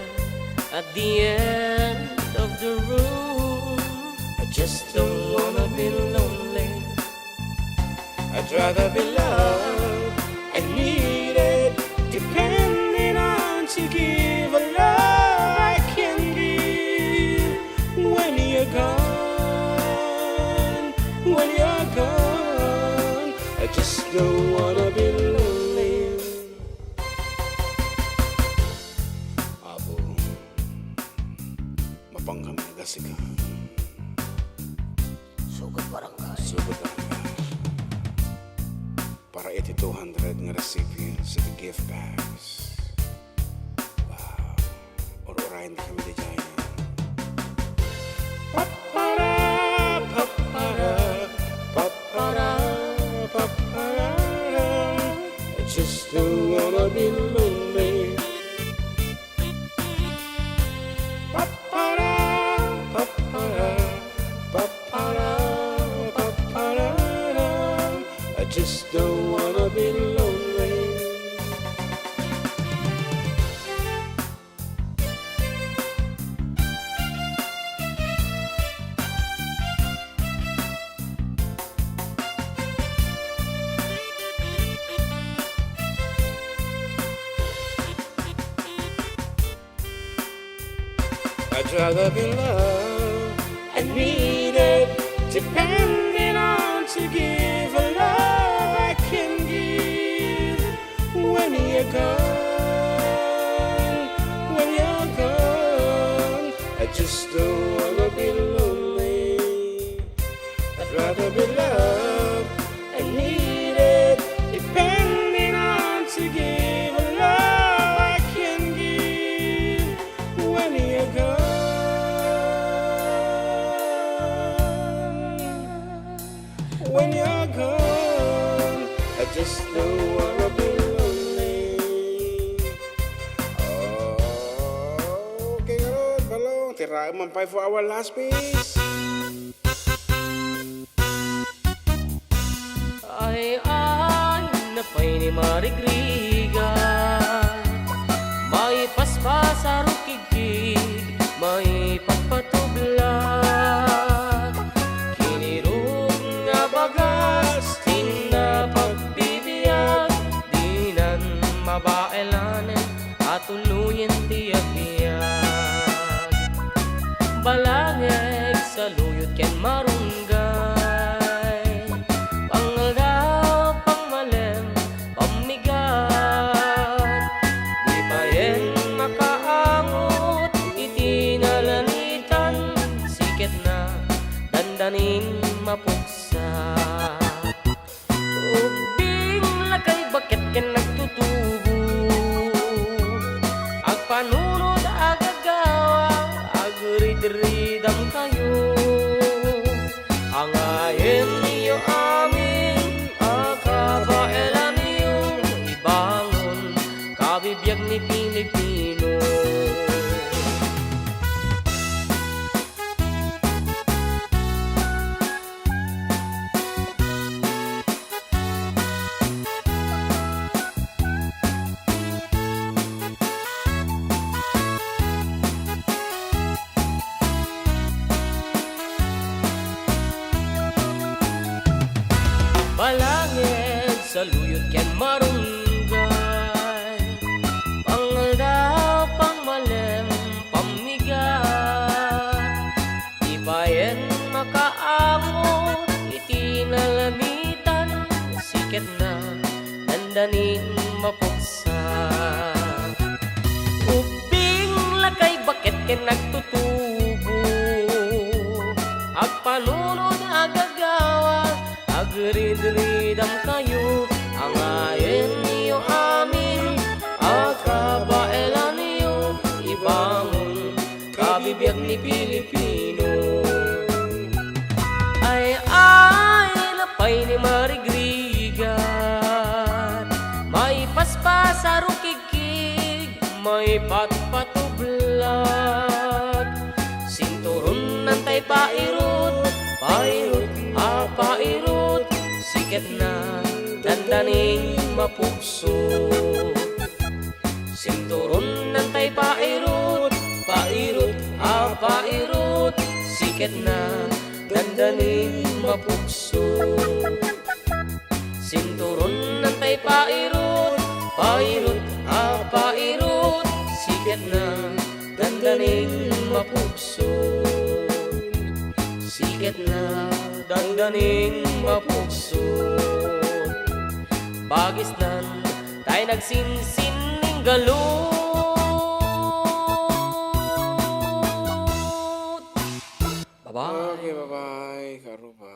at the end of the room. I just don't wanna be lonely.
I'd rather be loved and needed, depending on to give a love I can give when you're gone. When you're gone, I just don't wanna be lonely. Abo, mapangkam na kasi ka.
Sugod barangay.
Sugod barangay. Para 8,200 nga recipients sa gift bags. Wow. Or-orahin na kami di dyan. Papara, papara, papara, papara. I just don't wanna be lonely. Papara, papara, papara, papara. I just don't wanna be lonely. I'd rather be loved and needed, depending on to give a love I can give when you're gone. When you're gone, I just don't wanna be lonely. I'd rather be loved and needed, depending on to give a love I can give when you're gone. When you're gone, I just don't wanna be lonely. Oh, okay, good. Balong, tira man 5 for our last piece.
Ay, napay ni marigrigan. May paspas sa rukigig, may pagpatubla. Kinirog nga bagas, tinapagpibiyag, di nan mabailanin at tuluyin tiyag-iyag. Balangeg sa luyot ken marunggay, pangaldaw, pangmalem, pamigat. Di bayen makaangot, itinalanitan, siket na dandanin mapuksa. Ubing lakay bakit ken nagtutubo, ag panunod agagawa, agrid-ridam kayo. Angayin niyo amin, akabailan niyong ibangon, kabibiyag ni Pilipino. Balangin sa luyot ken marunggay, pangaldaw, pangmalem, pamigat. Di bayen makaangot, itinalamitan,
dandaning mapugsa. Uping lakay bakit ken nagtutubo, agpanunod agagawa, agrid-ridam kayo, ang ayen niyo amin, akabaelan niyo, ibangon kabibiyag ni Pilipino. Ay lapay ni marigrigan, may paspas arukikig, may patpatublag, sinturon ng tay pairot, pairot, pairot, sikat na dandaning mapugso. Sinturon ng tay pairot, pairot, pairot, sikat na dandaning mapugso. Sinturon ng tay pairot, pairot, pairot, sikat na dandaning mapugso. Sikat na dandaning mapugso. Bagis nan tayo nagsinsining galot. Bye-bye.
Okay, bye-bye. Karuba.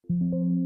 Thank you.